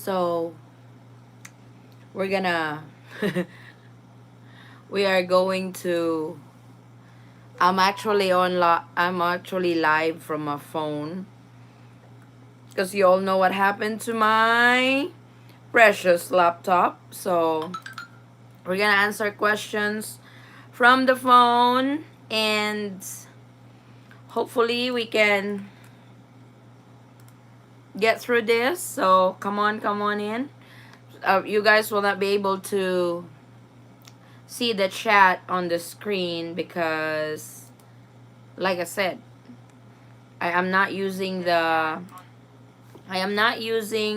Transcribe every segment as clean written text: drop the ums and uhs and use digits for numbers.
So we're gonna we are going to I'm actually live from my phone because you all know what happened to my precious laptop. So we're gonna answer questions from the phone, and hopefully we can get through this. So come on in. You guys will not be able to see the chat on the screen because, like I said, I am not using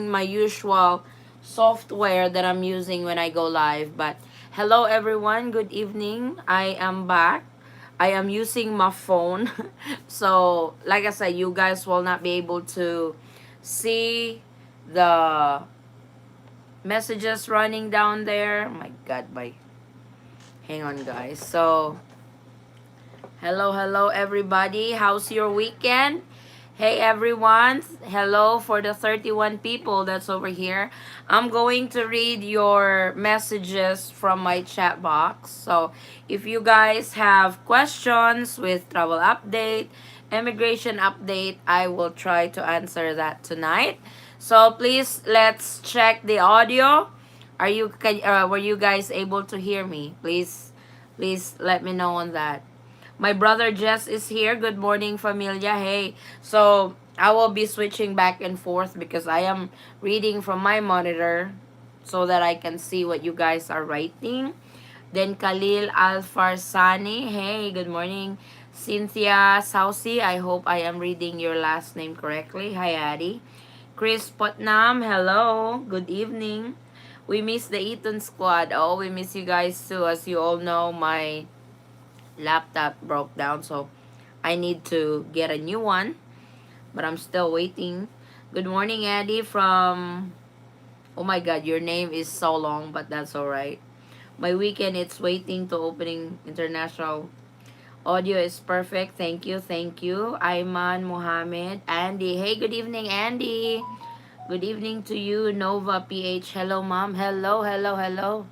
my usual software that I'm using when I go live. But hello everyone, good evening. I am back. I am using my phone. So like I said, you guys will not be able to see the messages running down there. Oh my god, hang on guys. So hello everybody. How's your weekend? Hey everyone. Hello for the 31 people that's over here. I'm going to read your messages from my chat box. So if you guys have questions with travel update, immigration update, I will try to answer that tonight. So please let's check the audio. Were you guys able to hear me? Please let me know on that. My brother Jess is here. Good morning, familia. Hey, so I will be switching back and forth because I am reading from my monitor so that I can see what you guys are writing. Then Khalil Alfarsani. Hey, good morning. Cynthia Saucy. I hope I am reading your last name correctly. Hi, Addie. Chris Putnam. Hello. Good evening. We miss the Eaton squad. Oh, we miss you guys too. As you all know, my laptop broke down, so I need to get a new one, but I'm still waiting. Good morning, Eddie from, oh my god, your name is so long, but that's all right. My weekend, it's waiting to opening international. Audio is perfect. Thank you. Ayman Mohammed. Andy. Hey, good evening, Andy. Good evening to you, Nova PH. Hello, mom. Hello.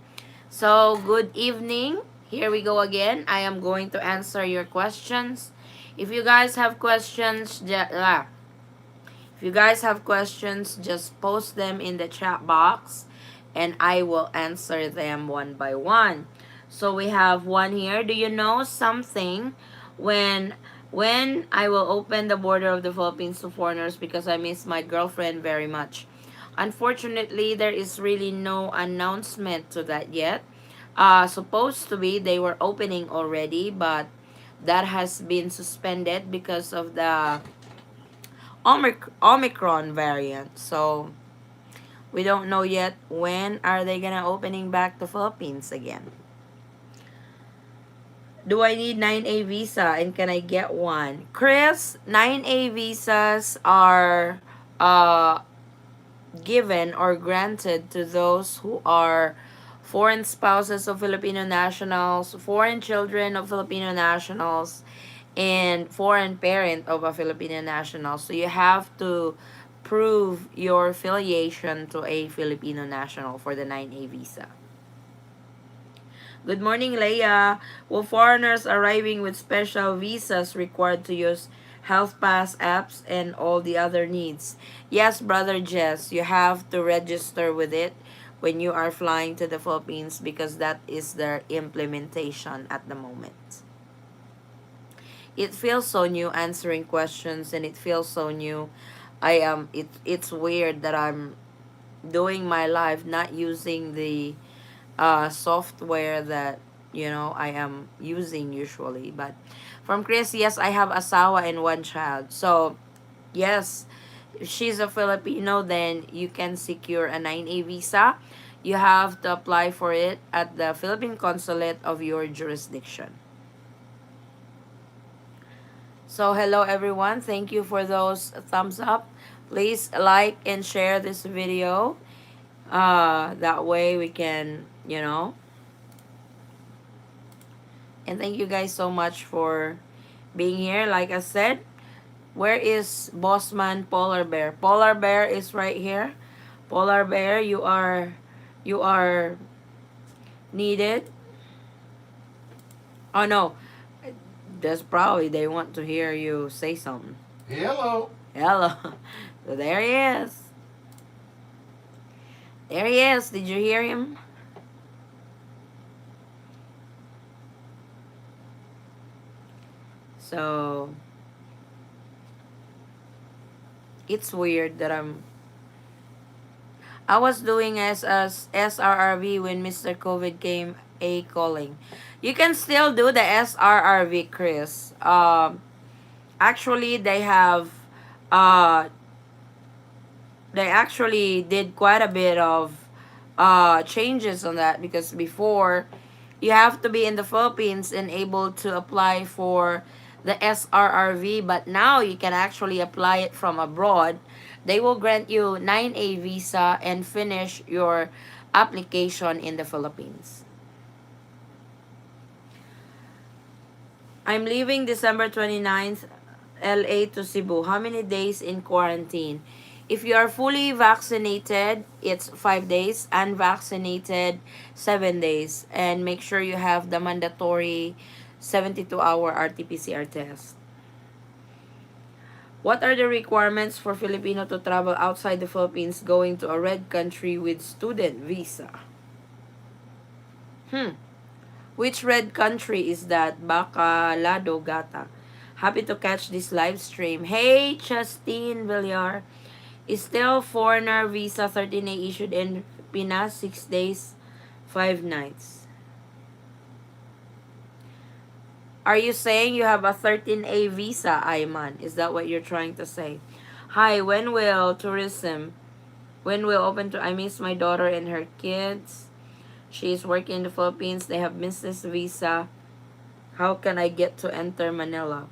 So, good evening. Here we go again. I am going to answer your questions. If you guys have questions, just post them in the chat box and I will answer them one by one. So we have one here. Do you know something when I will open the border of the Philippines to foreigners because I miss my girlfriend very much? Unfortunately, there is really no announcement to that yet. Supposed to be they were opening already, but that has been suspended because of the Omicron variant. So we don't know yet when are they gonna opening back the Philippines again. Do I need 9A visa and can I get one? Chris, 9A visas are given or granted to those who are foreign spouses of Filipino nationals, foreign children of Filipino nationals, and foreign parent of a Filipino national. So you have to prove your affiliation to a Filipino national for the 9A visa. Good morning, Leia. Will foreigners arriving with special visas required to use Health Pass apps and all the other needs? Yes, brother Jess, you have to register with it when you are flying to the Philippines because that is their implementation at the moment. It feels so new answering questions and it feels so new. It's weird that I'm doing my life not using the software that I am using usually. But from Chris, yes, I have asawa and one child. So yes, if she's a Filipino, then you can secure a 9A visa. You have to apply for it at the Philippine consulate of your jurisdiction. So hello everyone, thank you for those thumbs up. Please like and share this video. That way we can, and thank you guys so much for being here. Like I said, where is Bossman Polar Bear? Polar Bear is right here. Polar bear, you are needed. Oh no, that's probably they want to hear you say something. Hello. Hello. So there he is. There he is. Did you hear him? So it's weird that I was doing as SRRV when Mr. COVID came a calling. You can still do the SRRV, Chris. Actually uh they actually did quite a bit of changes on that, because before you have to be in the Philippines and able to apply for the SRRV, but now you can actually apply it from abroad. They will grant you 9A visa and finish your application in the Philippines. I'm leaving December 29th, LA to Cebu. How many days in quarantine? If you are fully vaccinated, it's 5 days. Unvaccinated, 7 days. And make sure you have the mandatory 72-hour RT-PCR test. What are the requirements for Filipino to travel outside the Philippines going to a red country with student visa? Hmm. Which red country is that? Baka Lado Gata. Happy to catch this live stream. Hey, Justine Villar. Is still foreigner visa 13A issued in Pinas 6 days, 5 nights. Are you saying you have a 13A visa, Ayman? Is that what you're trying to say? Hi, when will tourism? When will open to? I miss my daughter and her kids. She is working in the Philippines. They have business visa. How can I get to enter Manila?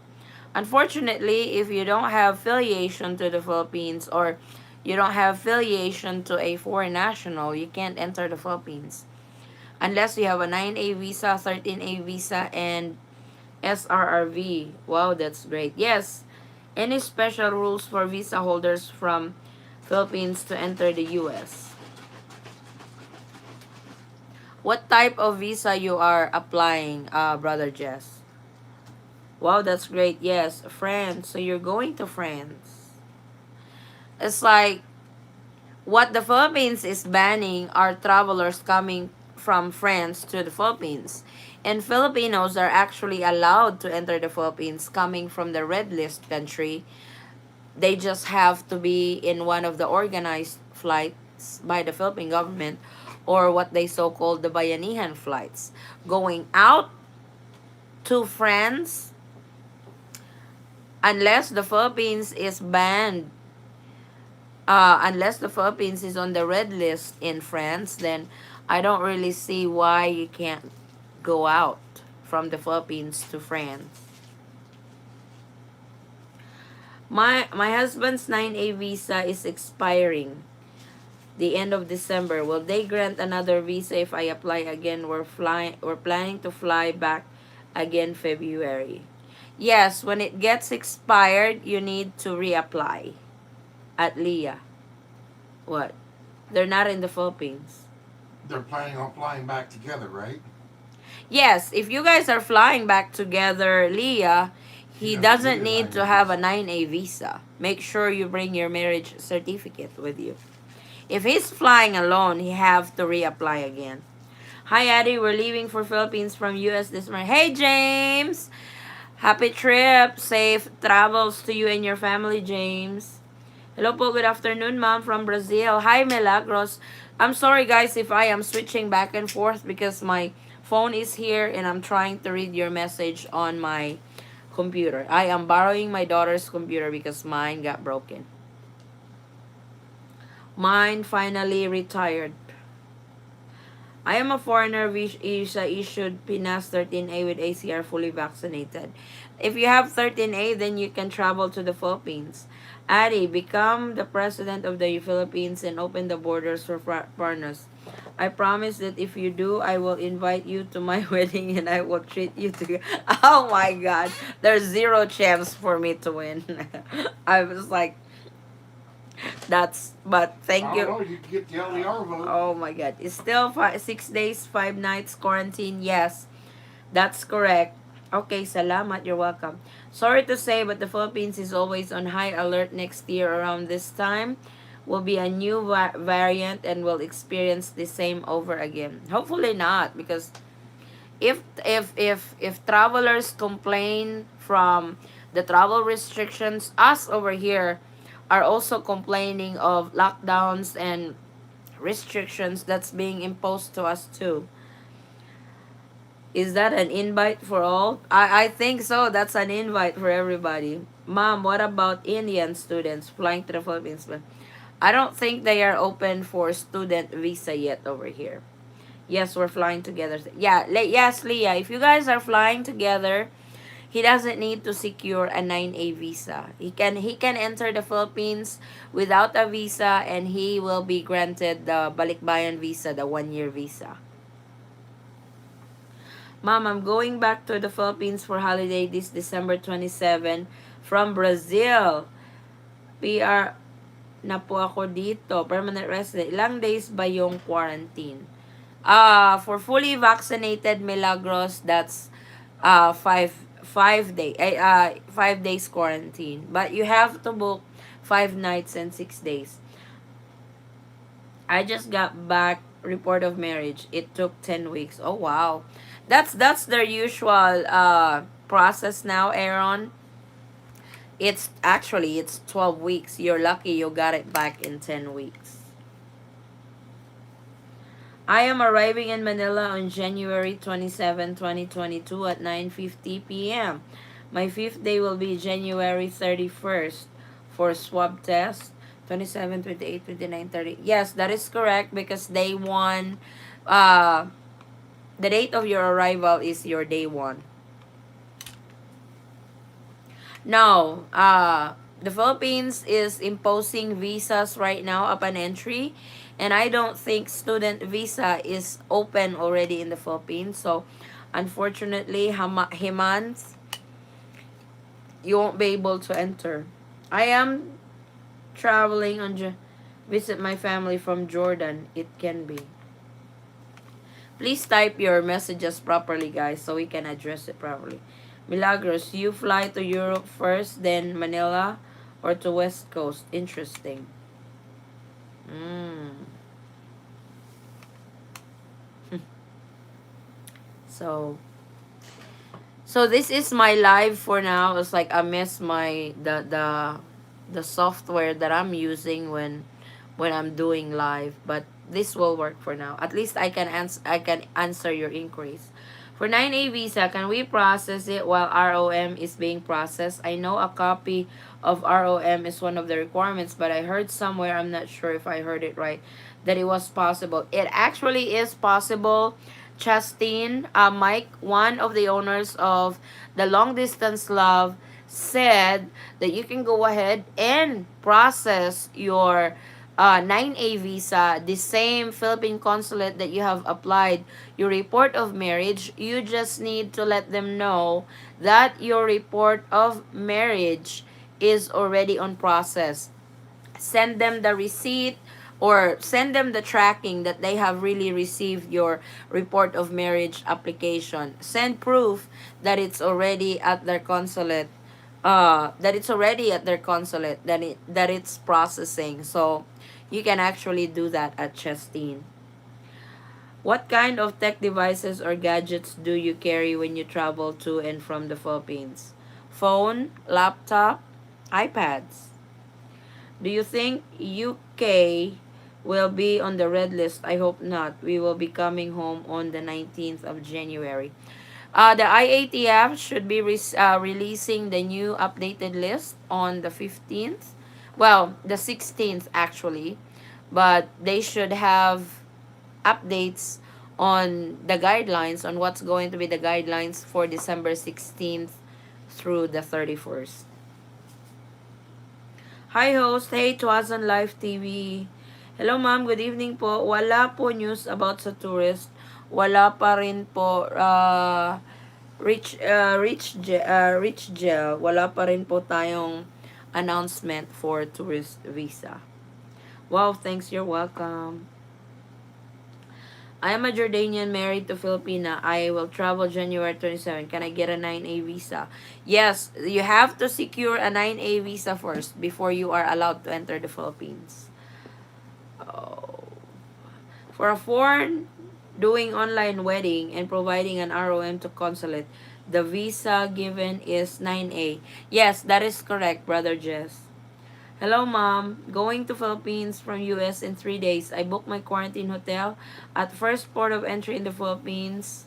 Unfortunately, if you don't have affiliation to the Philippines, or you don't have affiliation to a foreign national, you can't enter the Philippines. Unless you have a 9A visa, 13A visa, and SRRV. Wow, that's great. Yes, any special rules for visa holders from Philippines to enter the US? What type of visa you are applying, Brother Jess? Wow, that's great. Yes, France. So you're going to France. It's like what the Philippines is banning are travelers coming from France to the Philippines. And Filipinos are actually allowed to enter the Philippines coming from the red list country. They just have to be in one of the organized flights by the Philippine government, or what they so called the Bayanihan flights. Going out to France, unless the Philippines is banned, unless the Philippines is on the red list in France, then I don't really see why you can't go out from the Philippines to France. My husband's 9A visa is expiring the end of December. Will they grant another visa if I apply again? We're planning to fly back again February. Yes, when it gets expired, you need to reapply at Leah. What? They're not in the Philippines. They're planning on flying back together, right? Yes, if you guys are flying back together, Leah, He he doesn't need doesn't a need 9A to have a visa. 9A visa. Make sure you bring your marriage certificate with you. If he's flying alone, he have to reapply again. Hi, Addie. We're leaving for Philippines from US this morning. Hey, James. Happy trip. Safe travels to you and your family, James. Hello po, good afternoon, ma'am, from Brazil. Hi, Milagros. I'm sorry, guys, if I am switching back and forth because my phone is here and I'm trying to read your message on my computer. I am borrowing my daughter's computer because mine got broken. Mine finally retired. I am a foreigner visa issued Pinas 13A with ACR fully vaccinated. If you have 13A, then you can travel to the Philippines. Adi, become the president of the Philippines and open the borders for foreigners. I promise that if you do, I will invite you to my wedding and I will treat you to. Oh my God, there's zero chance for me to win. I was like, But I thank don't you. know. You can get the LDR vote. Oh my God. It's still 6 days, 5 nights quarantine. Yes, that's correct. Okay, salamat. You're welcome. Sorry to say, but the Philippines is always on high alert next year around this time. Will be a new variant and will experience the same over again. Hopefully not, because if travelers complain from the travel restrictions, us over here are also complaining of lockdowns and restrictions that's being imposed to us too. Is that an invite for all? I think so. That's an invite for everybody. Mom, what about Indian students flying to the Philippines? I don't think they are open for student visa yet over here. Yes, we're flying together. Yeah, yes, Leah. If you guys are flying together, he doesn't need to secure a 9A visa. He can enter the Philippines without a visa, and he will be granted the Balikbayan visa, the 1 year visa. Mom, I'm going back to the Philippines for holiday this December 27 from Brazil. PR na po ako dito. Permanent resident. Ilang days ba yung quarantine? For fully vaccinated Milagros, that's 5 days quarantine. But you have to book 5 nights and 6 days. I just got back report of marriage. It took 10 weeks. Oh wow, that's their usual process now, Aaron. It's 12 weeks. You're lucky you got it back in 10 weeks. I am arriving in Manila on January 27, 2022 at 9:50 p.m. My fifth day will be January 31st for swab test. 27, 28, 29, 30. Yes, that is correct because day 1, uh, the date of your arrival is your day 1. Now, the Philippines is imposing visas right now upon entry, and I don't think student visa is open already in the Philippines. So, unfortunately, Himans, you won't be able to enter. I am traveling on visit my family from Jordan. It can be. Please type your messages properly, guys, so we can address it properly. Milagros, you fly to Europe first, then Manila, or to West Coast. Interesting. Mm. So, so this is my live for now. It's like I miss my the software that I'm using when I'm doing live, but this will work for now. At least I can answer your inquiries. For 9A visa, can we process it while ROM is being processed? I know a copy of ROM is one of the requirements, but I heard somewhere, I'm not sure if I heard it right, that it was possible. It actually is possible. Chastine, Mike, one of the owners of the Long Distance Love, said that you can go ahead and process your 9A visa, the same Philippine consulate that you have applied your report of marriage. You just need to let them know that your report of marriage is already on process. Send them the receipt or send them the tracking that they have really received your report of marriage application. Send proof that it's already at their consulate, that it's processing. So you can actually do that at Chastine. What kind of tech devices or gadgets do you carry when you travel to and from the Philippines? Phone, laptop, iPads. Do you think UK will be on the red list? I hope not. We will be coming home on the 19th of January. The IATF should be releasing the new updated list on the 15th. Well, the 16th actually. But they should have updates on the guidelines, on what's going to be the guidelines for December 16th through the 31st. Hi host, hey Tuazan Live TV. Hello ma'am, good evening po. Wala po news about sa tourist. Wala pa rin po Rich Gel. Wala pa rin po tayong announcement for tourist visa. Wow, thanks. You're welcome. I am a Jordanian married to Filipina. I will travel January 27. Can I get a 9A visa? Yes, you have to secure a 9A visa first before you are allowed to enter the Philippines. Oh. For a foreign doing online wedding and providing an ROM to consulate, the visa given is 9A. Yes, that is correct, Brother Jess. Hello, Mom. Going to Philippines from US in 3 days. I booked my quarantine hotel at first port of entry in the Philippines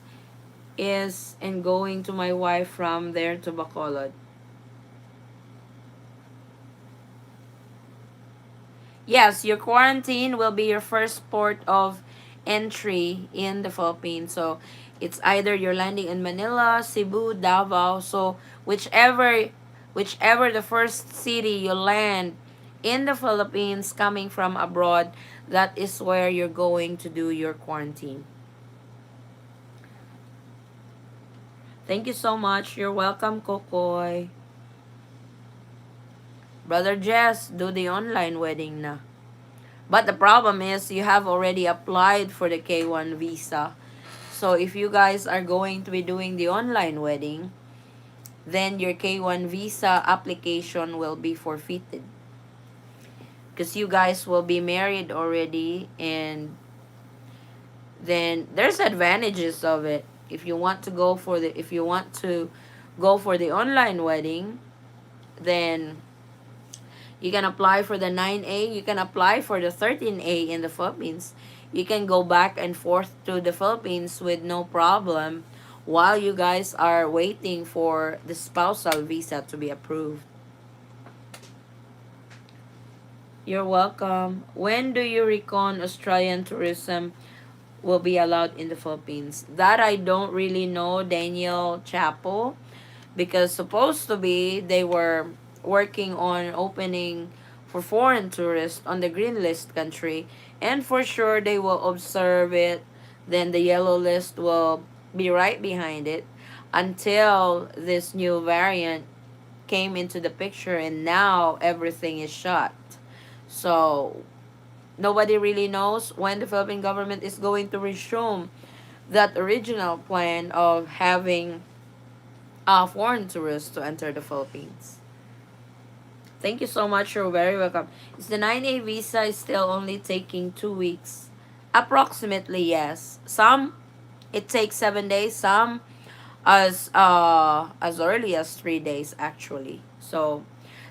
is and going to my wife from there to Bacolod. Yes, your quarantine will be your first port of entry in the Philippines. So it's either you're landing in Manila, Cebu, Davao. So whichever the first city you land in the Philippines coming from abroad, that is where you're going to do your quarantine. Thank you so much. You're welcome, Kokoy. Brother Jess, do the online wedding na. But the problem is you have already applied for the K1 visa. So if you guys are going to be doing the online wedding, then your K1 visa application will be forfeited. Because you guys will be married already, and then there's advantages of it. If you want to go for the online wedding, then you can apply for the 9A. You can apply for the 13A in the Philippines. You can go back and forth to the Philippines with no problem while you guys are waiting for the spousal visa to be approved. You're welcome. When do you reckon Australian tourism will be allowed in the Philippines? That I don't really know, Daniel Chapo, because supposed to be they were working on opening for foreign tourists on the green list country, and for sure they will observe it, then the yellow list will be right behind it until this new variant came into the picture, and now everything is shut. So nobody really knows when the Philippine government is going to resume that original plan of having foreign tourists to enter the Philippines. Thank you so much. You're very welcome. Is the 9A visa is still only taking 2 weeks? Approximately, yes. Some it takes 7 days. Some as early as 3 days actually. So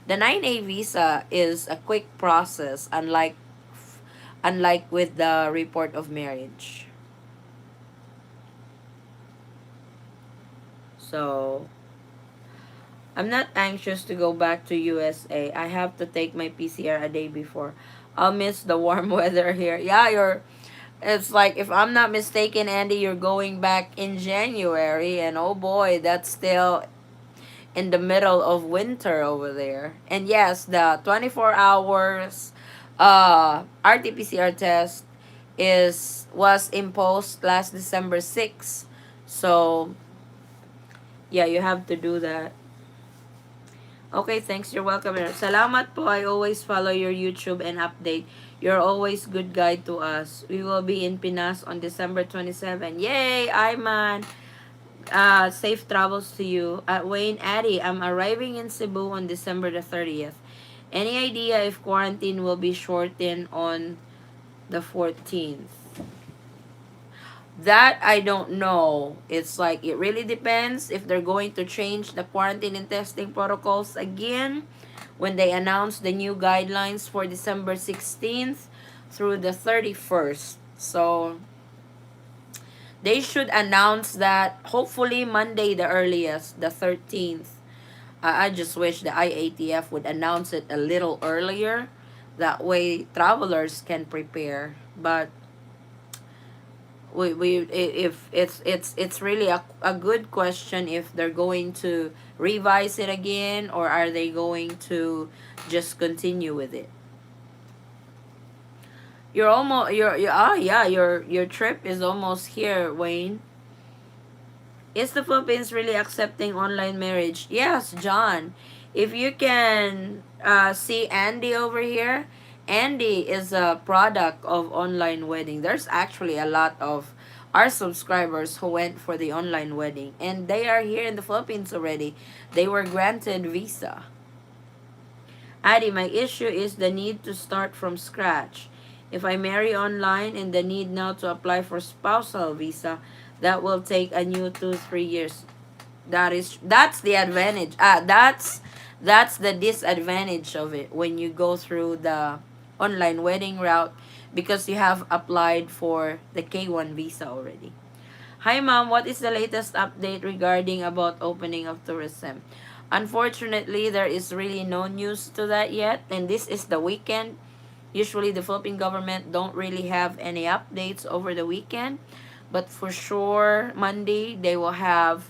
the 9A visa is a quick process, unlike with the report of marriage. So I'm not anxious to go back to USA. I have to take my PCR a day before. I'll miss the warm weather here. Yeah, it's like, if I'm not mistaken, Andy, you're going back in January, and oh boy, that's still in the middle of winter over there. And yes, the 24 hours RT-PCR test is was imposed last December 6th. So, yeah, you have to do that. Okay, thanks. You're welcome. Salamat po. I always follow your YouTube and update. You're always good guide to us. We will be in Pinas on December 27. Yay, Ayman. Safe travels to you. Wayne Addy, I'm arriving in Cebu on December the 30th. Any idea if quarantine will be shortened on the 14th? That I don't know. It's like, it really depends if they're going to change the quarantine and testing protocols again when they announce the new guidelines for December 16th through the 31st. So they should announce that hopefully Monday the earliest, the 13th. I just wish the IATF would announce it a little earlier. That way travelers can prepare. But we if it's really a good question if they're going to revise it again, or are they going to just continue with it. You're almost you're yeah, your trip is almost here, Wayne. Is the Philippines really accepting online marriage? Yes, John. If you can see Andy over here, Andy is a product of online wedding. There's actually a lot of our subscribers who went for the online wedding, and they are here in the Philippines already. They were granted visa. Addy, my issue is the need to start from scratch. If I marry online and the need now to apply for spousal visa, that will take a new 2 3 years. That's the advantage. That's the disadvantage of it when you go through the online wedding route, because you have applied for the K1 visa already. Hi ma'am, what is the latest update regarding about opening of tourism? Unfortunately, there is really no news to that yet, and this is the weekend. Usually the Philippine government don't really have any updates over the weekend, but for sure Monday they will have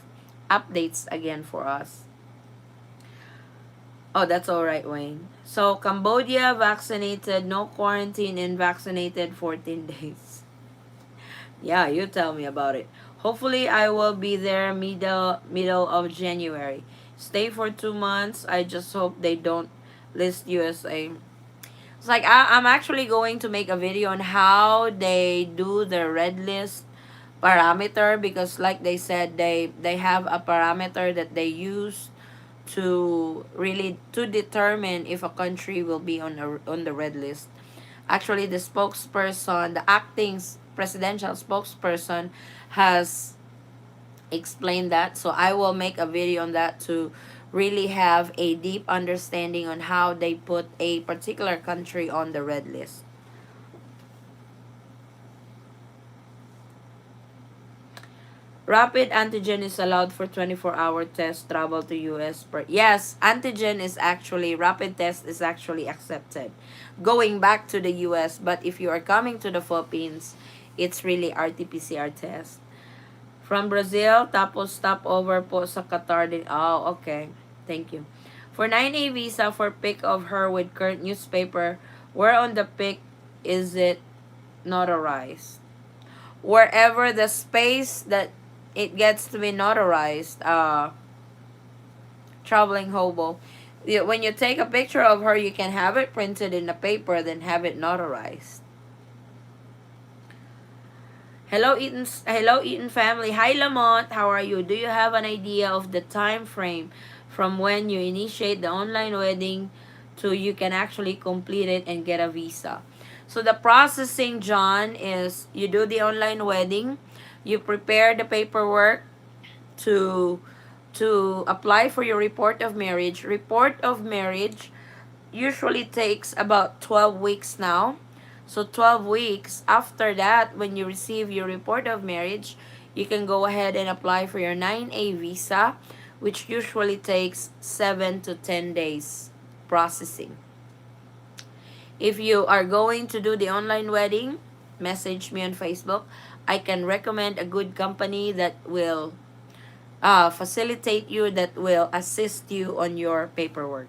updates again for us. Oh, that's all right, Wayne. So Cambodia vaccinated, no quarantine, and vaccinated 14 days. Yeah, you tell me about it. Hopefully, I will be there middle of January. Stay for 2 months. I just hope they don't list USA. It's like I'm actually going to make a video on how they do the red list parameter, because like they said, they have a parameter that they use to really to determine if a country will be on the red list. Actually, the spokesperson, the acting presidential spokesperson, has explained that. So I will make a video on that to really have a deep understanding on how they put a particular country on the red list. Rapid antigen is allowed for 24-hour test travel to US per. Yes, antigen is actually rapid test is actually accepted going back to the US, but if you are coming to the Philippines, it's really RT-PCR test. From Brazil, tapos stopover po sa Qatar din. Oh, okay. Thank you. For 9A visa for pic of her with current newspaper, where on the pic is it notarized? Wherever the space that it gets to be notarized, traveling hobo. When you take a picture of her, you can have it printed in the paper, then have it notarized. Hello Eaton family. Hi Lamont, how are you? Do you have an idea of the time frame from when you initiate the online wedding to you can actually complete it and get a visa? So the processing, John, is you do the online wedding, you prepare the paperwork to apply for your report of marriage. Report of marriage usually takes about 12 weeks now. So 12 weeks after that, when you receive your report of marriage, you can go ahead and apply for your 9A visa, which usually takes 7 to 10 days processing. If you are going to do the online wedding, message me on Facebook. I can recommend a good company that will facilitate you, that will assist you on your paperwork.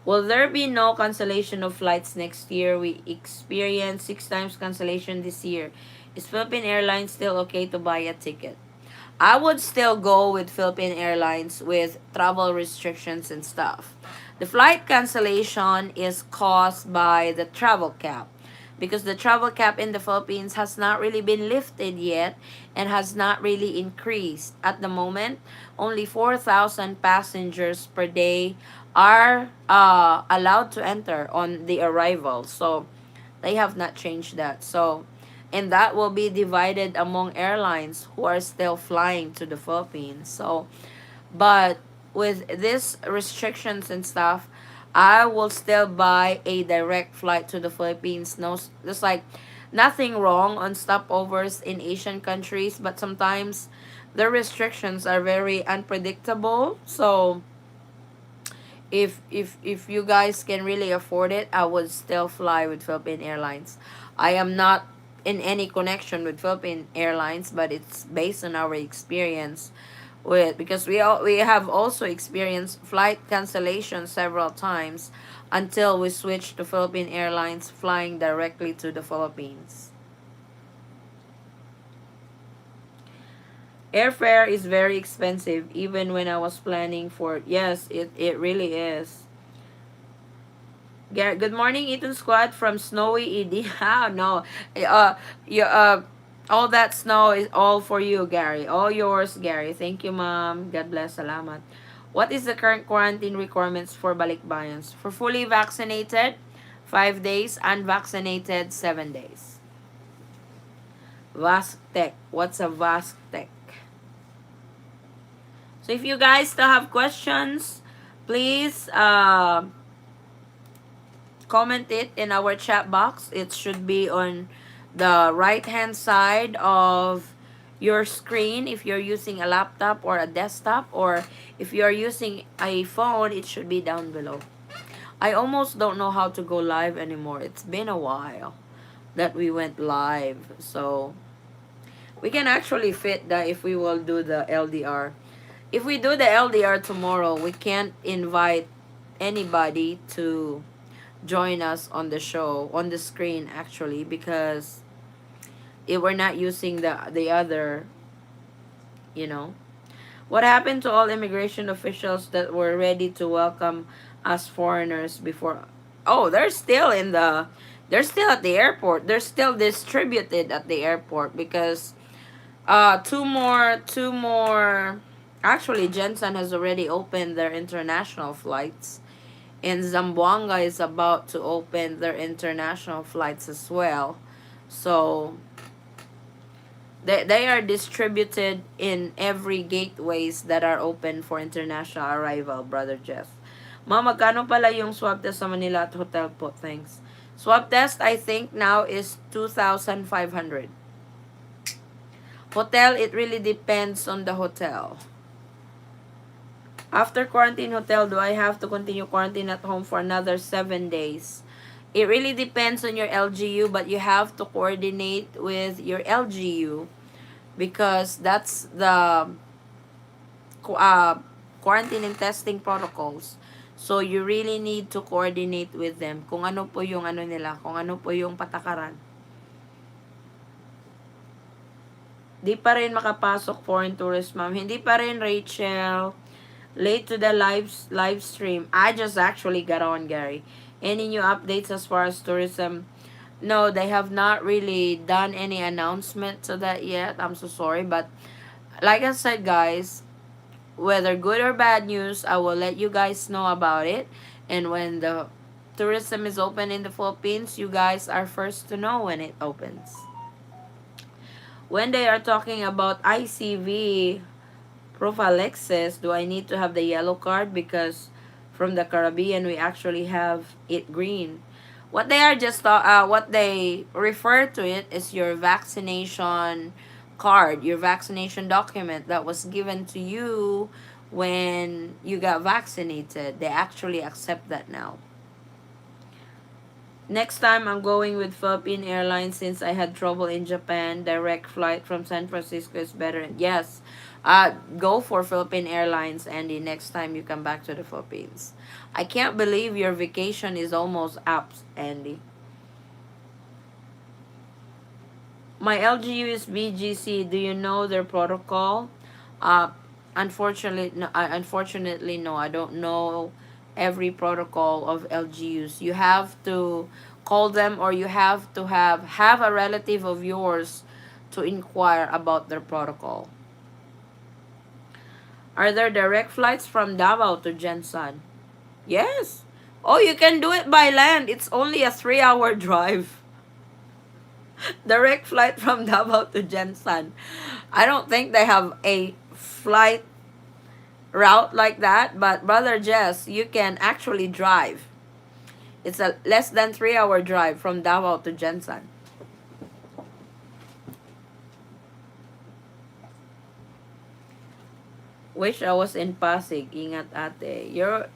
Will there be no cancellation of flights next year? We experienced 6 times cancellation this year. Is Philippine Airlines still okay to buy a ticket? I would still go with Philippine Airlines with travel restrictions and stuff. The flight cancellation is caused by the travel cap, because the travel cap in the Philippines has not really been lifted yet and has not really increased. At the moment, only 4,000 passengers per day are allowed to enter on the arrival. So they have not changed that. So, and that will be divided among airlines who are still flying to the Philippines. So, but with these restrictions and stuff, I will still buy a direct flight to the Philippines. No, there's like nothing wrong on stopovers in Asian countries, but sometimes the restrictions are very unpredictable. So if you guys can really afford it, I would still fly with Philippine Airlines. I am not in any connection with Philippine Airlines, but it's based on our experience with, because we have also experienced flight cancellation several times until we switched to Philippine Airlines flying directly to the Philippines. Airfare is very expensive even when I was planning for. Yes, it really is. Good morning, Eaton Squad from snowy ED. How no, uh, you all that snow is all for you, Gary. All yours, Gary. Thank you, Mom. God bless. Salamat. What is the current quarantine requirements for balikbayans? For fully vaccinated, 5 days. Unvaccinated, 7 days. Vasktech. What's a Vasktech? So if you guys still have questions, please comment it in our chat box. It should be on the right hand side of your screen if you're using a laptop or a desktop, or if you're using a phone, it should be down below. I almost don't know how to go live anymore. It's been a while that we went live. So we can actually fit that if we will do the LDR. If we do the LDR tomorrow, we can't invite anybody to join us on the show, on the screen actually, because we're not using the other, you know. What happened to all immigration officials that were ready to welcome us foreigners before? Oh, they're still at the airport. They're still distributed at the airport because two more actually Jensen has already opened their international flights, and Zamboanga is about to open their international flights as well. So they are distributed in every gateways that are open for international arrival, Brother Jeff. Ma, magkano pala yung swab test sa Manila at hotel po? Thanks. Swab test, I think now is 2,500. Hotel, it really depends on the hotel. After quarantine hotel, do I have to continue quarantine at home for another 7 days? It really depends on your LGU, but you have to coordinate with your LGU because that's the uh, quarantine and testing protocols. So you really need to coordinate with them kung ano po yung ano nila, kung ano po yung patakaran. Di pa rin makapasok foreign tourist, ma'am. Hindi pa rin, Rachel. Late to the live stream. I just actually got on, Gary. Any new updates as far as tourism? No, they have not really done any announcement to that yet. I'm so sorry, but like I said, guys, whether good or bad news, I will let you guys know about it. And when the tourism is open in the Philippines, you guys are first to know when it opens. When they are talking about ICV prophylaxis, do I need to have the yellow card? Because from the Caribbean, we actually have it green. What they are just what they refer to it is your vaccination card, your vaccination document that was given to you when you got vaccinated. They actually accept that now. Next time, I'm going with Philippine Airlines since I had trouble in Japan. Direct flight from San Francisco is better. Yes, go for Philippine Airlines, Andy, next time you come back to the Philippines. I can't believe your vacation is almost up, Andy. My LGU is BGC. Do you know their protocol? Uh, unfortunately, no. I don't know every protocol of LGUs. You have to call them, or you have to have a relative of yours to inquire about their protocol. Are there direct flights from Davao to Jensen? Yes. Oh, you can do it by land. It's only a 3-hour drive. Direct flight from Davao to Jensen. I don't think they have a flight route like that, but Brother Jess, you can actually drive. It's a less than 3-hour drive from Davao to Jensen. Wish I was in Pasig. Ingat, ate. You're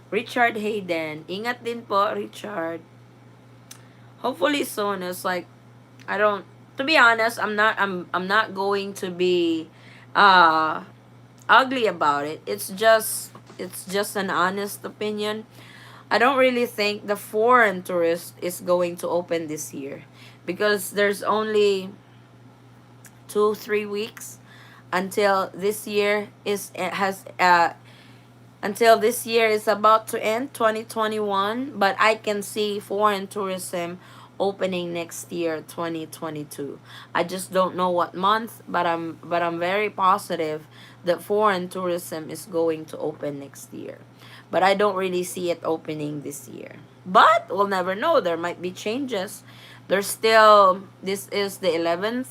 Richard Hayden. Ingat din po, Richard. Hopefully soon. It's like, I don't, to be honest, I'm not going to be ugly about it. It's just an honest opinion. I don't really think the foreign tourist is going to open this year because there's only 2-3 weeks until this year is it has until this year is about to end, 2021, but I can see foreign tourism opening next year, 2022. I just don't know what month, but I'm very positive that foreign tourism is going to open next year. But I don't really see it opening this year. But we'll never know. There might be changes. There's still, this is the 11th,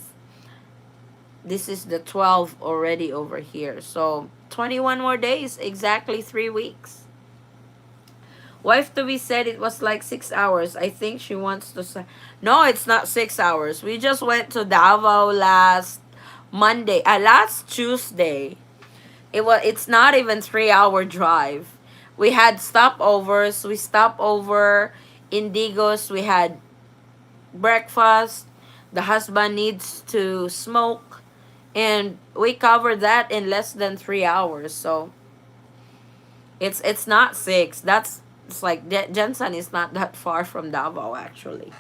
this is the 12th already over here. So 21 more days, exactly 3 weeks. Wife to be said it was like 6 hours. I think she wants to say, no, it's not 6 hours. We just went to Davao last Monday, last Tuesday. It's not even 3 hour drive. We had stopovers. We stopped over Indigos. We had breakfast. The husband needs to smoke, and we covered that in less than 3 hours. So it's not six. That's, it's like Jensen is not that far from Davao actually.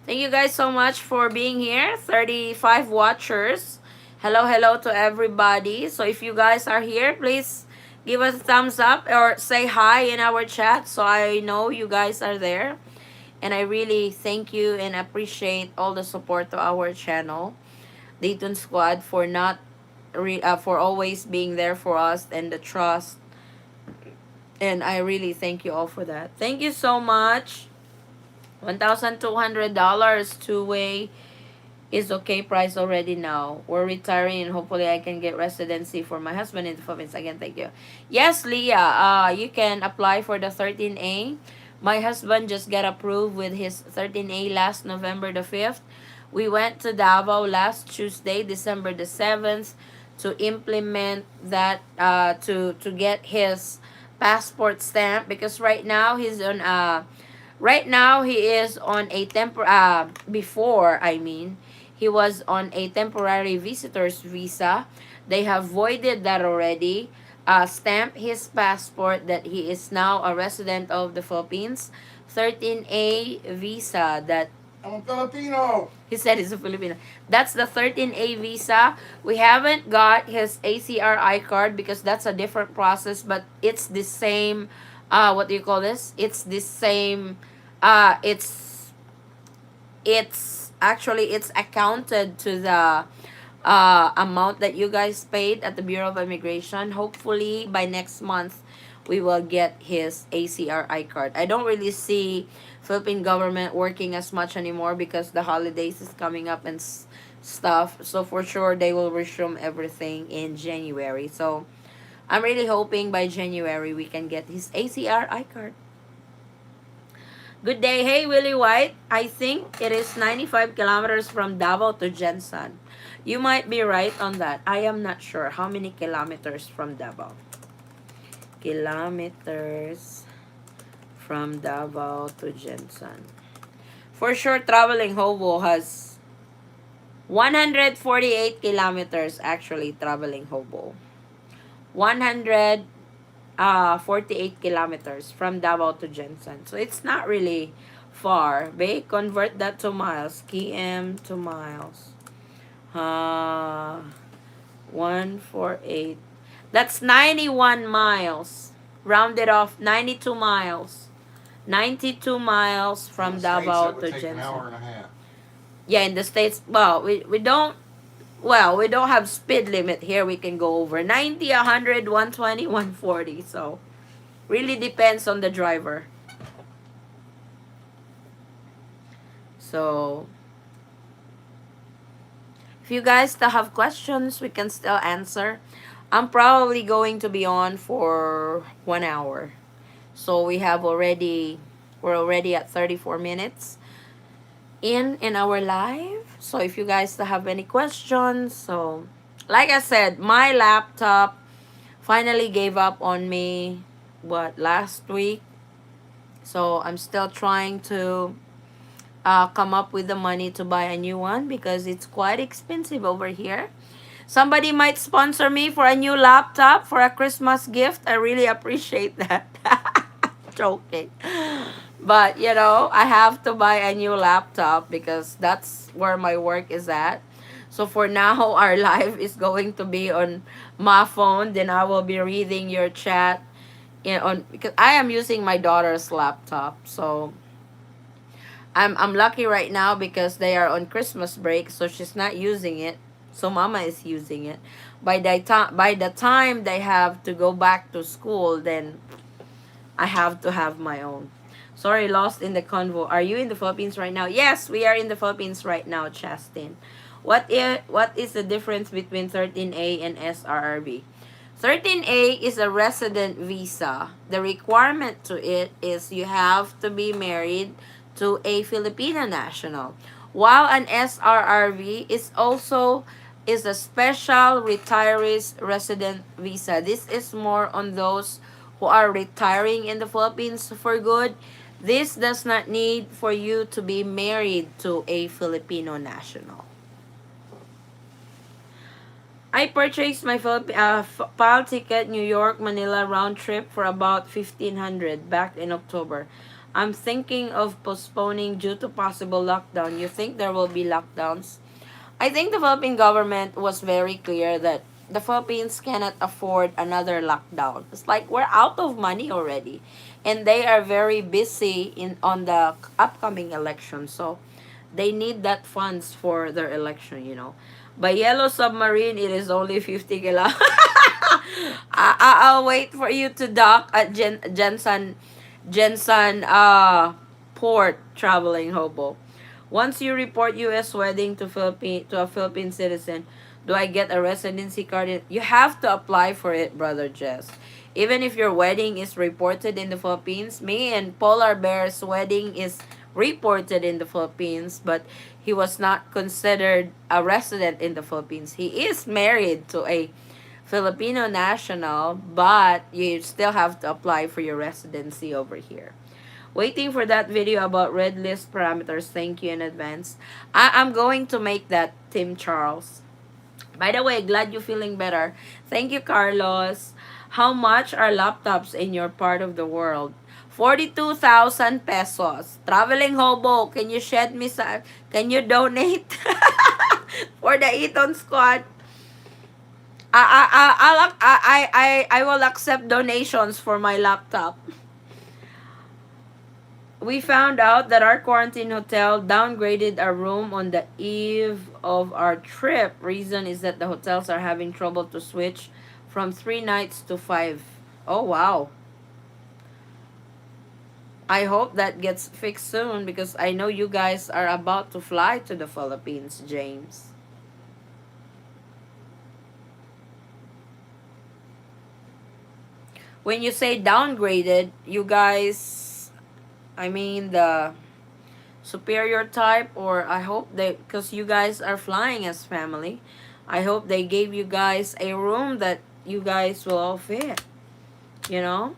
Thank you guys so much for being here. 35 watchers. Hello, hello to everybody. So if you guys are here, please give us a thumbs up or say hi in our chat so I know you guys are there. And I really thank you and appreciate all the support to our channel, Dayton Squad, for not for always being there for us and the trust. And I really thank you all for that. Thank you so much. $1,200 two-way is okay price already now. We're retiring and hopefully I can get residency for my husband in the Philippines. Again, thank you. Yes, Leah, you can apply for the 13A. My husband just got approved with his 13A last November the 5th. We went to Davao last Tuesday, December the 7th, to implement that, to get his passport stamp, because right now he is on a before, I mean, he was on a temporary visitor's visa. They have voided that already. Stamp his passport that he is now a resident of the Philippines. 13A visa that I'm a Filipino. he said he's a Filipino. That's the 13A visa. We haven't got his ACRI card because that's a different process, but it's the same, what do you call this? It's the same, it's actually, it's accounted to the amount that you guys paid at the Bureau of Immigration. Hopefully by next month we will get his ACRI card. I don't really see Philippine government working as much anymore because the holidays is coming up and stuff. So for sure they will resume everything in January. So I'm really hoping by January we can get his ACRI card. Good day. Hey, Willie White. I think it is 95 kilometers from Davao to Jensen. You might be right on that. I am not sure how many kilometers from Davao. Kilometers from Davao to Jensen. For sure, Traveling Hobo has 148 kilometers actually, Traveling Hobo. 148 kilometers from Davao to Jensen. So it's not really far. They convert that to miles. km to miles. 148. That's 91 miles. Rounded off, 92 miles. 92 miles from Davao to Jensen. An hour and a half. Yeah, in the States, well, we don't have speed limit here. We can go over 90, 100, 120, 140. So, really depends on the driver. So, if you guys still have questions, we can still answer. I'm probably going to be on for 1 hour. So, we're already at 34 minutes in our live. So if you guys still have any questions, so like I said, my laptop finally gave up on me last week. So I'm still trying to come up with the money to buy a new one because it's quite expensive over here. Somebody might sponsor me for a new laptop for a Christmas gift. I really appreciate that. Joking. But, I have to buy a new laptop because that's where my work is at. So for now, our live is going to be on my phone. Then I will be reading your chat on, because I am using my daughter's laptop. So I'm lucky right now because they are on Christmas break, so she's not using it. So mama is using it. By the time they have to go back to school, then I have to have my own. Sorry, lost in the convo. Are you in the Philippines right now? Yes, we are in the Philippines right now, Chastin. What is the difference between 13A and SRRB? 13A is a resident visa. The requirement to it is you have to be married to a Filipino national. While an SRRV is a special retirees resident visa. This is more on those who are retiring in the Philippines for good. This does not need for you to be married to a Filipino national. I purchased my PAL ticket New York Manila round trip for about 1500 back in October. I'm thinking of postponing due to possible lockdown. You think there will be lockdowns? I think the Philippine government was very clear that the Philippines cannot afford another lockdown. It's like we're out of money already, and they are very busy in on the upcoming election. So they need that funds for their election. By Yellow Submarine, it is only 50 kilo. I'll wait for you to dock at Jensen Port, traveling hobo. Once you report U.S. wedding to a Philippine citizen, do I get a residency card? You have to apply for it, brother Jess. Even if your wedding is reported in the Philippines, me and Polar Bear's wedding is reported in the Philippines, but he was not considered a resident in the Philippines. He is married to a Filipino national, but you still have to apply for your residency over here. Waiting for that video about red list parameters. Thank you in advance. I'm going to make that, Tim Charles. By the way, glad you're feeling better. Thank you, Carlos. How much are laptops in your part of the world? 42,000 pesos. Traveling hobo, can you shed me can you donate for the Eaton squad? I will accept donations for my laptop. We found out that our quarantine hotel downgraded our room on the eve of our trip. Reason is that the hotels are having trouble to switch from 3 nights to 5. Oh, wow. I hope that gets fixed soon because I know you guys are about to fly to the Philippines, James. When you say downgraded, you guys, I mean the superior type, or I hope because you guys are flying as family, I hope they gave you guys a room that you guys will all fit, you know?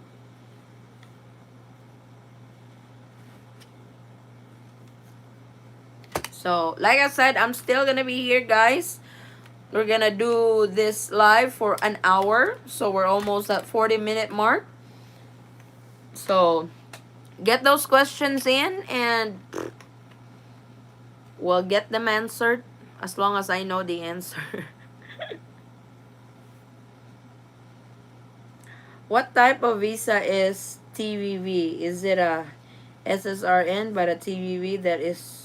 So, like I said, I'm still gonna be here, guys. We're gonna do this live for an hour. So, we're almost at 40-minute mark. So, get those questions in and we'll get them answered as long as I know the answer. What type of visa is TVV? Is it a SSRN, but a TVV that is...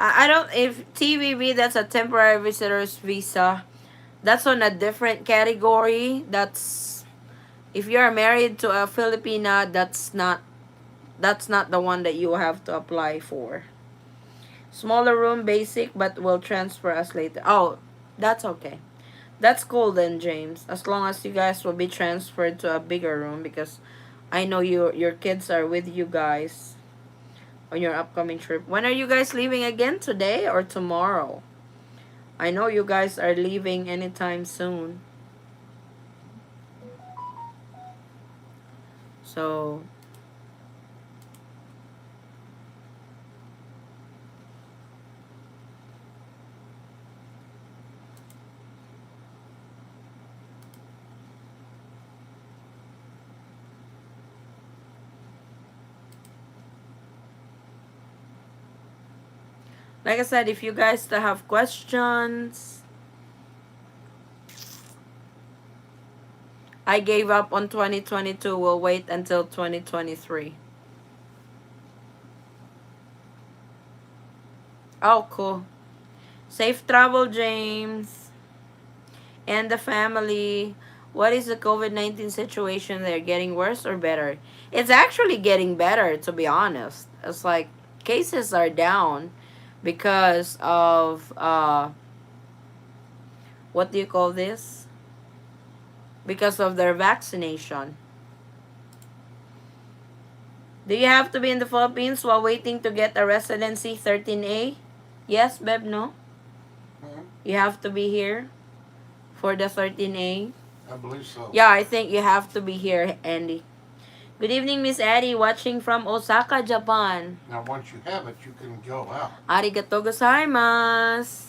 I don't... If TVV, that's a temporary visitor's visa, that's on a different category. That's... If you are married to a Filipina, that's not the one that you have to apply for. Smaller room, basic, but will transfer us later. Oh, that's okay. That's cool then, James. As long as you guys will be transferred to a bigger room, because I know your kids are with you guys on your upcoming trip. When are you guys leaving again? Today or tomorrow? I know you guys are leaving anytime soon. So Like I said, if you guys still have questions, I gave up on 2022. We'll wait until 2023. Oh, cool. Safe travel, James. And the family. What is the COVID-19 situation there? Getting worse or better? It's actually getting better, to be honest. It's like cases are down because of, what do you call this? Because of their vaccination. Do you have to be in the Philippines while waiting to get a residency 13A? Yes, Beb, no? Hmm? You have to be here for the 13A? I believe so. Yeah, I think you have to be here, Andy. Good evening, Miss Addie, watching from Osaka, Japan. Now, once you have it, you can go out. Arigato gozaimasu.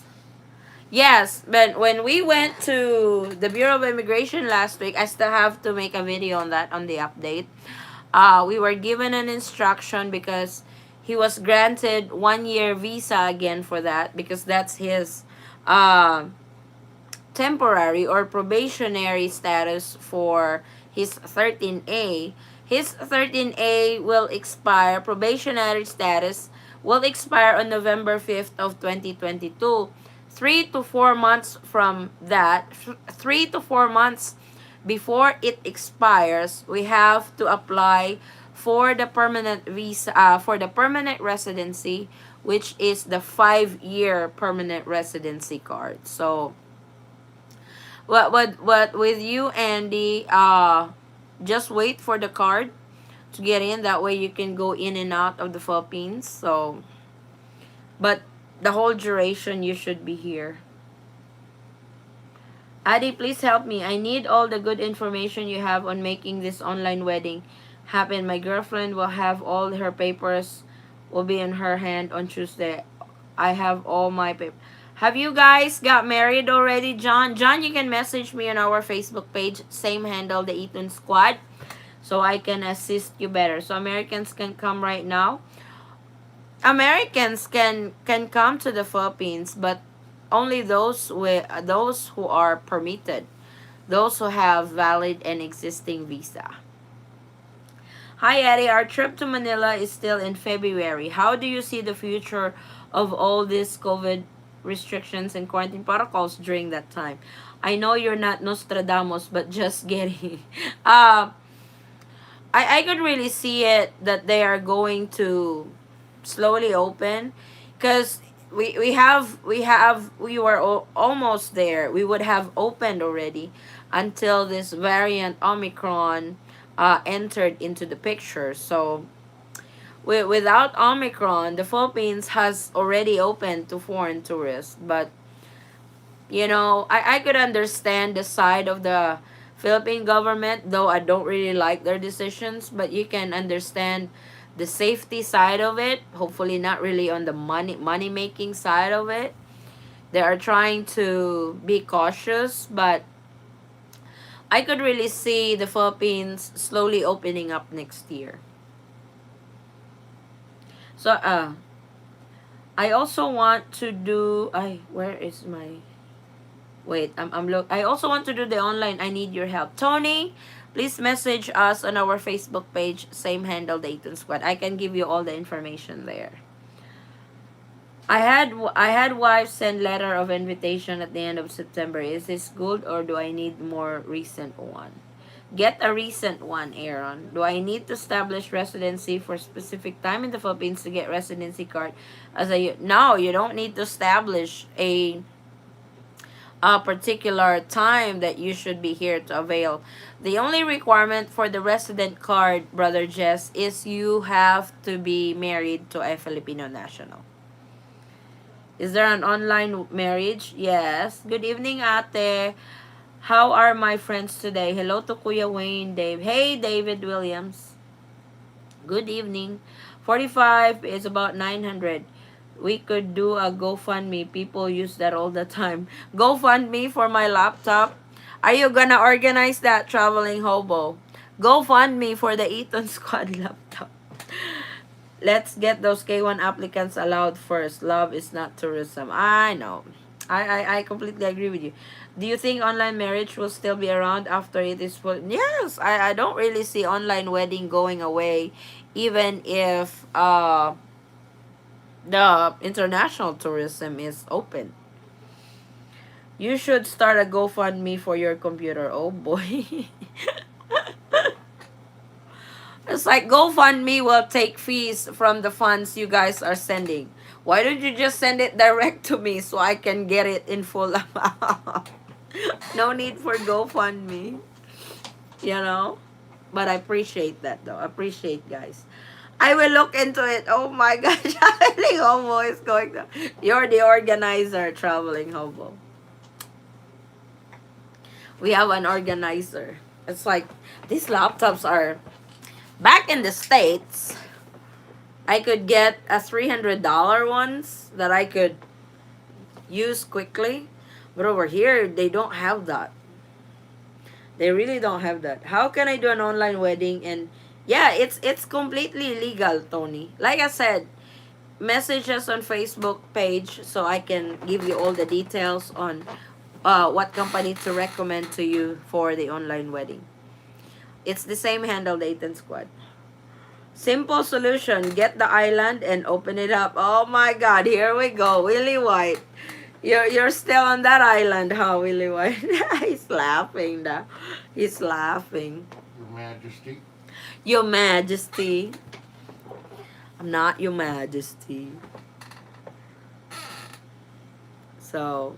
Yes, but when we went to the Bureau of Immigration last week, I still have to make a video on that, on the update. We were given an instruction because he was granted 1 year visa again for that, because that's his uh, temporary or probationary status for his 13A. His 13A will expire, probationary status will expire on November 5th of 2022. 3 to 4 months from that, 3 to 4 months before it expires, we have to apply for the permanent visa, for the permanent residency, which is the 5 year permanent residency card. So what with you, Andy, just wait for the card to get in. That way you can go in and out of the Philippines. So, but the whole duration you should be here. Adi, please help me. I need all the good information you have on making this online wedding happen. My girlfriend will have all her papers will be in her hand on Tuesday. I have all my papers. Have you guys got married already, John? John, you can message me on our Facebook page. Same handle, the Eaton Squad. So I can assist you better. So Americans can come right now. Americans can come to the Philippines, but only those who are permitted, those who have valid and existing visa. Hi Eddie, our trip to Manila is still in February. How do you see the future of all these COVID restrictions and quarantine protocols during that time? I know you're not Nostradamus, but just getting. uh, I could really see it that they are going to slowly open, because we were almost there. We would have opened already until this variant Omicron entered into the picture. So without Omicron, the Philippines has already opened to foreign tourists. But I could understand the side of the Philippine government, though I don't really like their decisions, but you can understand the safety side of it. Hopefully not really on the money making side of it. They are trying to be cautious, but I could really see the Philippines slowly opening up next year. So I also want to do where is my wait, I'm look. I also want to do the online. I need your help, Tony. Please message us on our Facebook page. Same handle, Dayton Squad. I can give you all the information there. I had wife send letter of invitation at the end of September. Is this good or do I need more recent one? Get a recent one, Aaron. Do I need to establish residency for specific time in the Philippines to get residency card? No, you don't need to establish a particular time that you should be here to avail. The only requirement for the resident card, Brother Jess, is you have to be married to a Filipino national. Is there an online marriage? Yes. Good evening, ate. How are my friends today? Hello to Kuya Wayne, Dave. Hey, David Williams. Good evening. 45 is about 900. We could do a GoFundMe. People use that all the time. GoFundMe for my laptop. Are you gonna organize that, traveling hobo? GoFundMe for the Eaton Squad laptop. Let's get those K1 applicants allowed first. Love is not tourism. I know. I completely agree with you. Do you think online marriage will still be around after it is full? Yes, I don't really see online wedding going away, even if the international tourism is open. You should start a GoFundMe for your computer. Oh boy. It's like GoFundMe will take fees from the funds you guys are sending. Why don't you just send it direct to me so I can get it in full amount? No need for GoFundMe, you know? But I appreciate that though. Appreciate guys. I will look into it. Oh my gosh, traveling hobo is going to. You're the organizer, traveling hobo. We have an organizer. It's like these laptops are back in the States. I could get a $300 ones that I could use quickly. But over here, they don't have that. They really don't have that. How can I do an online wedding? And yeah, it's completely legal, Tony. Like I said, message us on Facebook page so I can give you all the details on what company to recommend to you for the online wedding. It's the same handle, the Eaton Squad. Simple solution. Get the island and open it up. Oh my God, here we go. Willie White. You're still on that island, huh, Willie White? He's laughing now. He's laughing. Your Majesty. Your Majesty. I'm not your Majesty. So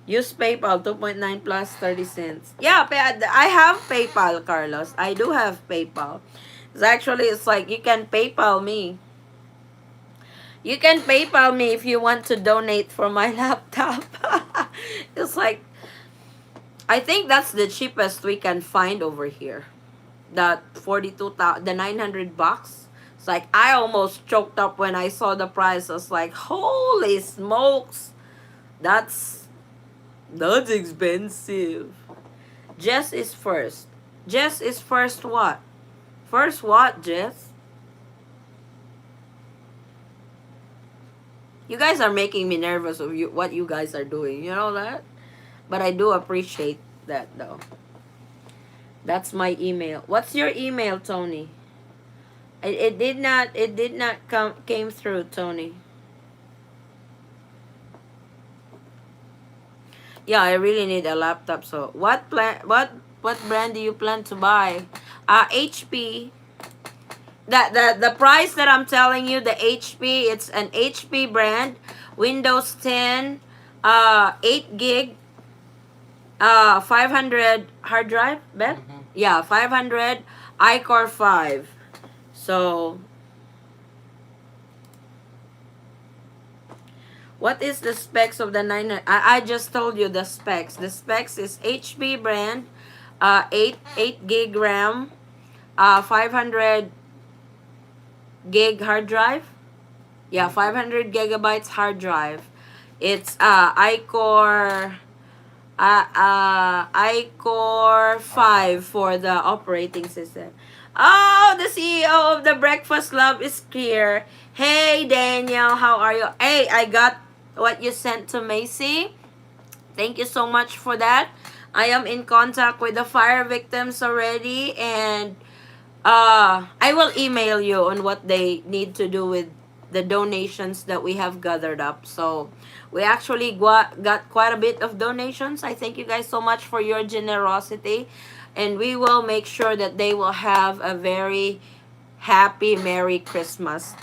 use PayPal 2.9 plus 30 cents. Yeah, I have PayPal, Carlos. I do have PayPal. It's like you can PayPal me. You can PayPal me if you want to donate for my laptop. It's like, I think that's the cheapest we can find over here. That 42,000, the 900 bucks. It's like, I almost choked up when I saw the price. I was like, holy smokes. That's expensive. Jess is first. Jess is first what? First what, Jess? You guys are making me nervous of what you guys are doing. You know that? But I do appreciate that though. That's my email. What's your email, Tony? It did not came through, Tony. Yeah, I really need a laptop. So what brand do you plan to buy? HP. The price that I'm telling you, the HP, it's an HP brand, Windows 10, 8 gig, 500 hard drive, Beth? Mm-hmm. Yeah, 500, iCore 5. So, what is the specs of the 900? I just told you the specs. The specs is HP brand, 8 gig RAM, 500 gig hard drive. Yeah, 500 gigabytes hard drive. It's iCore iCore 5 for the operating system. Oh, the CEO of the Breakfast Club is here. Hey Daniel, how are you? Hey, I got what you sent to Macy. Thank you so much for that. I am in contact with the fire victims already, and I will email you on what they need to do with the donations that we have gathered up. So we actually got quite a bit of donations. I thank you guys so much for your generosity, and we will make sure that they will have a very happy Merry Christmas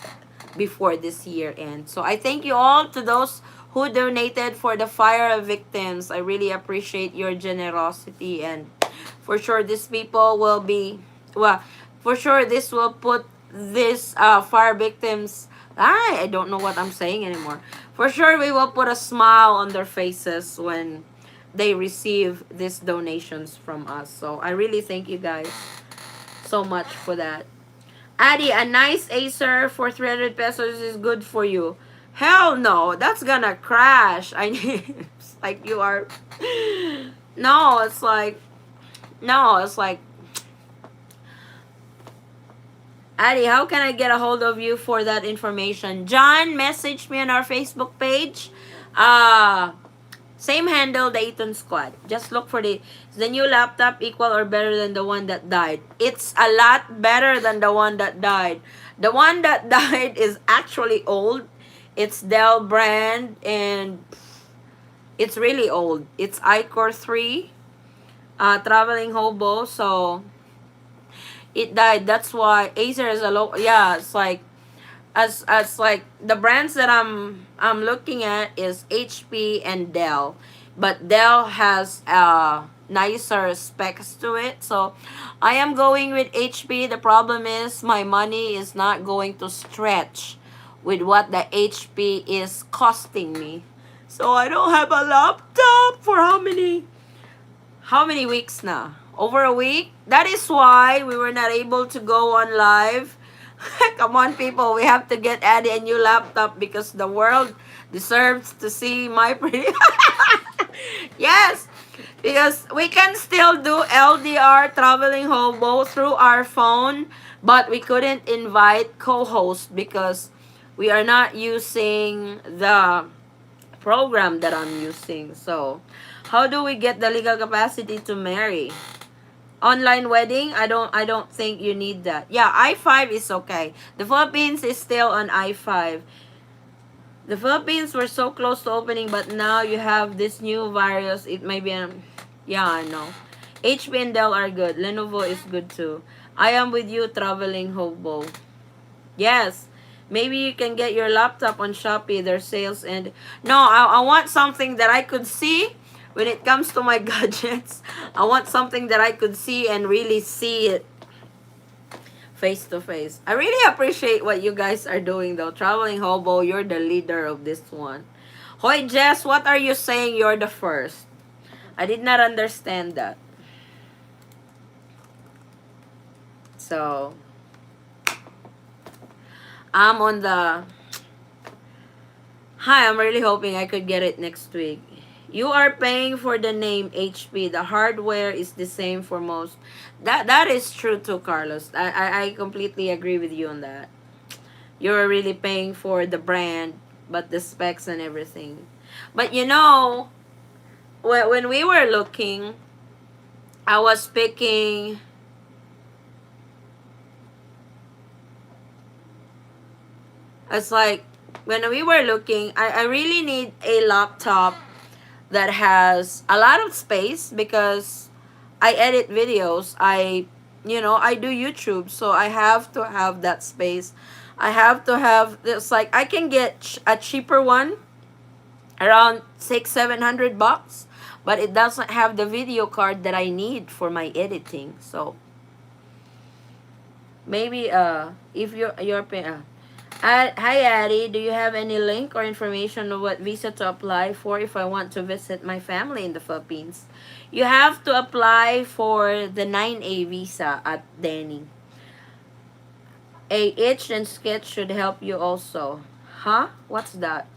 before this year ends. So I thank you all to those who donated for the fire victims. I really appreciate your generosity, and for sure these people will be, well, for sure this will put this fire victims, I don't know what I'm saying anymore. For sure we will put a smile on their faces when they receive these donations from us. So I really thank you guys so much for that. Addie, a nice Acer for 300 pesos is good for you. Hell no, that's gonna crash. I need, it's like you are, no, it's like Addie, how can I get a hold of you for that information? John, message me on our Facebook page. Uh, Same handle, the Eaton Squad. Just look for the new laptop equal or better than the one that died. It's a lot better than the one that died. The one that died is actually old. It's Dell brand and it's really old. It's iCore 3, traveling hobo. So it died. That's why Acer is a low. Yeah, it's like as like the brands that I'm looking at is HP and Dell, but Dell has nicer specs to it, so I am going with HP. The problem is my money is not going to stretch with what the HP is costing me, so I don't have a laptop for how many weeks now? Over a week. That is why we were not able to go on live. Come on, people. We have to get Addie a new laptop because the world deserves to see my pretty. Yes, because we can still do LDR traveling hobo through our phone, but we couldn't invite co-host because we are not using the program that I'm using. So, how do we get the legal capacity to marry? Online wedding? I don't think you need that. Yeah, I-5 is okay. The Philippines is still on I-5. The Philippines were so close to opening, but now you have this new virus. It may be yeah, I know. HP and Dell are good. Lenovo is good too. I am with you, traveling hobo. Yes. Maybe you can get your laptop on Shopee, their sales, and no, I want something that I could see when it comes to my gadgets. I want something that I could see and really see it face to face. I really appreciate what you guys are doing though. Traveling hobo, you're the leader of this one. Hoy Jess, what are you saying you're the first? I did not understand that. So I'm on the hi, I'm really hoping I could get it next week. You are paying for the name HP. The hardware is the same for most. That is true too, Carlos. I completely agree with you on that. You're really paying for the brand, but the specs and everything. But when we were looking, I was picking. It's like when we were looking, I really need a laptop that has a lot of space because I edit videos. I do YouTube, so I have to have that space. I have to have this. Like I can get a cheaper one, around 600-700 bucks, but it doesn't have the video card that I need for my editing. So maybe if you're paying. Hi Addie, do you have any link or information on what visa to apply for if I want to visit my family in the Philippines? You have to apply for the 9A visa at Denny. A itch and sketch should help you also. Huh? What's that?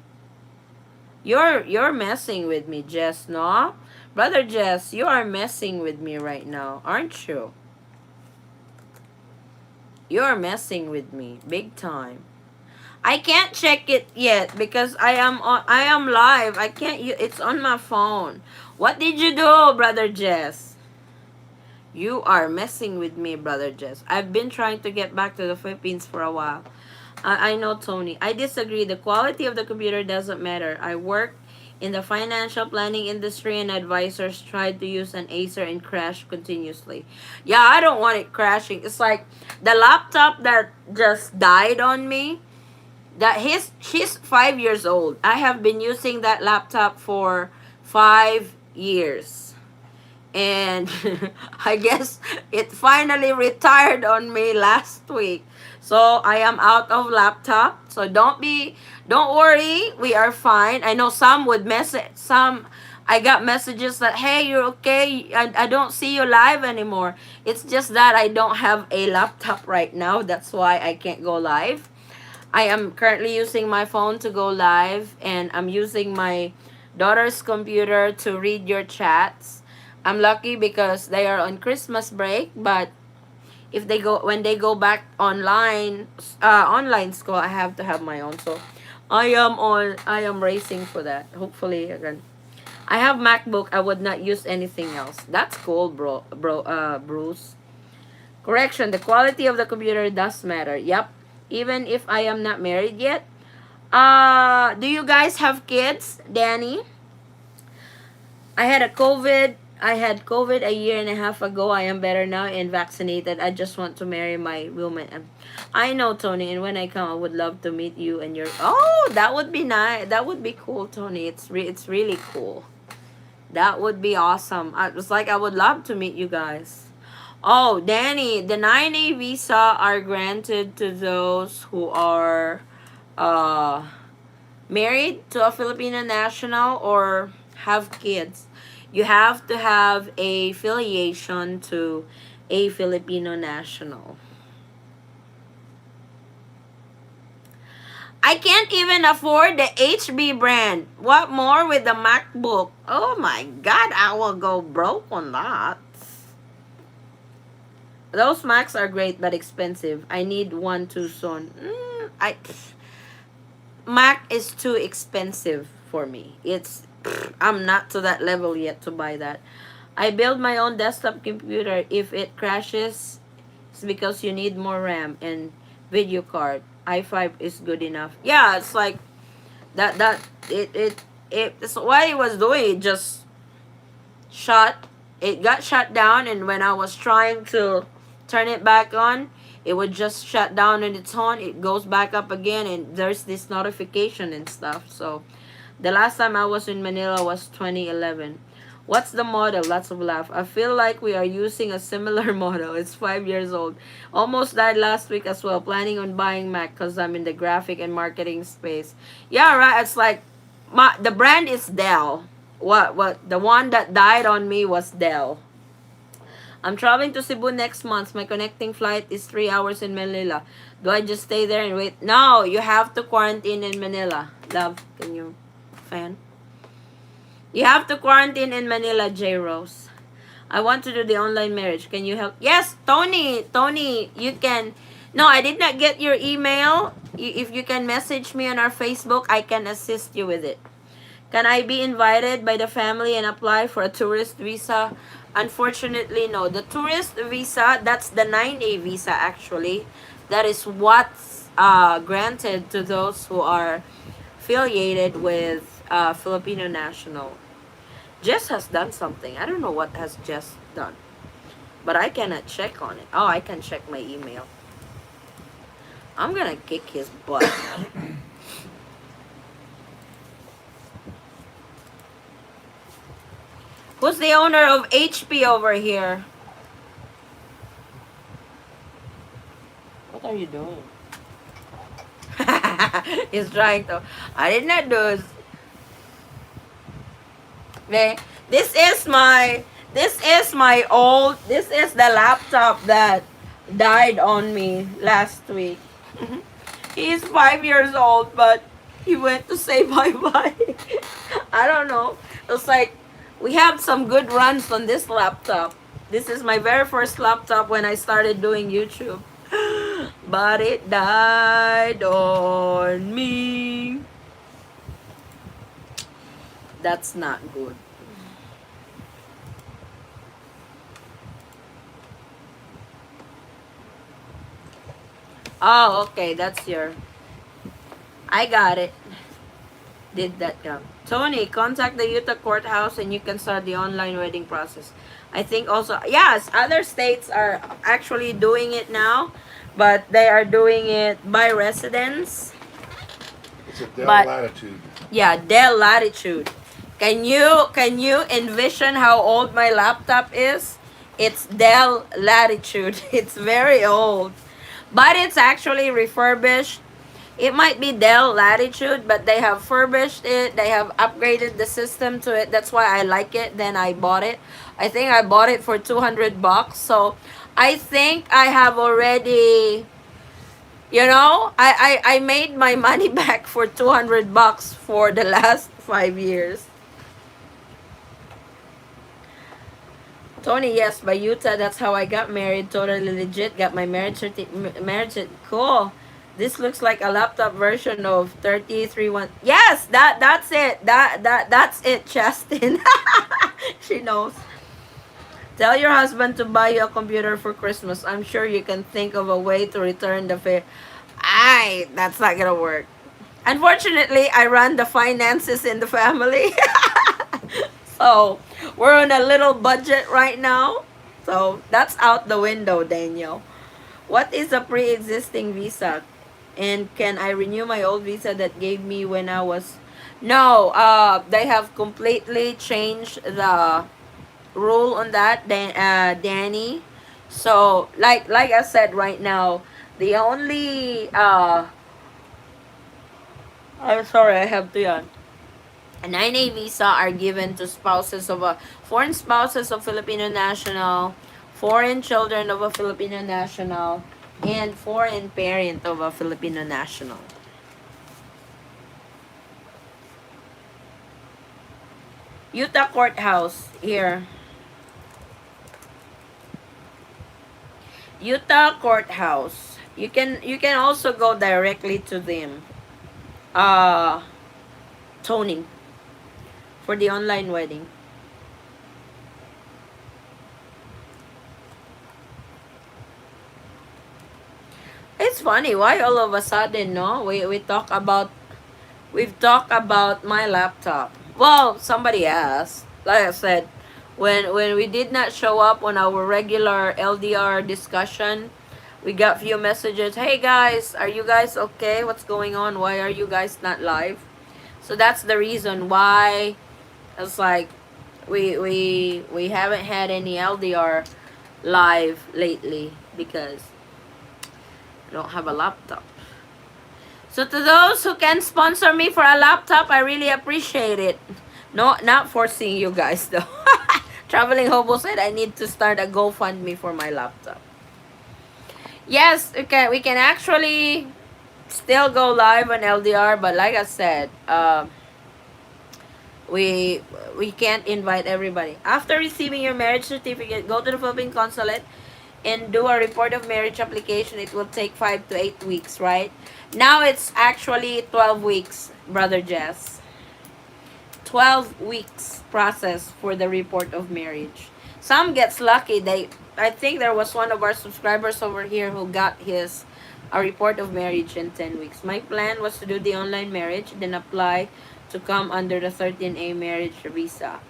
You're messing with me, Jess, no? Brother Jess, you are messing with me right now, aren't you? You're messing with me big time. I can't check it yet because I am live. I can't it's on my phone. What did you do, brother Jess? You are messing with me, brother Jess. I've been trying to get back to the Philippines for a while. I know, Tony. I disagree. The quality of the computer doesn't matter. I work in the financial planning industry and advisors tried to use an Acer and crash continuously. Yeah, I don't want it crashing. It's like the laptop that just died on me. That she's 5 years old. I have been using that laptop for 5 years. And I guess it finally retired on me last week. So I am out of laptop. So don't worry, we are fine. I know some would message I got messages that hey, you're okay. I don't see you live anymore. It's just that I don't have a laptop right now. That's why I can't go live. I am currently using my phone to go live, and I'm using my daughter's computer to read your chats. I'm lucky because they are on Christmas break, but if they go when they go back online, online school, I have to have my own. So I am racing for that. Hopefully again. I have MacBook. I would not use anything else. That's cool, Bruce. Correction, the quality of the computer does matter. Yep. Even if I am not married yet. Do you guys have kids, Danny? I had a COVID. I had COVID a year and a half ago. I am better now and vaccinated. I just want to marry my woman. I know, Tony, and when I come, I would love to meet you and your. Oh, that would be nice. That would be cool, Tony. It's really cool. That would be awesome. It's like I would love to meet you guys. Oh, Danny, the 9A visa are granted to those who are uh, married to a Filipino national or have kids. You have to have a affiliation to a Filipino national. I can't even afford the HB brand. What more with the MacBook? Oh my God, I will go broke on that. Those Macs are great but expensive. I need one too soon. Mac is too expensive for me. I'm not to that level yet to buy that. I build my own desktop computer. If it crashes, it's because you need more RAM and video card. i5 is good enough. Yeah, it's like that it's what it was doing. It just shut. It got shut down, and when I was trying to turn it back on, it would just shut down on its own. It goes back up again, and there's this notification and stuff. So the last time I was in Manila was 2011. What's the model? Lots of laugh. I feel like we are using a similar model. It's 5 years old. Almost died last week as well. Planning on buying Mac because I'm in the graphic and marketing space. Yeah, right. It's like the brand is Dell. What the one that died on me was Dell. I'm traveling to Cebu next month. My connecting flight is 3 hours in Manila. Do I just stay there and wait? No, you have to quarantine in Manila. Love, can you fan? You have to quarantine in Manila, J Rose. I want to do the online marriage. Can you help? Yes, Tony. Tony, you can. No, I did not get your email. If you can message me on our Facebook, I can assist you with it. Can I be invited by the family and apply for a tourist visa? Unfortunately, no. The tourist visa, that's the 9A visa actually. That is what's granted to those who are affiliated with Filipino national. Jess has done something. I don't know what has Jess done. But I cannot check on it. Oh, I can check my email. I'm gonna kick his butt. Who's the owner of HP over here? What are you doing? He's trying to. I did not do. This is my. This is my old. This is the laptop that died on me last week. He's 5 years old, but he went to say bye bye. I don't know. It's like we have some good runs on this laptop. This is my very first laptop when I started doing YouTube. But it died on me. That's not good. Oh, okay. That's your. I got it. Did that come? Tony, contact the Utah courthouse and you can start the online wedding process. I think also, yes, other states are actually doing it now, but they are doing it by residence. It's a Dell But Latitude. yeah, Dell Latitude. Can you envision how old my laptop is? It's Dell Latitude. It's very old, but it's actually refurbished. It might be Dell Latitude, but they have furbished it. They have upgraded the system to it. That's why I like it. Then I bought it. I think I bought it for $200. So I think I have already, I made my money back for $200 for the last 5 years. Tony, yes, by Utah. That's how I got married. Totally legit. Got my cool. This looks like a laptop version of 33 1. Yes, that's it. That's it, Chastin. She knows. Tell your husband to buy you a computer for Christmas. I'm sure you can think of a way to return the favor. That's not gonna work. Unfortunately, I run the finances in the family. So, we're on a little budget right now. So, that's out the window, Daniel. What is a pre-existing visa? And can I renew my old visa that gave me when I was... No, they have completely changed the rule on that, Danny. So, like I said right now, the only I'm sorry, I have to yawn. A 9A visa are given to spouses of a foreign spouses of Filipino national, foreign children of a Filipino national, and foreign parent of a Filipino national. Utah courthouse here. Utah courthouse. You can also go directly to them. Uh Tony for the online wedding. It's funny why all of a sudden, no, we've talked about my laptop. Well, somebody asked. Like I said, when we did not show up on our regular LDR discussion, we got few messages. Hey guys, are you guys okay? What's going on? Why are you guys not live? So that's the reason why it's like we haven't had any LDR live lately because I don't have a laptop. So to those who can sponsor me for a laptop, I really appreciate it. No, not forcing you guys though. Traveling Hobo said I need to start a GoFundMe for my laptop. Yes, okay, we can actually still go live on LDR, but like I said, we we can't invite everybody. After receiving your marriage certificate, go to the Philippine consulate and do a report of marriage application. It will take 5 to 8 weeks, right? Now it's actually 12 weeks, Brother Jess. 12 weeks process for the report of marriage. Some gets lucky. I think there was one of our subscribers over here who got his a report of marriage in 10 weeks. My plan was to do the online marriage, then apply to come under the 13A marriage visa.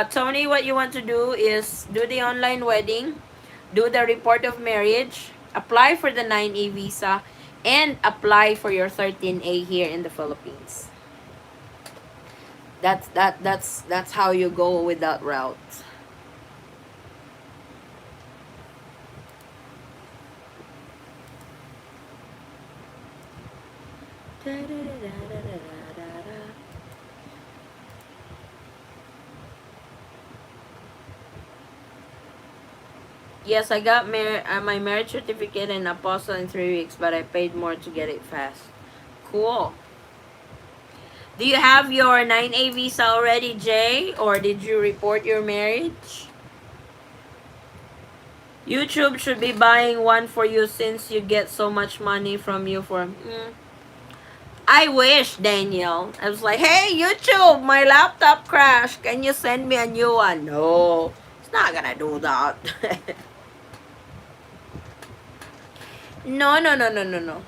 Tony, what you want to do is do the online wedding, do the report of marriage, apply for the 9A visa, and apply for your 13A here in the Philippines. That's how you go with that route. Yes, I got my marriage certificate and apostle in 3 weeks, but I paid more to get it fast. Cool. Do you have your 9A visa already, Jay? Or did you report your marriage? YouTube should be buying one for you since you get so much money from you for... I wish, Daniel. I was like, hey, YouTube, my laptop crashed. Can you send me a new one? No, it's not gonna do that. No, no, no, no, no, no.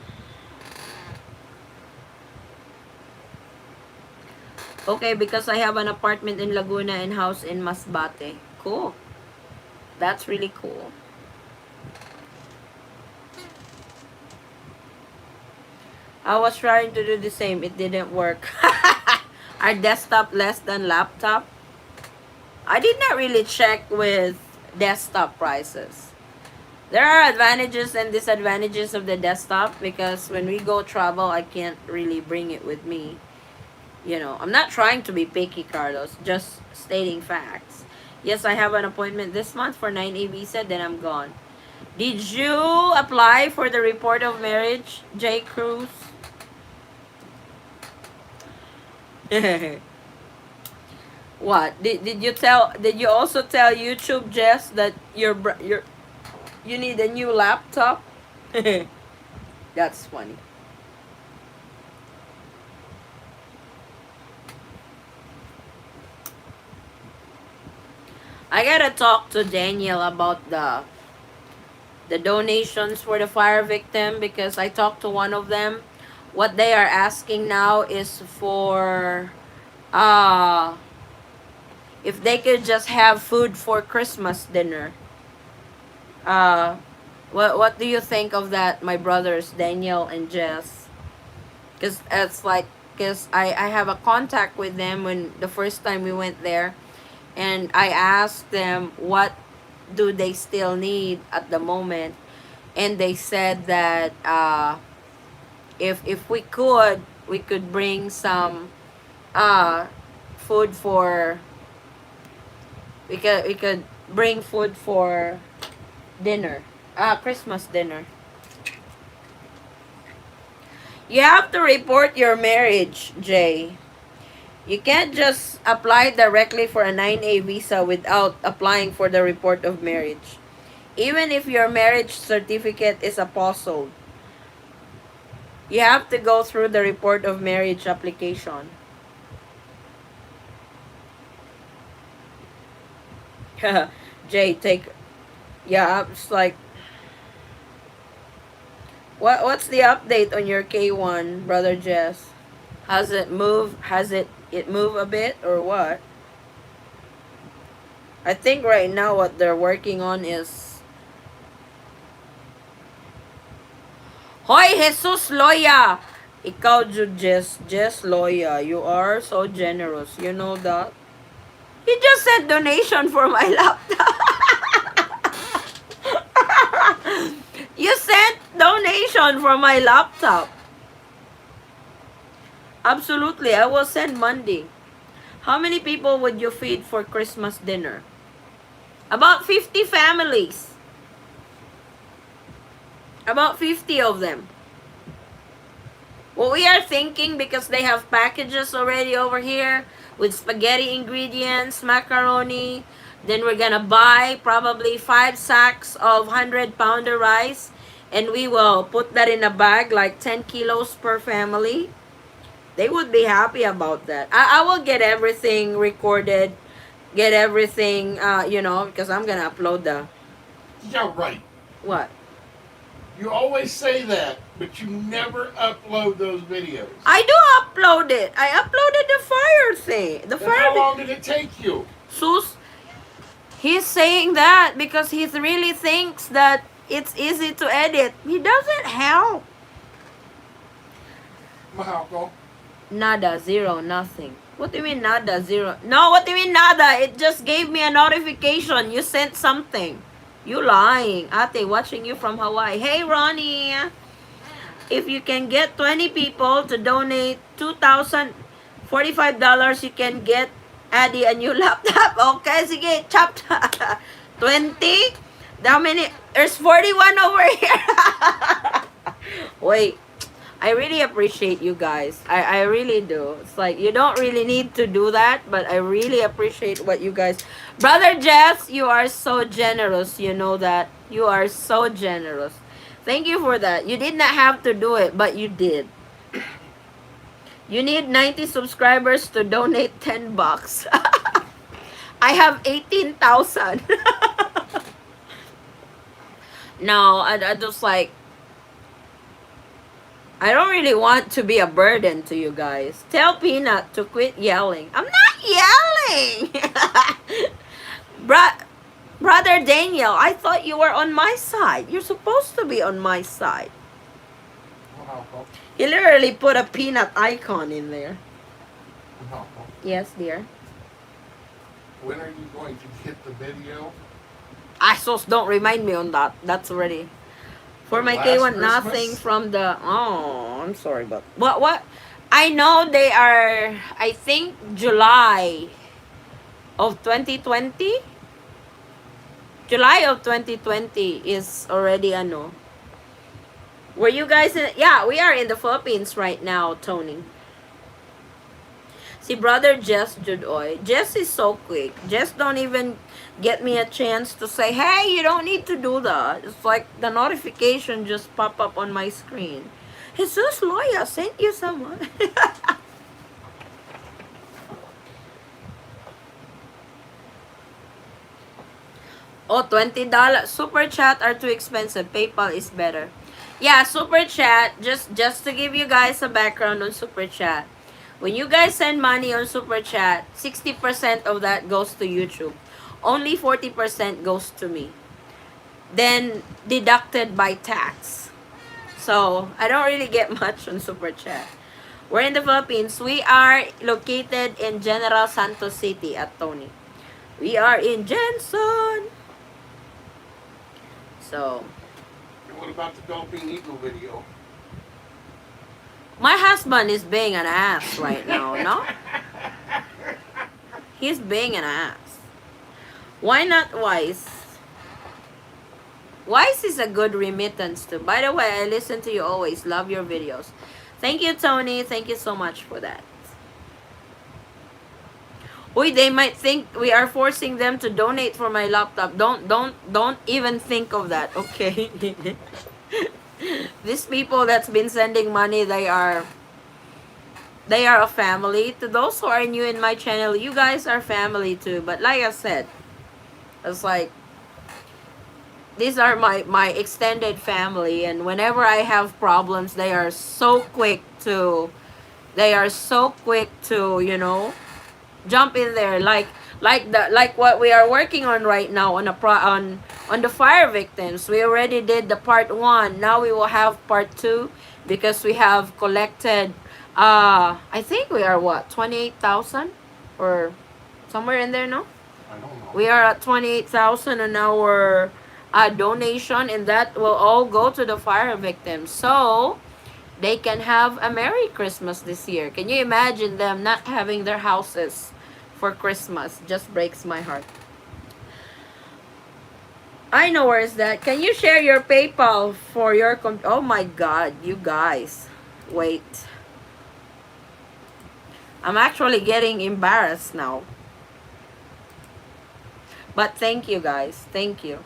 Okay, because I have an apartment in Laguna and house in Masbate. Cool. That's really cool. I was trying to do the same. It didn't work. Our desktop less than laptop. I did not really check with desktop prices. There are advantages and disadvantages of the desktop because when we go travel, I can't really bring it with me. You know, I'm not trying to be picky, Carlos. Just stating facts. Yes, I have an appointment this month for 9A visa, then I'm gone. Did you apply for the report of marriage, J. Cruz? What did you also tell YouTube, Jess, that you need a new laptop? That's funny. I gotta talk to Daniel about the donations for the fire victim, because I talked to one of them. What they are asking now is for uh if they could just have food for Christmas dinner. Uh what do you think of that, my brothers Daniel and Jess? Because it's like, because I have a contact with them when the first time we went there, and I asked them what do they still need at the moment, and they said that if we could bring some uh food for, we could bring food for dinner, Christmas dinner. You have to report your marriage, Jay. You can't just apply directly for a 9A visa without applying for the report of marriage. Even if your marriage certificate is apostilled, you have to go through the report of marriage application. Jay, take, yeah, it's like, what's the update on your K1, brother Jess? Has it moved? Has it move a bit or what? I think right now what they're working on is, Hoy Jesus Loya! Ikaw Jud Jess Loya, you are so generous. You know that? He just said donation for my laptop. You sent donation for my laptop. Absolutely, I will send Monday. How many people would you feed for Christmas dinner? About 50 families. About 50 of them. What we are thinking, because they have packages already over here with spaghetti ingredients, macaroni. Then we're gonna buy probably 5 sacks of 100-pounder rice, and we will put that in a bag, like 10 kilos per family. They would be happy about that. I will get everything recorded, get everything, because I'm gonna upload the Yeah, right. what? You always say that, but you never upload those videos. I do upload it. I uploaded the fire thing. The Then fire. how long did it take you? Sus, he's saying that because he really thinks that it's easy to edit. He doesn't help. Mahalo. Nada, zero, nothing. What do you mean nada, zero? No, what do you mean nada? It just gave me a notification. You sent something. You lying. Ate, watching you from Hawaii. Hey, Ronnie. If you can get 20 people to donate $2,045, you can get Addy a new laptop. Okay, sige, chop. 20? How many? There's 41 over here. Wait. I really appreciate you guys. I really do. It's like, you don't really need to do that, but I really appreciate what you guys. Brother Jess, you are so generous. You know that. You are so generous. Thank you for that. You did not have to do it, but you did. You need 90 subscribers to donate 10 bucks. I have 18,000. No, I just like, I don't really want to be a burden to you guys. Tell Peanut to quit yelling. I'm not yelling. Brother Daniel, I thought you were on my side. You're supposed to be on my side. Mahalo. He literally put a peanut icon in there. Mahalo. Yes, dear. When are you going to get the video? Asos, don't remind me on that. That's already. For my Last K1, Christmas? nothing from the... Oh, I'm sorry, but... What? I know they are, I think, July of 2020. July of 2020 is already, ano. Were you guys in... Yeah, we are in the Philippines right now, Tony. See, brother Jess Judoy. Jess is so quick. Jess don't even get me a chance to say, hey, you don't need to do that. It's like the notification just pop up on my screen. Jesus Loya sent you someone. Oh, $20. Super chat are too expensive. PayPal is better. Yeah, super chat. Just to give you guys a background on super chat. When you guys send money on super chat, 60% of that goes to YouTube. Only 40% goes to me. Then deducted by tax. So, I don't really get much on super chat. We're in the Philippines. We are located in General Santos City at Tony. We are in Jensen. So, And what about the Dolphin Eagle video? my husband is being an ass right now, no? He's being an ass. Why not Wise? Wise is a good remittance too. By the way, I listen to you always. Love your videos. Thank you, Tony. Thank you so much for that. Uy, they might think we are forcing them to donate for my laptop. Don't even think of that, okay? These people that's been sending money, they are a family. To those who are new in my channel, you guys are family too. But like I said, it's like, these are my extended family, and whenever I have problems, they are so quick to, you know, jump in there, like what we are working on right now on on the fire victims. We already did the part 1. Now we will have part 2 because we have collected I think we are what, 28,000 or somewhere in there, no? I don't know. We are at 28,000 on our donation, and that will all go to the fire victims. So they can have a Merry Christmas this year. Can you imagine them not having their houses for Christmas? Just breaks my heart. I know where is that. Can you share your PayPal for your oh my god, you guys. Wait. I'm actually getting embarrassed now. But thank you guys. Thank you.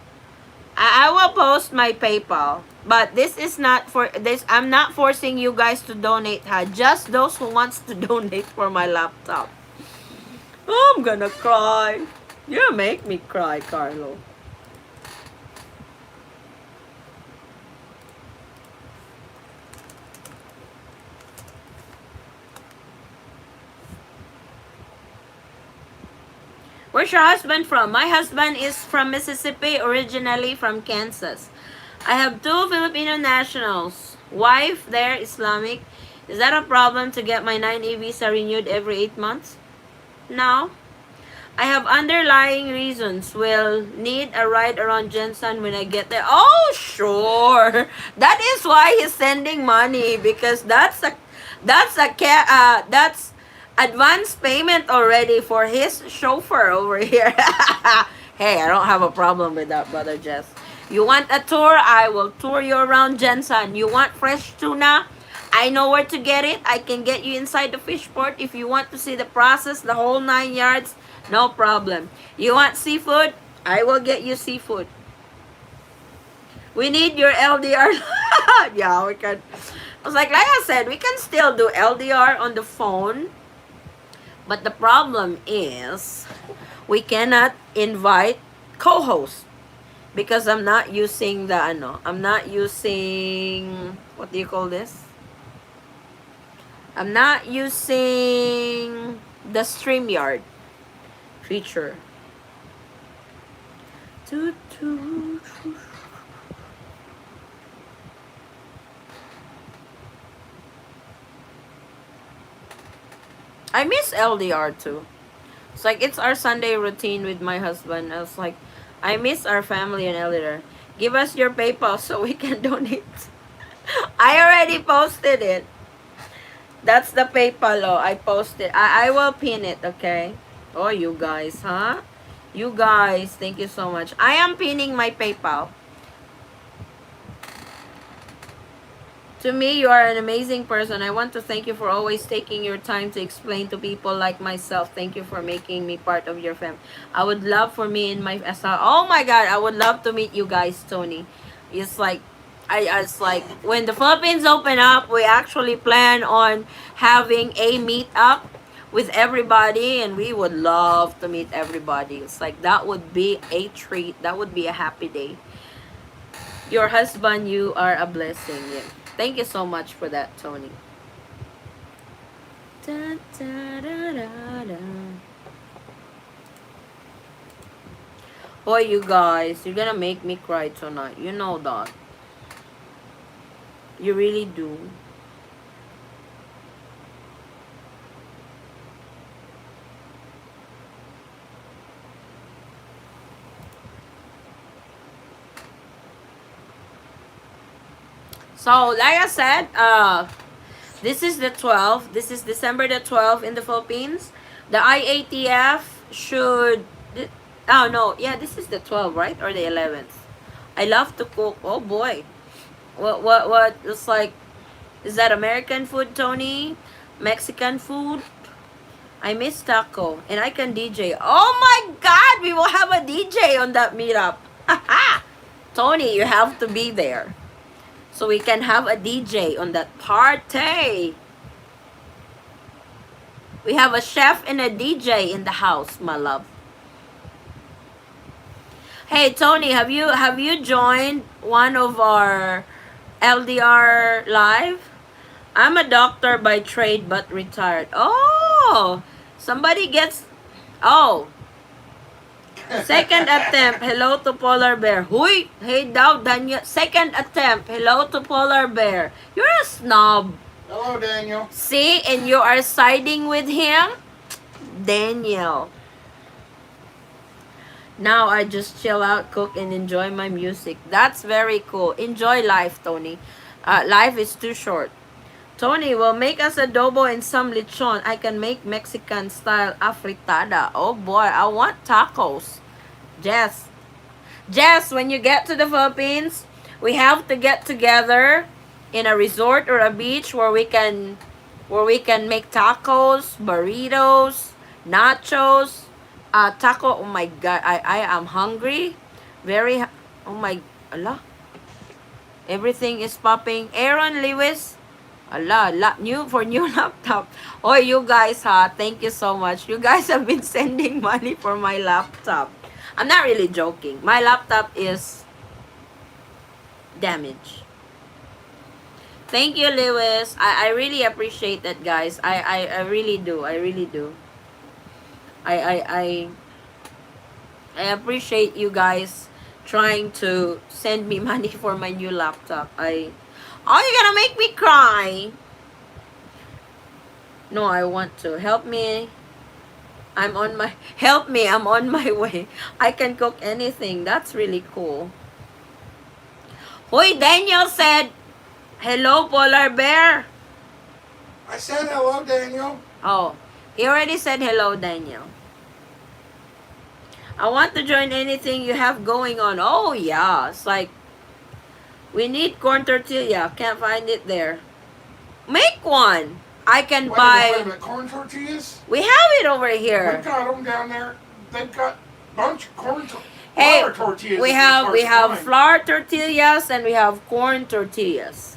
I will post my PayPal. But this is not for this. I'm not forcing you guys to donate. Just those who wants to donate for my laptop. Oh, I'm gonna cry. You make me cry, Carlo. Where's your husband from? My husband is from Mississippi, originally from Kansas. I have 2 Filipino nationals. Wife there, Islamic. Is that a problem to get my 9A visa renewed every 8 months? No. I have underlying reasons. Will need a ride around Jensen when I get there. Oh, sure. That is why he's sending money, because that's advance payment already for his chauffeur over here. Hey, I don't have a problem with that, brother Jess. You want a tour? I will tour you around Jensen. You want fresh tuna? I know where to get it. I can get you inside the fish port. If you want to see the process, the whole 9 yards, no problem. You want seafood? I will get you seafood. We need your LDR. Yeah, we can. I was like I said, we can still do LDR on the phone. But the problem is, we cannot invite co-hosts. Because I'm not using the, I'm not using, what do you call this? I'm not using the StreamYard feature. I miss LDR too. It's like, it's our Sunday routine with my husband. I was like, I miss our family in LDR. Give us your PayPal so we can donate. I already posted it. That's the PayPal, oh. I posted. I will pin it, okay? Oh, you guys, huh? You guys, thank you so much. I am pinning my PayPal. To me, you are an amazing person. I want to thank you for always taking your time to explain to people like myself. Thank you for making me part of your family. I would love for me and my oh my god, I would love to meet you guys, Tony. It's like it's like when the Philippines open up, we actually plan on having a meetup with everybody, and we would love to meet everybody. It's like that would be a treat. That would be a happy day. Your husband, you are a blessing. Yeah. Thank you so much for that, Tony. Da, da, da, da, da. Boy, you guys, you're gonna make me cry tonight. You know that. You really do. So, like I said, this is the 12th. This is December the 12th in the Philippines. The IATF should... Oh, no. Yeah, this is the 12th, right? Or the 11th. I love to cook. Oh, boy. What? It's like... Is that American food, Tony? Mexican food? I miss taco. And I can DJ. Oh, my God! We will have a DJ on that meetup. Tony, you have to be there. So we can have a DJ on that party. We have a chef and a DJ in the house, my love. Hey Tony, have you joined one of our LDR live? I'm a doctor by trade but retired. Oh, somebody gets oh. Second attempt, hello to polar bear. Huy, hey daw, Daniel. Second attempt, hello to polar bear. You're a snob. Hello, Daniel. See, and you are siding with him? Daniel. Now I just chill out, cook, and enjoy my music. That's very cool. Enjoy life, Tony. Life is too short. Tony will make us adobo and some lechon. I can make Mexican style afritada. Oh boy, I want tacos. Jess. Jess, when you get to the Philippines, we have to get together in a resort or a beach where we can make tacos, burritos, nachos, taco. Oh my god, I am hungry. Oh my Allah. Everything is popping. Aaron Lewis. Allah, new laptop. Oh, you guys, thank you so much. You guys have been sending money for my laptop. I'm not really joking. My laptop is damaged. Thank you, Lewis. I really appreciate that, guys. I really do. I really do. I appreciate you guys trying to send me money for my new laptop. Oh, you're gonna make me cry. No, I want to. Help me. Help me. I'm on my way. I can cook anything. That's really cool. Hoy, Daniel said, hello, polar bear. I said hello, Daniel. Oh, he already said hello, Daniel. I want to join anything you have going on. Oh, yeah. It's like, we need corn tortilla. Can't find it there. Make one. I can buy... Wait a minute, corn tortillas? We have it over here. We've got them down there. They've got a bunch of corn tortillas. Hey, flour tortillas. we have flour tortillas and we have corn tortillas.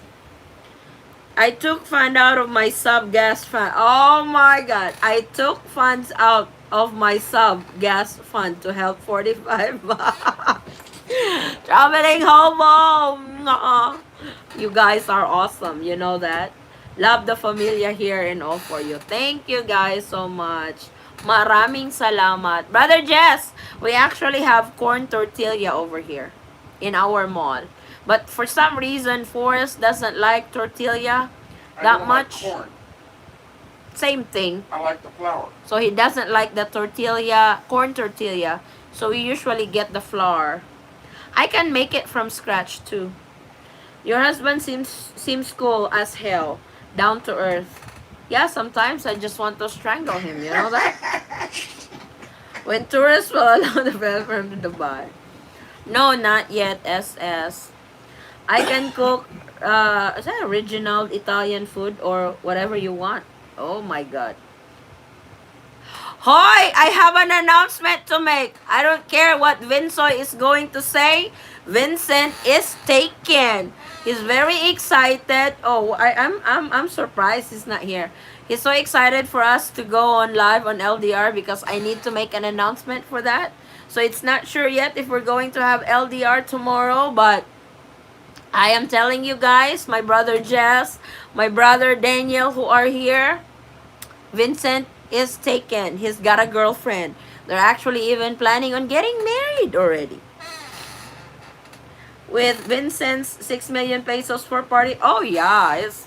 I took fund out of my sub gas fund. Oh my god. I took funds out of my sub gas fund to help 45 traveling homo. You guys are awesome. You know that. Love the familia here and all for you. Thank you guys so much. Maraming salamat. Brother Jess, we actually have corn tortilla over here in our mall. But for some reason, Forrest doesn't like tortilla that much. Like corn. Same thing. I like the flour. So he doesn't like the tortilla, corn tortilla. So we usually get the flour. I can make it from scratch too. Your husband seems cool as hell. Down to earth. Yeah, sometimes I just want to strangle him. You know that? When tourists will allow the bell from Dubai. No, not yet, SS. I can cook is that original Italian food or whatever you want? Oh my god. Hoy, I have an announcement to make. I don't care what Vinsoy is going to say. Vincent is taken. He's very excited. Oh, I'm surprised he's not here. He's so excited for us to go on live on LDR because I need to make an announcement for that. So it's not sure yet if we're going to have LDR tomorrow, but I am telling you guys, my brother Jess, my brother Daniel who are here, Vincent is taken. He's got a girlfriend. They're actually even planning on getting married already. With Vincent's 6 million pesos for party. Oh yeah, it's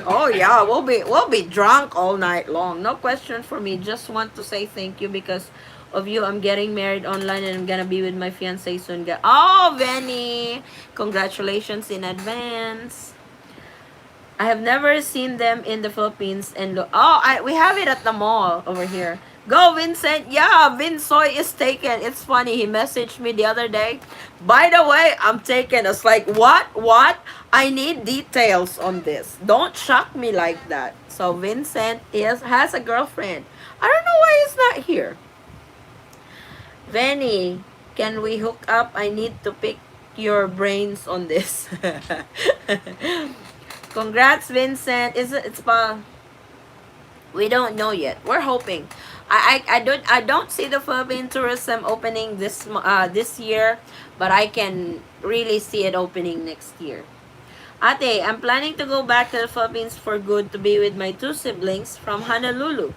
oh yeah, we'll be drunk all night long. No question for me. Just want to say thank you because of you. I'm getting married online and I'm gonna be with my fiance soon. Oh, Venny, congratulations in advance. I have never seen them in the Philippines and look. Oh, we have it at the mall over here. Go, Vincent. Yeah, Vinsoy is taken. It's funny. He messaged me the other day. By the way, I'm taken. It's like, what? What? I need details on this. Don't shock me like that. So Vincent has a girlfriend. I don't know why he's not here. Venny, can we hook up? I need to pick your brains on this. Congrats, Vincent. It's pa. We don't know yet. We're hoping. I don't see the Philippine tourism opening this year, but I can really see it opening next year. Ate, I'm planning to go back to the Philippines for good to be with my two siblings from Honolulu.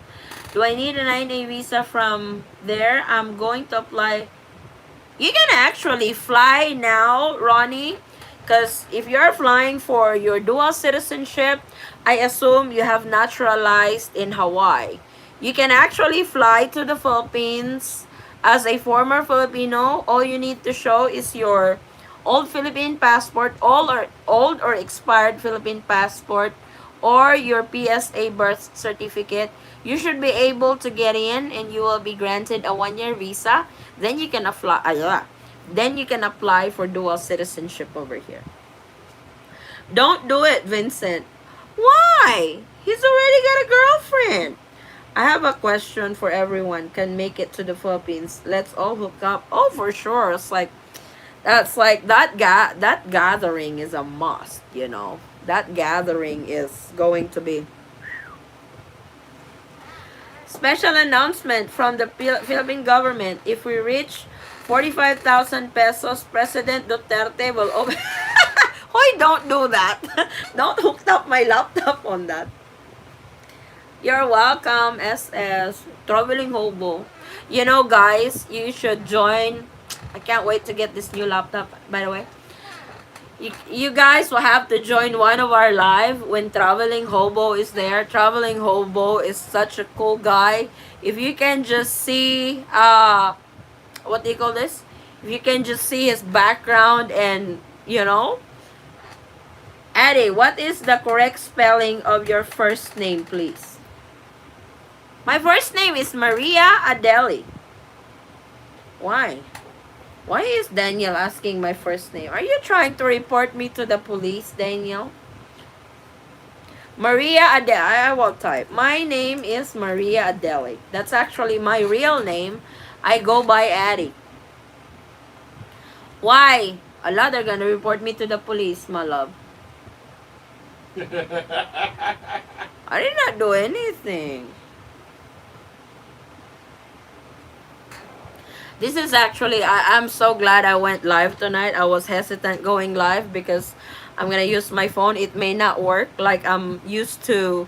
Do I need a 9A visa from there? I'm going to apply. You can actually fly now, Ronnie. Because if you're flying for your dual citizenship, I assume you have naturalized in Hawaii. You can actually fly to the Philippines as a former Filipino. All you need to show is your old Philippine passport, old or expired Philippine passport, or your PSA birth certificate. You should be able to get in and you will be granted a 1-year visa. Then you can apply. Then you can apply for dual citizenship over here. Don't do it, Vincent. Why? He's already got a girlfriend. I have a question for everyone. Can make it to the Philippines. Let's all hook up. Oh, for sure. It's like that gathering is a must, you know. That gathering is going to be special announcement from the Philippine government. If we reach 45,000 pesos, President Duterte will open. Hoy, don't do that. Don't hook up my laptop on that. You're welcome, SS. Traveling Hobo. You know, guys, you should join. I can't wait to get this new laptop, by the way. You guys will have to join one of our live when Traveling Hobo is there. Traveling Hobo is such a cool guy. If you can just see, what do you call this? If you can just see his background and, you know. Addie, what is the correct spelling of your first name, please? My first name is Maria Adeli. Why? Why is Daniel asking my first name? Are you trying to report me to the police, Daniel? Maria Adeli. I will type. My name is Maria Adeli. That's actually my real name. I go by Addie. Why? Allah, they're gonna report me to the police, my love. I did not do anything. This is actually, I'm so glad I went live tonight. I was hesitant going live because I'm gonna use my phone. It may not work like I'm used to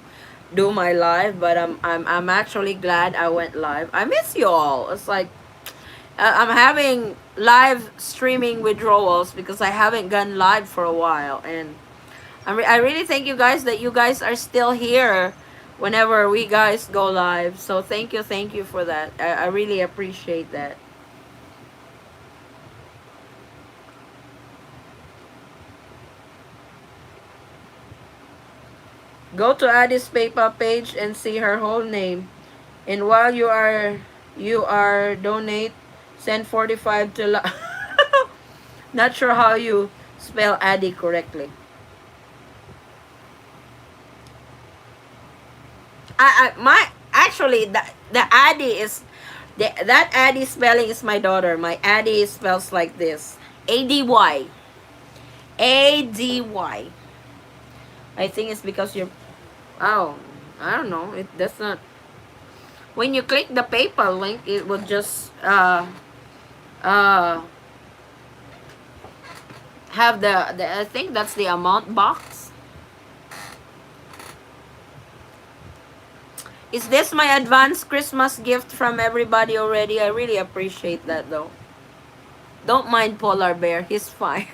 do my live, but I'm actually glad I went live. I miss you all. It's like I'm having live streaming withdrawals because I haven't gone live for a while, and I really thank you guys that you guys are still here whenever we guys go live. So thank you for that. I really appreciate that. Go to Addie's PayPal page and see her whole name. And while you are donate, send 45 to not sure how you spell Addy correctly. My actually the Addy is that Addy spelling is my daughter. My Addy spells like this: ADY. ADY. I think it's because you're. Oh, I don't know. It does not. When you click the PayPal link, it will just uh have the I think that's the amount box. Is this my advance Christmas gift from everybody already? I really appreciate that though. Don't mind Polar Bear, he's fine.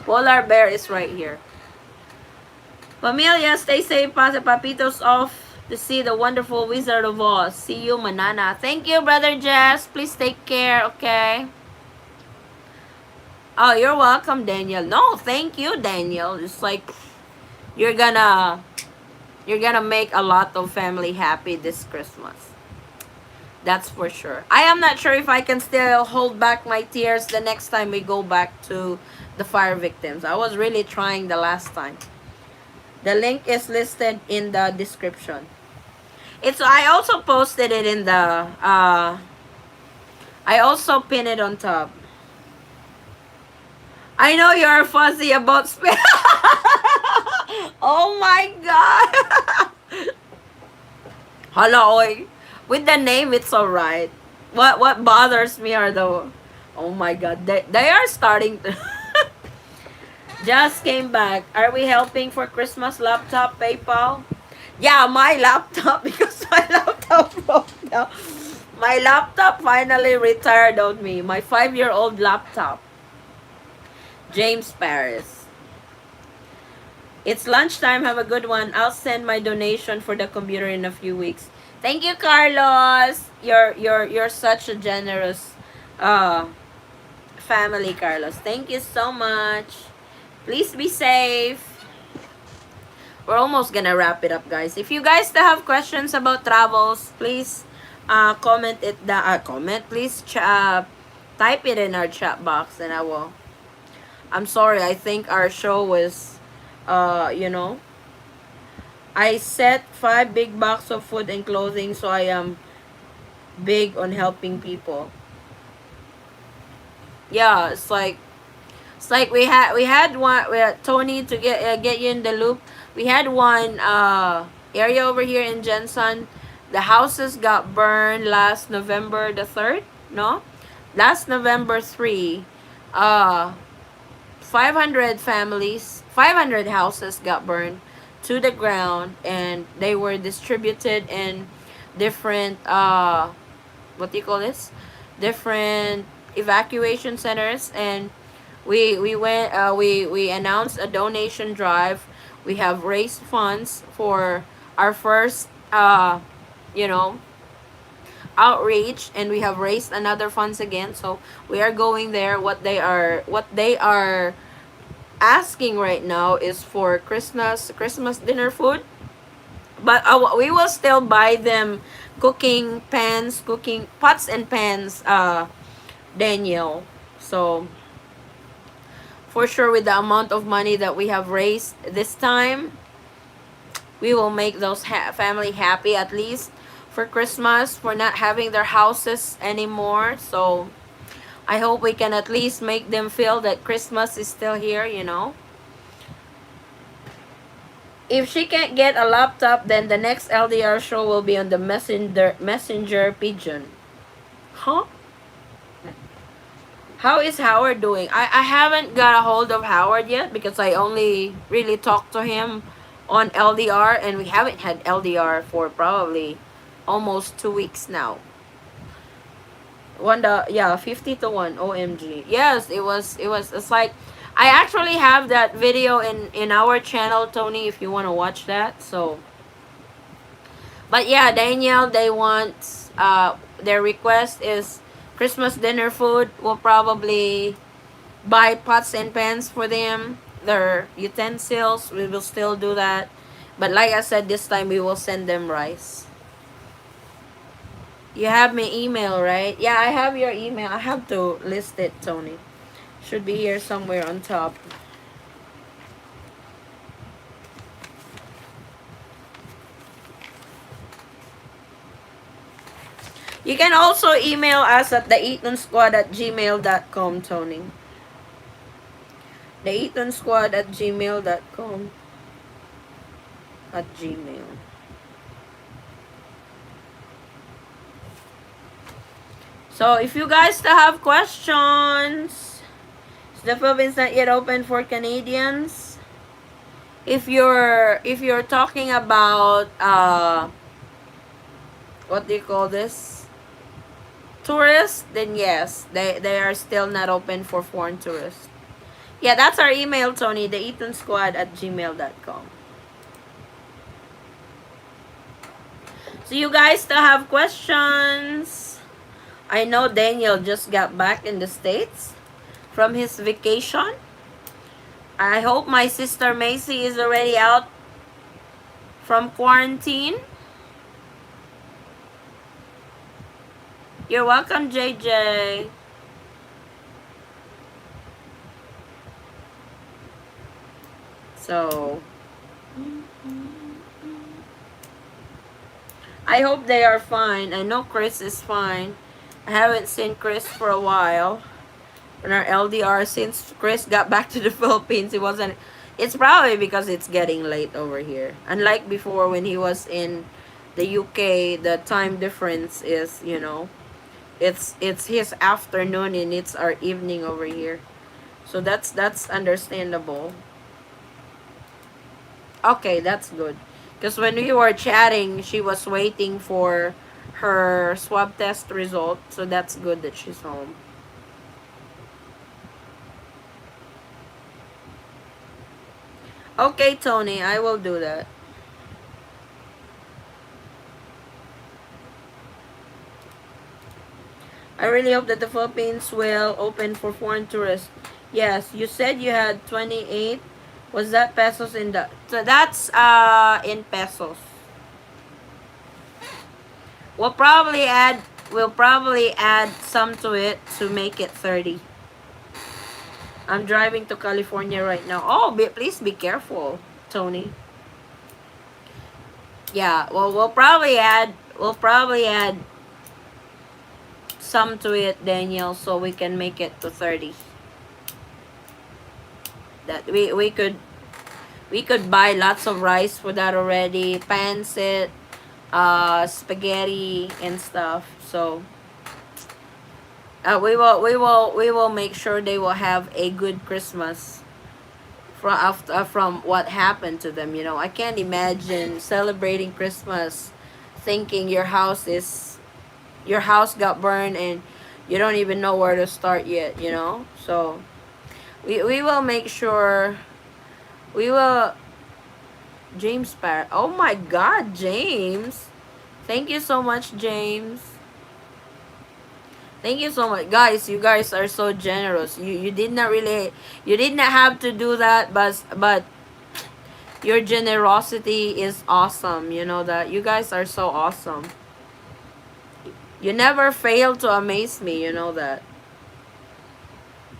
Polar Bear is right here. Familia, stay safe. Pass the papitos off to see the wonderful Wizard of Oz. See you, Manana. Thank you, Brother Jess. Please take care, okay? Oh, you're welcome, Daniel. No, thank you, Daniel. It's like you're gonna make a lot of family happy this Christmas. That's for sure. I am not sure if I can still hold back my tears the next time we go back to the fire victims. I was really trying the last time. The link is listed in the description. I also posted it in the I also pinned it on top. I know you're fuzzy about spell. Oh my god. Hala oy. With the name it's alright. What bothers me are the oh my god, they are starting to just came back. Are we helping for Christmas laptop PayPal? Yeah, my laptop because my laptop broke down. My laptop finally retired on me. My 5-year-old laptop. James Paris. It's lunchtime. Have a good one. I'll send my donation for the computer in a few weeks. Thank you, Carlos. You're such a generous family, Carlos. Thank you so much. Please be safe. We're almost gonna wrap it up, guys. If you guys still have questions about travels, please comment it. Please type it in our chat box, and I will. I'm sorry. I think our show was, you know, I set 5 big box of food and clothing, so I am big on helping people. Yeah, it's like we had one. We had Tony to get you in the loop. We had one area over here in Jensen. The houses got burned last November the 3rd. No, last November 3. 500 families, 500 houses got burned to the ground, and they were distributed in different what do you call this? Different evacuation centers, and we announced a donation drive. We have raised funds for our first you know outreach, and we have raised another funds again, so we are going there. What they are asking right now is for Christmas dinner food, but we will still buy them cooking pots and pans, Daniel. So for sure, with the amount of money that we have raised this time, we will make those family happy, at least for Christmas, for not having their houses anymore. So I hope we can at least make them feel that Christmas is still here, you know. If she can't get a laptop, then the next LDR show will be on the messenger pigeon. Huh? How is Howard doing? I haven't got a hold of Howard yet because I only really talked to him on LDR, and we haven't had LDR for probably almost 2 weeks now. Yeah, 50 to 1. OMG. Yes, it's like I actually have that video in our channel, Tony, if you want to watch that. So but yeah, Danielle, they want their request is Christmas dinner food. We'll probably buy pots and pans for them, their utensils. We will still do that, but like I said, this time we will send them rice. You have my email, right? Yeah, I have your email. I have to list it, Tony. Should be here somewhere on top. You can also email us at the Eatonsquad at gmail.com, Tony. The Eatonsquad at gmail.com. At Gmail. So if you guys still have questions, the Philippines not yet open for Canadians. If you're talking about what do you call this? Tourists, then yes, they are still not open for foreign tourists. Yeah, that's our email, Tony, the Eatonsquad at gmail.com. So you guys still have questions? I know Daniel just got back in the States from his vacation. I hope my sister Macy is already out from quarantine. You're welcome, JJ. So, I hope they are fine. I know Chris is fine. I haven't seen Chris for a while. In our LDR, since Chris got back to the Philippines, it wasn't. It's probably because it's getting late over here. Unlike before when he was in the UK, the time difference is, you know, it's his afternoon and it's our evening over here. So that's understandable. Okay, that's good. Because when we were chatting, she was waiting for her swab test result. So that's good that she's home. Okay, Tony, I will do that. I really hope that the Philippines will open for foreign tourists. Yes, you said you had 28. Was that pesos in the... So that's in pesos. We'll probably add some to it to make it 30. I'm driving to California right now. Oh, please be careful, Tony. Yeah, well, we'll probably add some to it, Daniel, so we can make it to 30. That we could buy lots of rice for that already, pancit, spaghetti and stuff. So we will make sure they will have a good Christmas from what happened to them. You know, I can't imagine celebrating Christmas thinking your house got burned and you don't even know where to start yet, you know. So we will make sure we will. James Parrott. Oh my god, James. Thank you so much, James. Thank you so much. Guys, you guys are so generous. You did not have to do that, but your generosity is awesome. You know that. You guys are so awesome. You never fail to amaze me, you know that.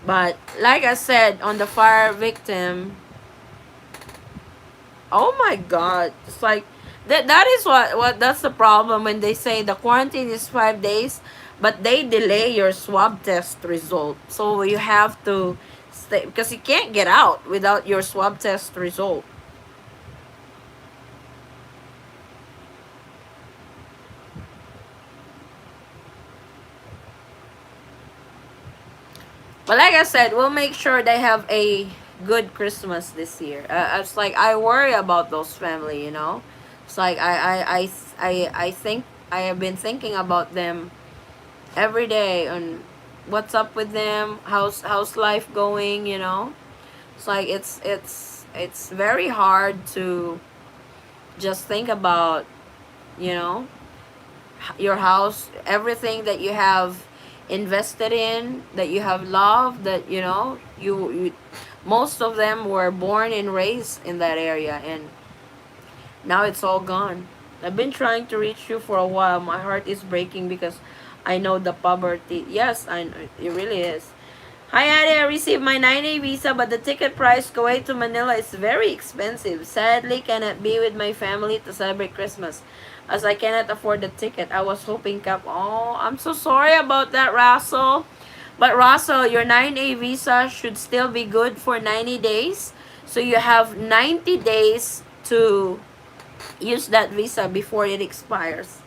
But like I said, on the fire victim, oh my god, it's like that is what that's the problem when they say the quarantine is 5 days, but they delay your swab test result. So you have to stay because you can't get out without your swab test result. But like I said, we'll make sure they have a good Christmas this year. It's like I worry about those family, you know. It's like I think I have been thinking about them every day and what's up with them, how's life going, you know. It's like it's very hard to just think about, you know, your house, everything that you have invested in, that you have loved, that you know you most of them were born and raised in that area, and now it's all gone. I've been trying to reach you for a while. My heart is breaking because I know the poverty. Yes, I know it really is. Hi, Adi. I received my 9A visa, but the ticket price Kuwait to Manila is very expensive. Sadly, cannot be with my family to celebrate Christmas, as I cannot afford the ticket. I was hoping cap. Oh, I'm so sorry about that, Russell. But Russell, your 9A visa should still be good for 90 days. So you have 90 days to use that visa before it expires.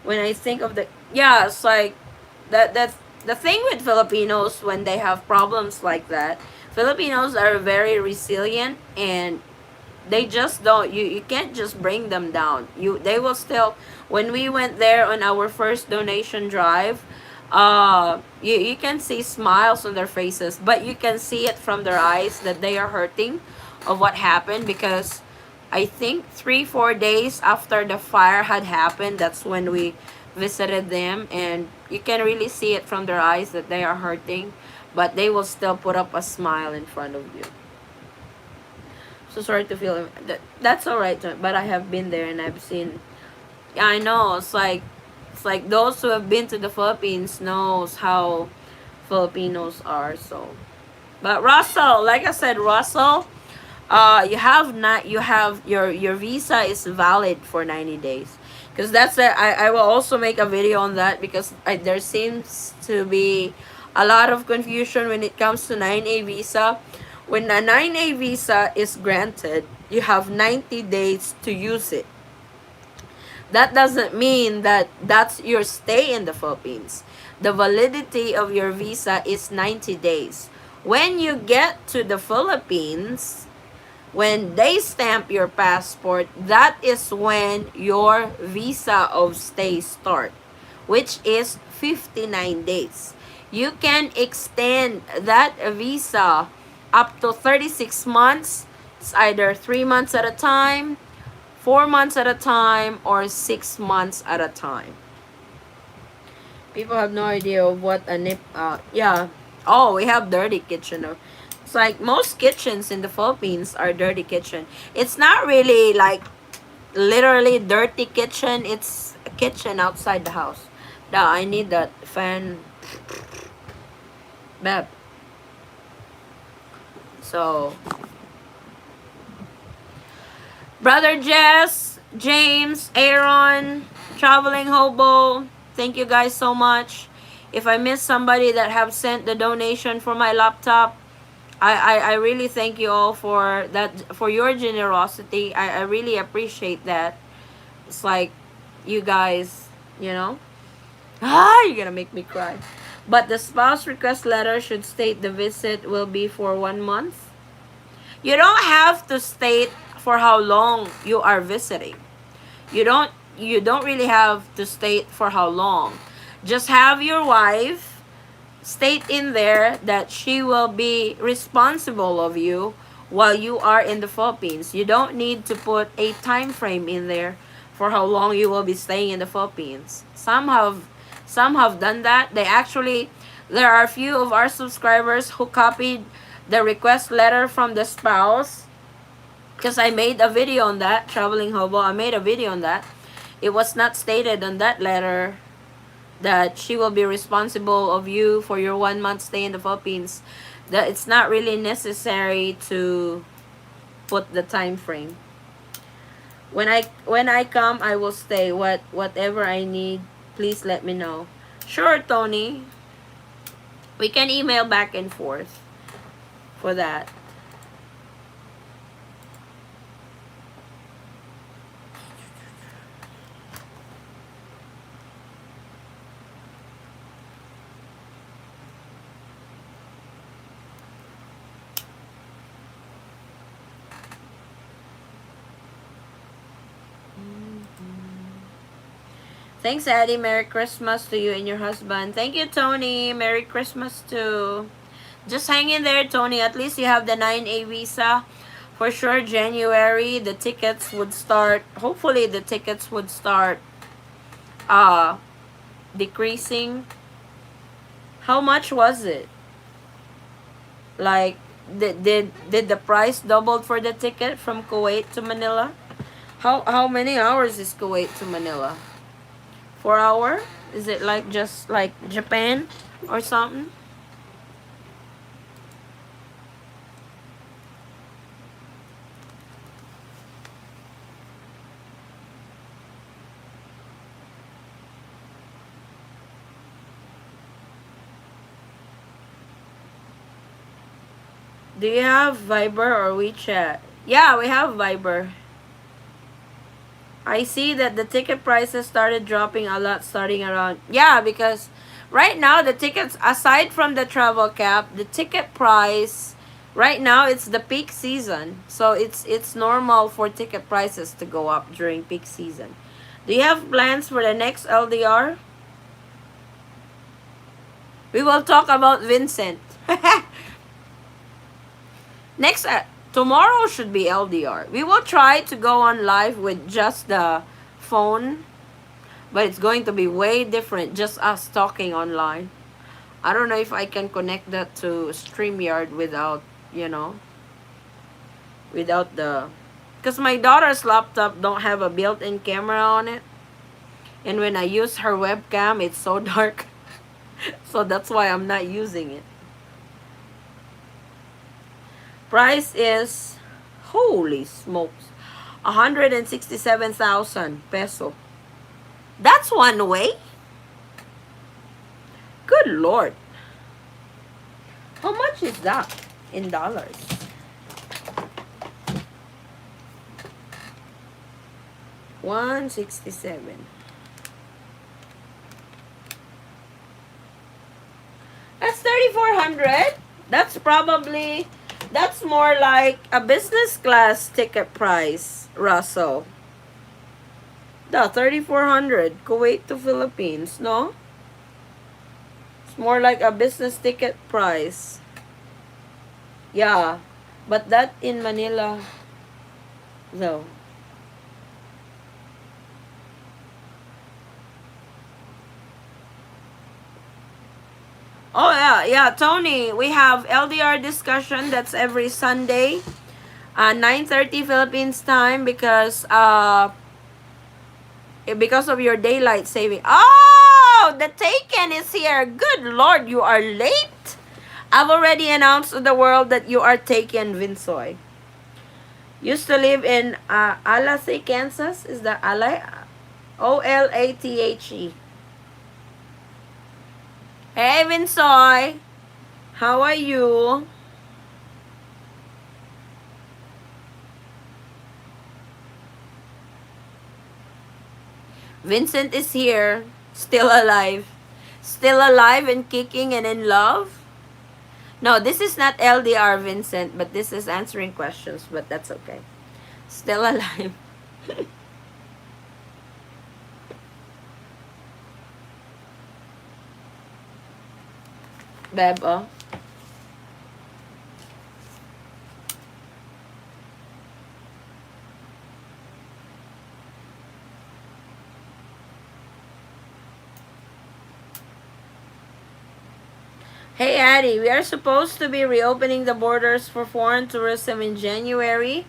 When I think of the, yeah, it's like that's the thing with Filipinos when they have problems like that. Filipinos are very resilient, and they just don't, you can't just bring them down. They will still, when we went there on our first donation drive, you can see smiles on their faces, but you can see it from their eyes that they are hurting of what happened, because I think 3-4 days after the fire had happened, that's when we visited them, and you can really see it from their eyes that they are hurting, but they will still put up a smile in front of you. So sorry to feel that's all right, but I have been there and I've seen. Yeah, I know. It's like those who have been to the Philippines knows how Filipinos are. So, but Russell, like I said, Russell, you have not you have your visa is valid for 90 days, because that's it. I will also make a video on that, because there seems to be a lot of confusion when it comes to 9A visa. When a 9A visa is granted, you have 90 days to use it. That doesn't mean that that's your stay in the Philippines. The validity of your visa is 90 days. When you get to the Philippines, when they stamp your passport, that is when your visa of stay start, which is 59 days. You can extend that visa up to 36 months. It's either 3 months at a time, 4 months at a time, or 6 months at a time. People have no idea of what a yeah. Oh, we have dirty kitchen. It's like most kitchens in the Philippines are dirty kitchen. It's not really like literally dirty kitchen. It's a kitchen outside the house. Now I need that fan. Beb. So, Brother Jess, James, Aaron, Traveling Hobo, thank you guys so much. If I missed somebody that have sent the donation for my laptop, I really thank you all for that, for your generosity. I really appreciate that. It's like you guys, you're gonna make me cry. But the spouse request letter should state the visit will be for 1 month. You don't have to state for how long you are visiting. You don't really have to state for how long. Just have your wife state in there that she will be responsible of you while you are in the Philippines. You don't need to put a time frame in there for how long you will be staying in the Philippines. Some have done that. There are a few of our subscribers who copied the request letter from the spouse, because I made a video on that. Traveling Hobo, I made a video on that. It was not stated on that letter that she will be responsible of you for your 1 month stay in the Philippines. That it's not really necessary to put the time frame. When I come, I will stay. Whatever I need, please let me know. Sure, Tony. We can email back and forth for that. Thanks, Addie. Merry Christmas to you and your husband. Thank you, Tony. Merry Christmas too. Just hang in there, Tony. At least you have the 9A visa. For sure, January, the tickets would start. Hopefully, the tickets would start uh, decreasing. How much was it? Like, did the price doubled for the ticket from Kuwait to Manila? How many hours is Kuwait to Manila? 4 hour? Is it like just like Japan or something? Do you have Viber or WeChat? Yeah, we have Viber. I see that the ticket prices started dropping a lot starting around. Yeah, because right now the tickets, aside from the travel cap, the ticket price right now it's the peak season. So it's normal for ticket prices to go up during peak season. Do you have plans for the next LDR? We will talk about Vincent. Next, tomorrow should be LDR. We will try to go on live with just the phone, but it's going to be way different, just us talking online. I don't know if I can connect that to StreamYard without, you know, without the... Because my daughter's laptop don't have a built-in camera on it. And when I use her webcam, it's so dark. So that's why I'm not using it. Price is, holy smokes, 167,000 peso. That's one way. Good Lord. How much is that in dollars? $167. That's 3,400. That's more like a business class ticket price, Russell. The 3,400 Kuwait to Philippines, no? It's more like a business ticket price. Yeah, but that in Manila, though. Oh yeah, Tony. We have LDR discussion. That's every Sunday, 9:30 Philippines time because of your daylight saving. Oh, the Taken is here. Good Lord, you are late. I've already announced to the world that you are Taken, Vinsoy. Used to live in Alathe, Kansas. Is that Alay? Olathe. Hey, Vinsoy. How are you? Vincent is here. Still alive. Still alive and kicking and in love. No, this is not LDR, Vincent, but this is answering questions, but that's okay. Still alive. Bebo. Hey Addie, we are supposed to be reopening the borders for foreign tourism in January.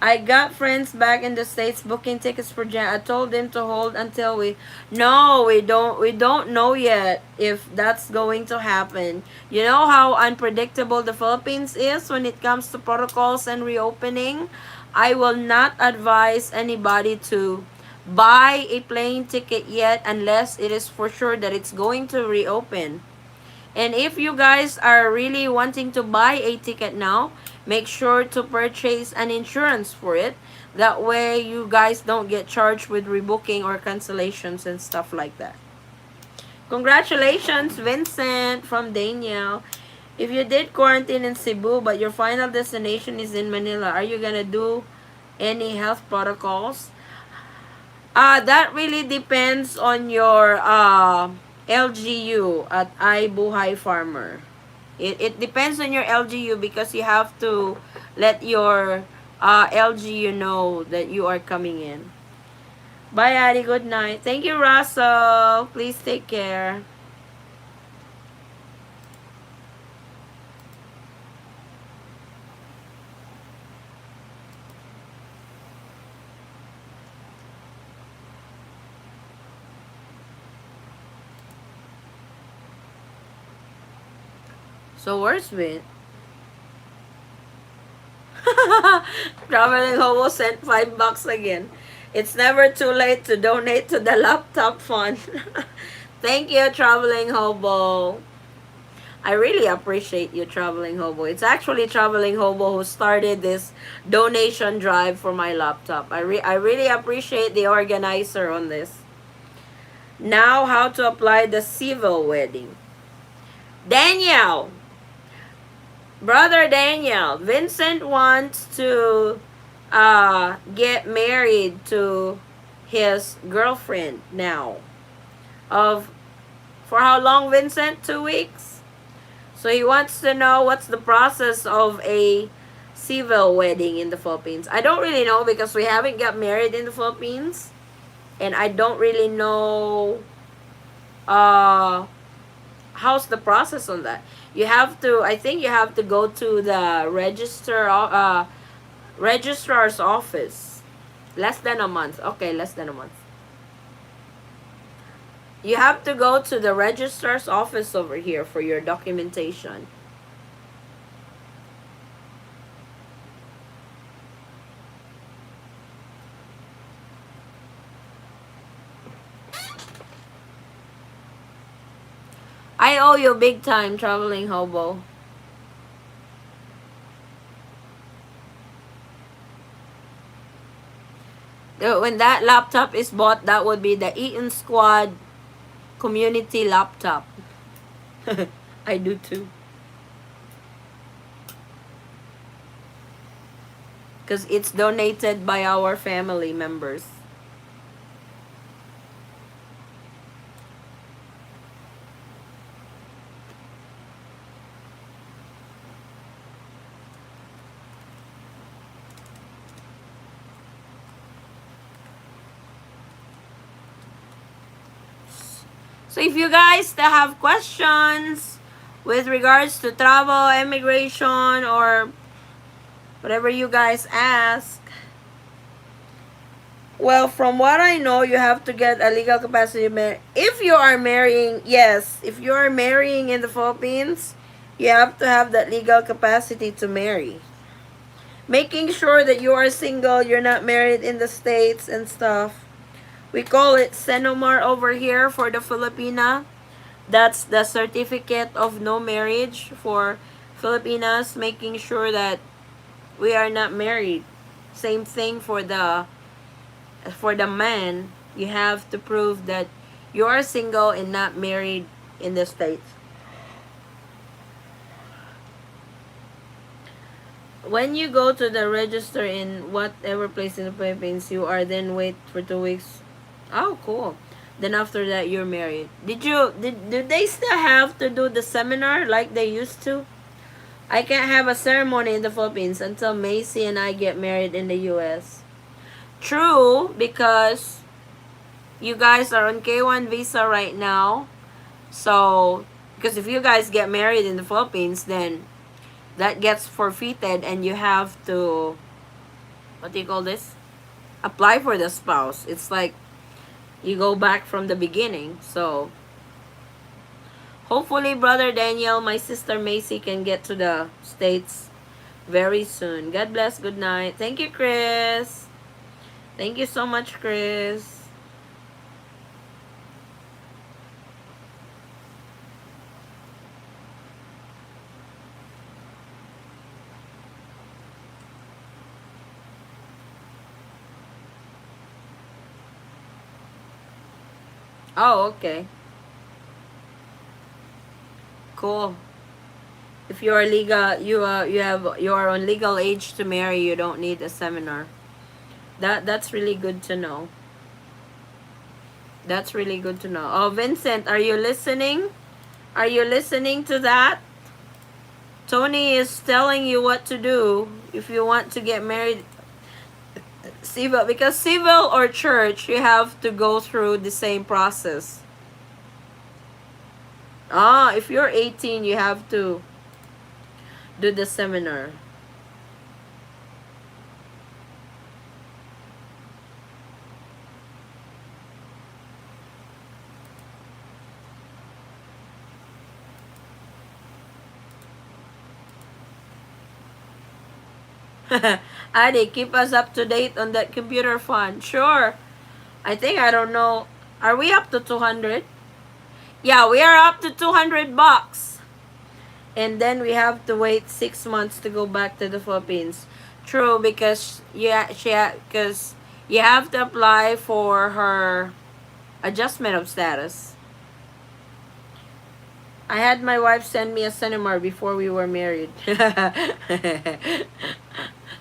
I got friends back in the States booking tickets for Jan. I told them to hold until we... No, we don't know yet if that's going to happen. You know how unpredictable the Philippines is when it comes to protocols and reopening? I will not advise anybody to buy a plane ticket yet unless it is for sure that it's going to reopen. And if you guys are really wanting to buy a ticket now, make sure to purchase an insurance for it. That way you guys don't get charged with rebooking or cancellations and stuff like that. Congratulations, Vincent from Daniel. If you did quarantine in Cebu but your final destination is in Manila, are you gonna do any health protocols? That really depends on your LGU at iBuhay Farmer. It depends on your LGU because you have to let your LGU know that you are coming in. Bye, Addie. Good night. Thank you, Russell. Please take care. So where's Vin? Traveling Hobo sent $5 again. It's never too late to donate to the laptop fund. Thank you, Traveling Hobo. I really appreciate you, Traveling Hobo. It's actually Traveling Hobo who started this donation drive for my laptop. I really appreciate the organizer on this. Now, how to apply the civil wedding. Daniel, brother Daniel, Vincent wants to get married to his girlfriend now. Of For how long, Vincent? 2 weeks. So he wants to know what's the process of a civil wedding in the Philippines. I don't really know because we haven't got married in the Philippines, and I don't really know uh how's the process on that. You have to, I think you have to go to the registrar's office. Less than a month. Okay, less than a month. You have to go to the registrar's office over here for your documentation. I owe you big time, Traveling Hobo. When that laptop is bought, that would be the Eaton Squad community laptop. I do too. Because it's donated by our family members. So if you guys still have questions with regards to travel, immigration, or whatever you guys ask, well, from what I know, you have to get a legal capacity. If you are marrying, yes, if you are marrying in the Philippines, you have to have that legal capacity to marry. Making sure that you are single, you're not married in the States and stuff. We call it Senomar over here for the Filipina. That's the certificate of no marriage for Filipinas, making sure that we are not married. Same thing for the man. You have to prove that you are single and not married in the States. When you go to the register in whatever place in the Philippines, you are then wait for 2 weeks. Oh, cool. Then after that, you're married. Did they still have to do the seminar like they used to? I can't have a ceremony in the Philippines until Macy and I get married in the US. True, because you guys are on K1 visa right now. So, because if you guys get married in the Philippines, then that gets forfeited and you have to, what do you call this? Apply for the spouse. It's like you go back from the beginning. So, hopefully, Brother Daniel, my sister Macy can get to the States very soon. God bless. Good night. Thank you, Chris. Thank you so much, Chris. Oh, okay. Cool. If you are legal, you are on legal age to marry, you don't need a seminar. That's really good to know. That's really good to know. Oh, Vincent, are you listening? Are you listening to that? Tony is telling you what to do if you want to get married civil, because civil or church, you have to go through the same process. If you're 18, you have to do the seminar. Adi, keep us up to date on that computer fund. Sure. I think, I don't know. Are we up to 200? Yeah, we are up to 200 bucks. and then we have to wait 6 months to go back to the Philippines. True, because because you have to apply for her adjustment of status. I had my wife send me a cinema before we were married.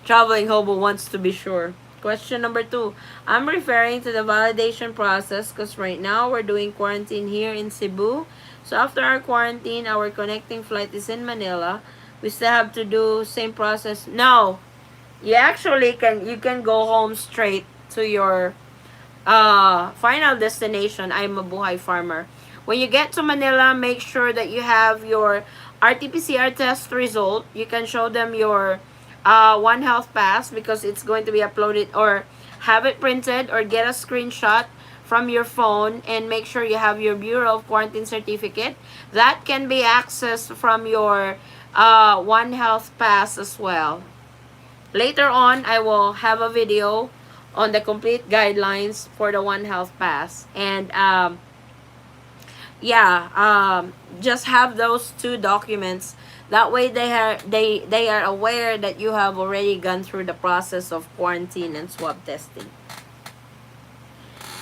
Traveling hobo wants to be sure. Question number 2. I'm referring to the validation process because right now we're doing quarantine here in Cebu. So after our quarantine, our connecting flight is in Manila. We still have to do same process. No, you can go home straight to your final destination. I'm a buhay farmer. When you get to Manila, make sure that you have your RT-PCR test result. You can show them your One Health Pass because it's going to be uploaded, or have it printed or get a screenshot from your phone, and make sure you have your Bureau of Quarantine certificate. That can be accessed from your One Health Pass as well. Later on, I will have a video on the complete guidelines for the One Health Pass. And just have those two documents. That way they are aware that you have already gone through the process of quarantine and swab testing.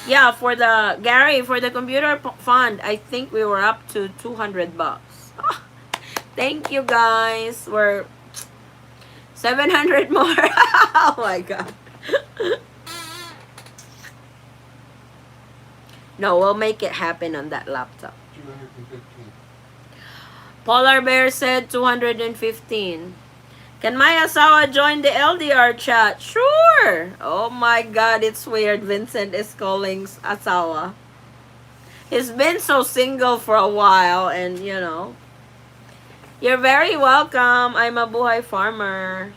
Yeah, for the Gary, for the computer fund, I think we were up to $200. Thank you guys. We're 700 more. Oh my god. No, we'll make it happen on that laptop. 215. Polar Bear said 215. Can my asawa join the LDR chat? Sure. Oh my god, it's weird. Vincent is calling asawa. He's been so single for a while, and you know. You're very welcome. I'm a buhay farmer.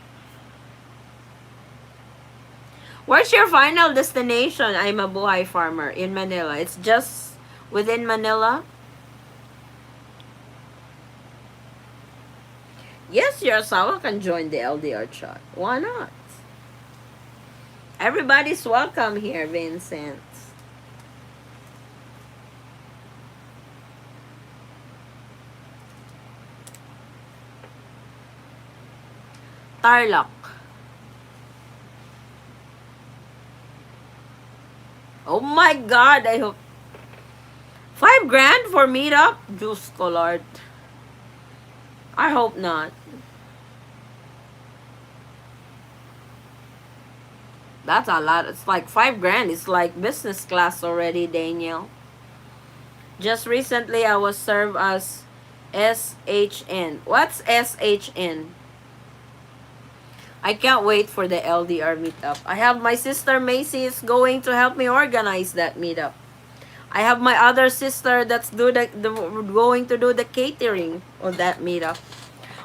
Where's your final destination? I'm a buhay farmer in Manila. It's just within Manila. Yes, your asawa can join the LDR chat. Why not? Everybody's welcome here, Vincent. Tarlac. Oh my god, I hope. 5 grand for meetup? Juice Collard. I hope not. That's a lot. It's like 5 grand. It's like business class already, Daniel. Just recently, I was served as SHN. What's SHN? I can't wait for the LDR meetup. I have my sister Macy is going to help me organize that meetup. I have my other sister that's going to do the catering of that meetup.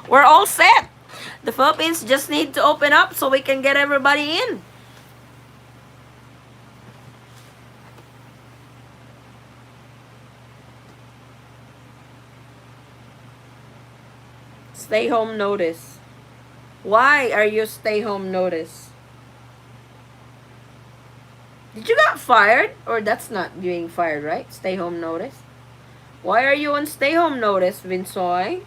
We're all set. The Philippines just need to open up so we can get everybody in. Stay home notice. Why are you stay home notice? Did you got fired? Or that's not being fired, right? Stay home notice. Why are you on stay home notice, Vinsoy?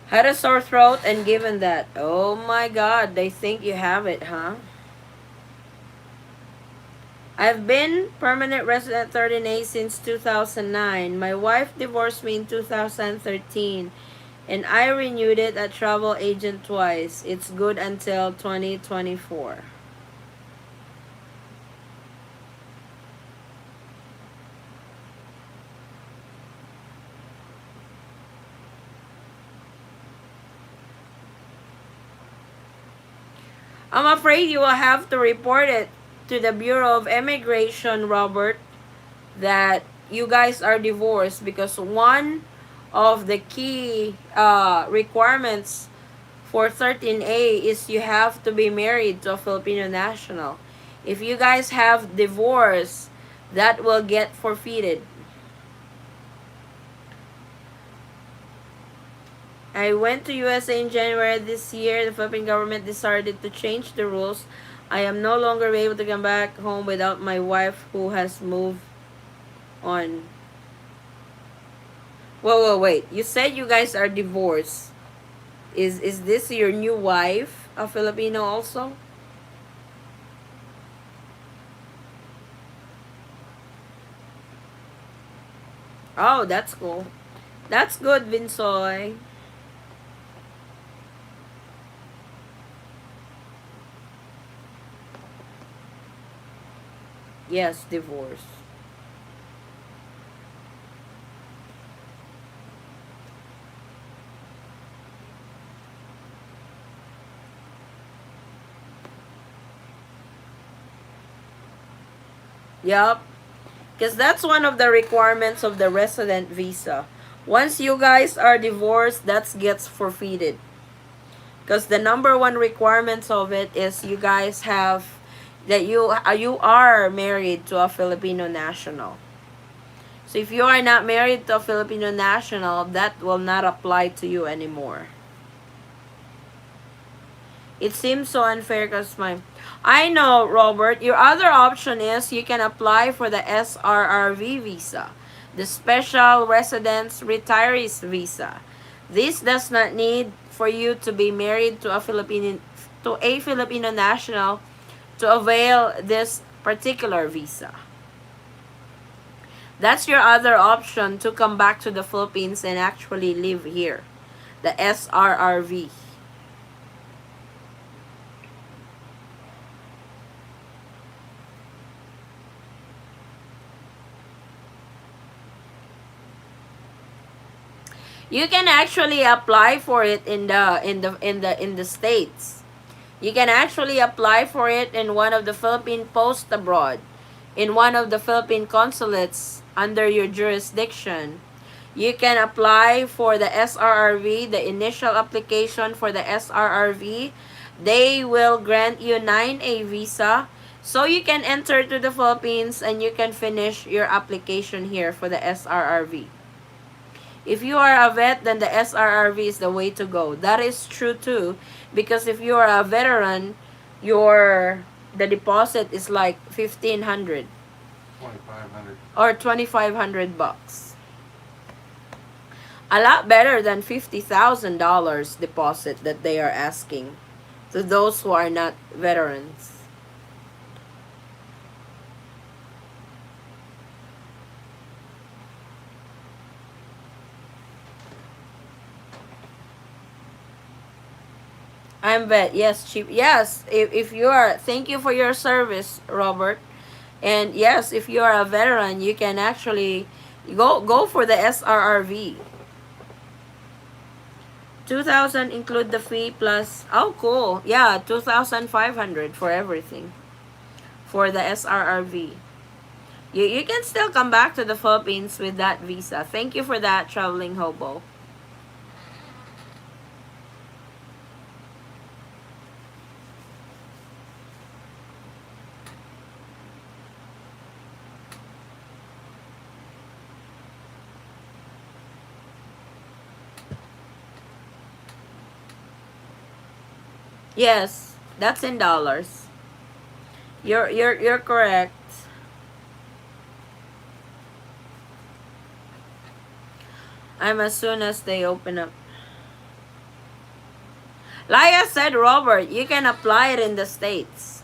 Had a sore throat and given that. Oh my god, they think you have it, huh? I've been permanent resident 13A since 2009. My wife divorced me in 2013 and I renewed it at travel agent twice. It's good until 2024. I'm afraid you will have to report it to the Bureau of Immigration, Robert, that you guys are divorced, because one of the key requirements for 13A is you have to be married to a Filipino national. If you guys have divorce, that will get forfeited. I went to USA in January this year. The Philippine government decided to change the rules. I am no longer able to come back home without my wife who has moved on. Whoa, wait. You said you guys are divorced. Is this your new wife, a Filipino also? Oh, that's cool. That's good, Vinsoy. Yes, divorce. Yup. Because that's one of the requirements of the resident visa. Once you guys are divorced, that gets forfeited. Because the number one requirements of it is you guys have that you are married to a Filipino national. So if you are not married to a Filipino national, that will not apply to you anymore. It seems so unfair because my... I know, Robert. Your other option is you can apply for the SRRV visa, the Special Residence Retirees Visa. This does not need for you to be married to a Filipino national to avail this particular visa. That's your other option to come back to the Philippines and actually live here. The SRRV. You can actually apply for it in the states. You can actually apply for it in one of the Philippine post abroad, in one of the Philippine consulates under your jurisdiction. You can apply for the SRRV, the initial application for the SRRV. They will grant you 9A visa so you can enter to the Philippines and you can finish your application here for the SRRV. If you are a vet, then the SRRV is the way to go. That is true too, because if you are a veteran, your the deposit is like 1,500 2,500. or 2,500 bucks. A lot better than $50,000 deposit that they are asking to those who are not veterans. I'm vet. Yes, cheap. Yes, if you are, thank you for your service, Robert. And yes, if you are a veteran, you can actually go for the SRRV. 2,000 include the fee plus, oh cool. Yeah, 2,500 for everything. For the SRRV. You can still come back to the Philippines with that visa. Thank you for that, traveling hobo. Yes, that's in dollars. You're correct. I'm as soon as they open up. Like I said, Robert, you can apply it in the States.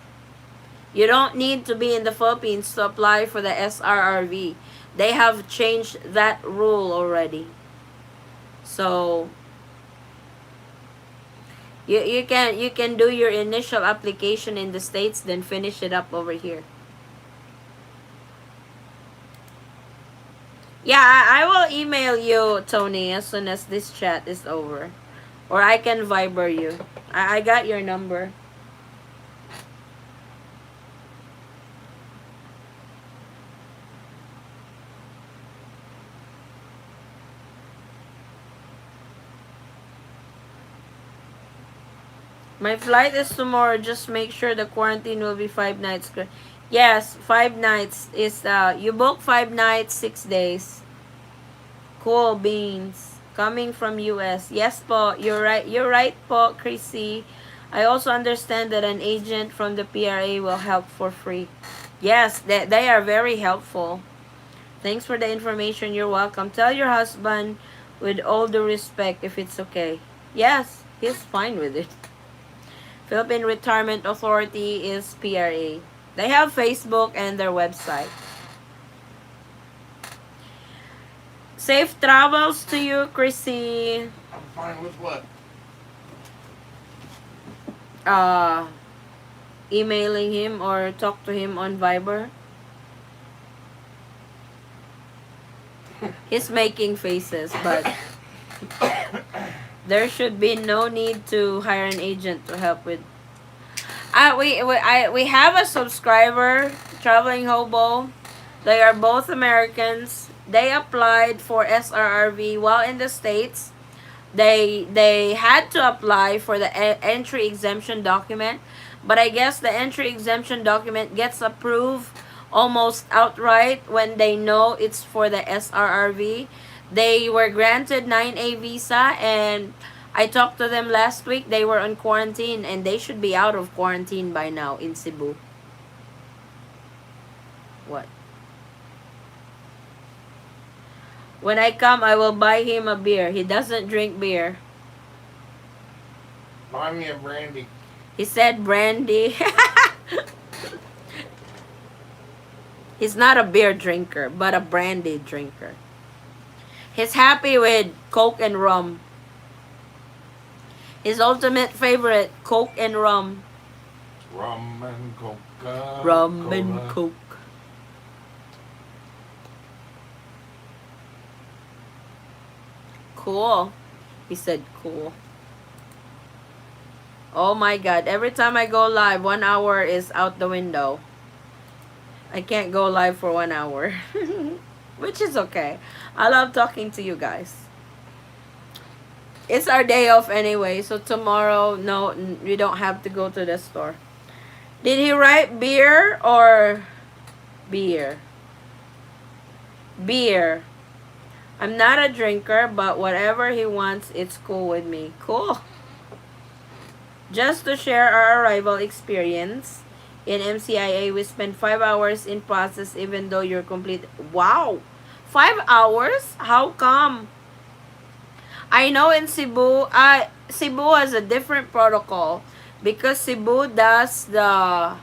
You don't need to be in the Philippines to apply for the SRRV. They have changed that rule already. So you can do your initial application in the States, then finish it up over here. Yeah, I will email you, Tony, as soon as this chat is over. Or I can Viber you. I got your number. My flight is tomorrow. Just make sure the quarantine will be 5 nights. Yes, 5 nights is you book 5 nights, 6 days. Cool beans. Coming from US. Yes po, you're right. You're right po, Chrissy. I also understand that an agent from the PRA will help for free. Yes, they are very helpful. Thanks for the information. You're welcome. Tell your husband with all due respect if it's okay. Yes, he's fine with it. Philippine Retirement Authority is PRA. They have Facebook and their website. Safe travels to you, Chrissy. I'm fine with what? Uh, Emailing him or talk to him on Viber. He's making faces, but there should be no need to hire an agent to help with. We have a subscriber, Traveling Hobo. They are both Americans. They applied for SRRV while in the States. They had to apply for the entry exemption document, but I guess the entry exemption document gets approved almost outright when they know it's for the SRRV. They were granted 9A visa, and I talked to them last week. They were on quarantine and they should be out of quarantine by now in Cebu. What? When I come, I will buy him a beer. He doesn't drink beer. Buy me a brandy. He said brandy. He's not a beer drinker, but a brandy drinker. He's happy with Coke and rum. His ultimate favorite, Coke and rum. Rum and Coca. Rum and Coke. Cool. He said cool. Oh my god. Every time I go live, 1 hour is out the window. I can't go live for 1 hour. Which is okay. I love talking to you guys. It's our day off anyway. So tomorrow, no, we don't have to go to the store. Did he write beer or beer? Beer. I'm not a drinker, but whatever he wants, it's cool with me. Cool. Just to share our arrival experience, in MCIA, we spent 5 hours in process even though you're complete. Wow! 5 hours? How come? I know in Cebu, Cebu has a different protocol because Cebu does the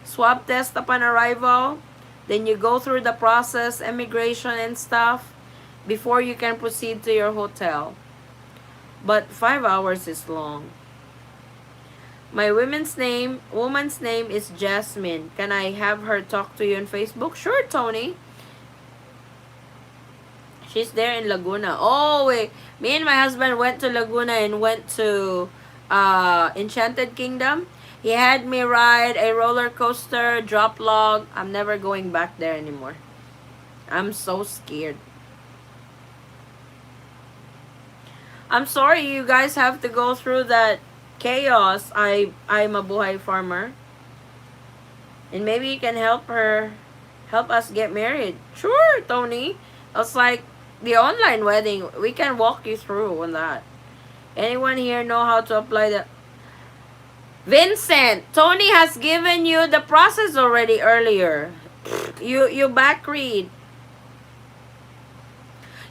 swab test upon arrival. Then you go through the process, immigration and stuff, before you can proceed to your hotel. But 5 hours is long. My woman's name is Jasmine. Can I have her talk to you on Facebook? Sure, Tony. She's there in Laguna. Oh, wait. Me and my husband went to Laguna and went to Enchanted Kingdom. He had me ride a roller coaster, drop log. I'm never going back there anymore. I'm so scared. I'm sorry you guys have to go through that chaos. I'm a buhay farmer. And maybe you can help us get married. Sure, Tony. It's like the online wedding. We can walk you through on that. Anyone here know how to apply the... Vincent, Tony has given you the process already earlier. You back read.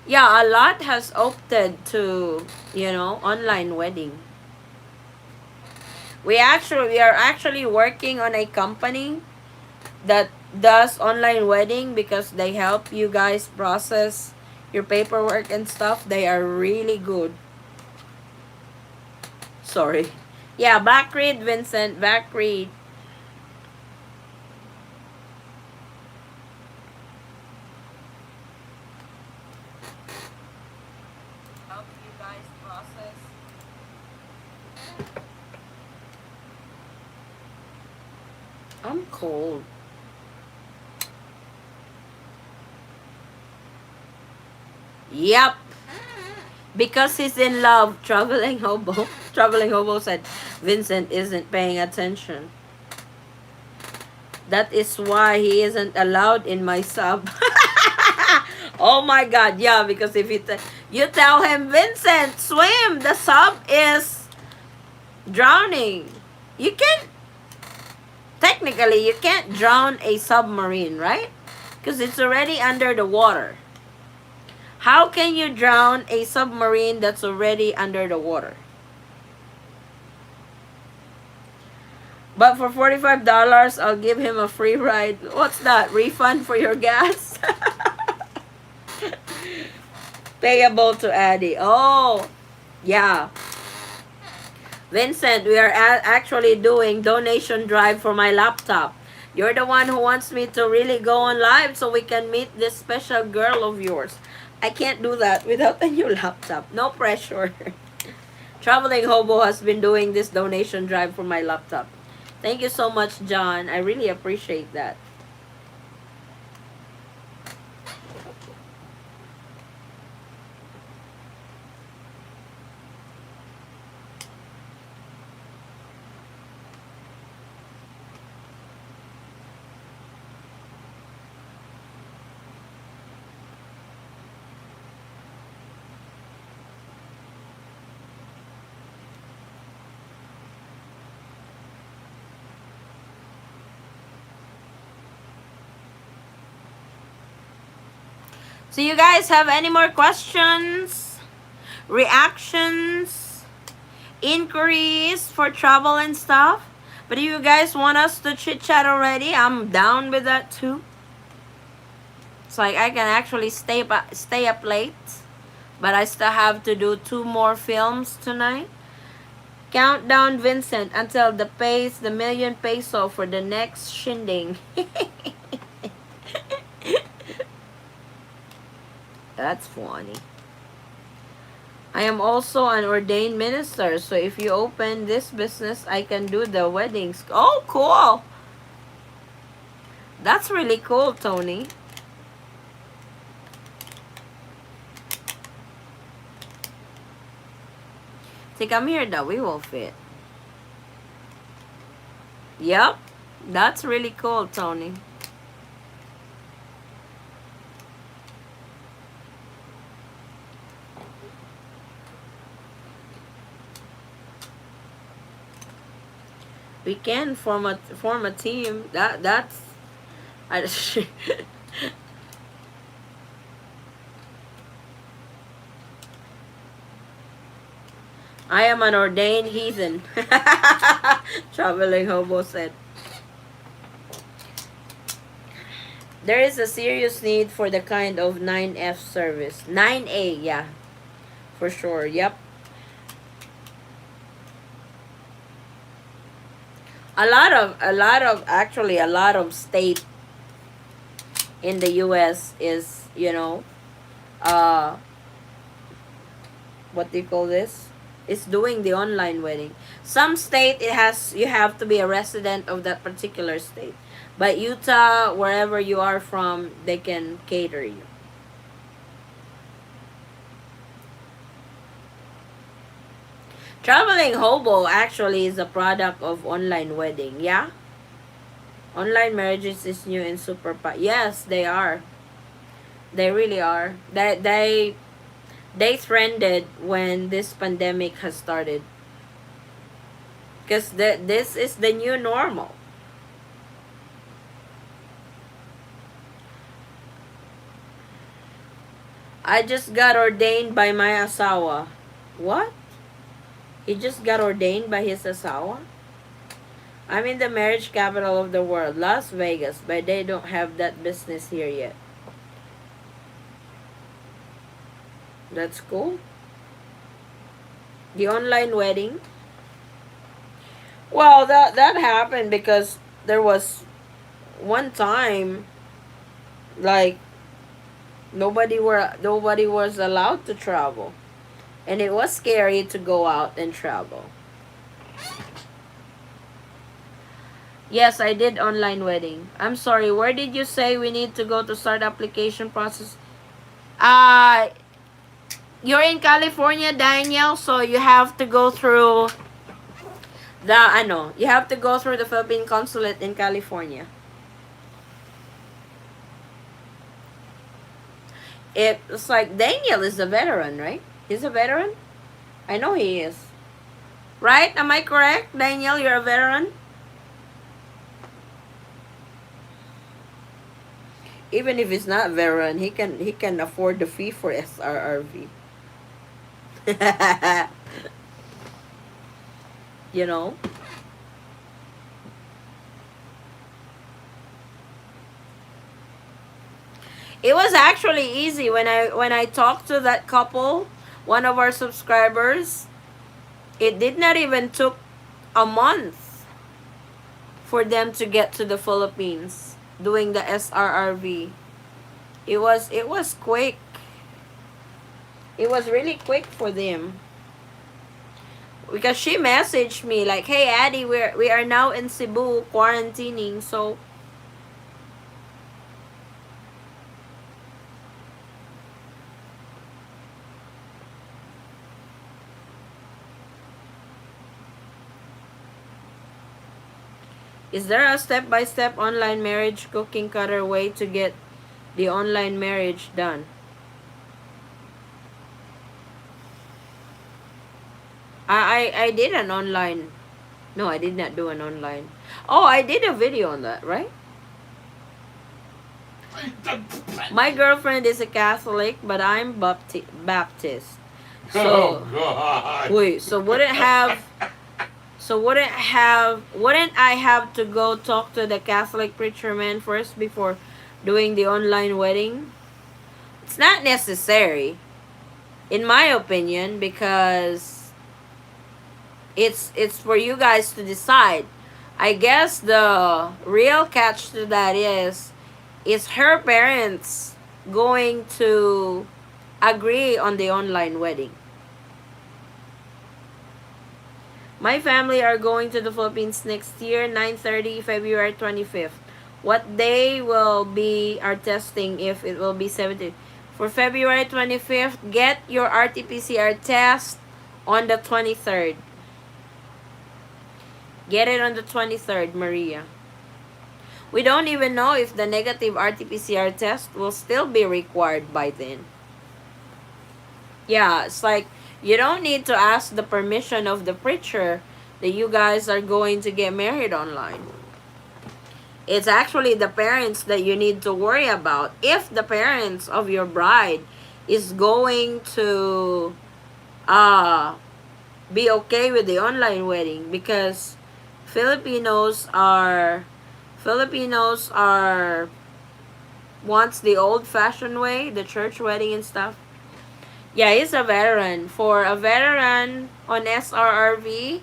Yeah, a lot has opted to, online wedding. We are actually working on a company that does online wedding because they help you guys process your paperwork and stuff. They are really good. Sorry. Yeah, back read, Vincent. Back read. Help you guys process. I'm cold. Yep. Because he's in love. Traveling Hobo. Traveling Hobo said Vincent isn't paying attention. That is why he isn't allowed in my sub. Oh my god, yeah, because if You tell him, Vincent, swim. The sub is drowning. You can't, technically, you can't drown a submarine, right? Because it's already under the water. How can you drown a submarine that's already under the water? But for $45, I'll give him a free ride. What's that? Refund for your gas? Payable to Addie. Oh, yeah. Vincent, we are actually doing donation drive for my laptop. You're the one who wants me to really go on live so we can meet this special girl of yours. I can't do that without a new laptop. No pressure. Traveling Hobo has been doing this donation drive for my laptop. Thank you so much, John. I really appreciate that. So you guys have any more questions, reactions, inquiries for travel and stuff? But if you guys want us to chit chat already, I'm down with that too. It's like I can actually stay up late, but I still have to do 2 more films tonight. Countdown, Vincent, until the pays the million peso for the next shindig. That's funny. I am also an ordained minister, so if you open this business, I can do the weddings. Oh, cool. That's really cool, Tony. See, come here, that we will fit. Yep. That's really cool, Tony. We can form a team. That's I I am an ordained heathen. Traveling Hobo said. There is a serious need for the kind of 9F service. 9A, yeah. For sure, yep. A lot of state in the US is, what do you call this? It's doing the online wedding. Some state you have to be a resident of that particular state. But Utah, wherever you are from, they can cater you. Traveling Hobo actually is a product of online wedding, yeah? Online marriages is new and super yes, they are. They really are. They trended when this pandemic has started. Because this is the new normal. I just got ordained by my asawa. What? He just got ordained by his asawa? I'm in the marriage capital of the world, Las Vegas, but they don't have that business here yet. That's cool. The online wedding. Well, that happened because there was one time, like, nobody was allowed to travel, and it was scary to go out and travel. Yes, I did online wedding. I'm sorry, where did you say we need to go to start application process? You're in California, Daniel, so you have to go through you have to go through the Philippine consulate in California. it's like Daniel is a veteran, right? He's a veteran. I know he is. Right? Am I correct, Daniel? You're a veteran. Even if he's not veteran, he can afford the fee for SRRV. you know. It was actually easy when I talked to that couple, one of our subscribers. It did not even took a month for them to get to the Philippines doing the SRRV. It was quick. It was really quick for them. Because she messaged me like, "Hey Addie, we are now in Cebu quarantining, so is there a step-by-step online marriage cooking cutter way to get the online marriage done?" I did an online. No, I did not do an online. Oh, I did a video on that, right? My girlfriend is a Catholic, but I'm Baptist. Oh So, God. wait, wouldn't I have to go talk to the Catholic preacher man first before doing the online wedding? It's not necessary, in my opinion, because it's for you guys to decide. I guess the real catch to that is her parents going to agree on the online wedding? My family are going to the Philippines next year, 9:30, February 25th. What day will be our testing if it will be 17? For February 25th, get your RT-PCR test on the 23rd. Get it on the 23rd, Maria. We don't even know if the negative RT-PCR test will still be required by then. Yeah, it's like you don't need to ask the permission of the preacher that you guys are going to get married online. It's actually the parents that you need to worry about. If the parents of your bride is going to uh be okay with the online wedding, because Filipinos are wants the old fashioned way, the church wedding and stuff. Yeah, he's a veteran. For a veteran on SRRV,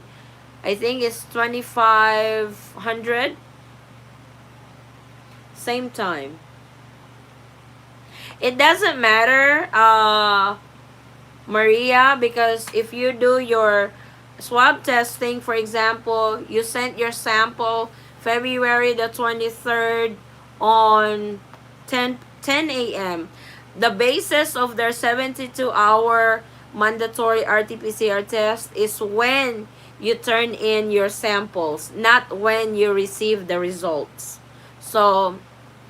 I think it's 2,500. Same time. It doesn't matter, Maria, because if you do your swab testing, for example, you sent your sample February the 23rd on 10 a.m. The basis of their 72-hour mandatory RT-PCR test is when you turn in your samples, not when you receive the results. So,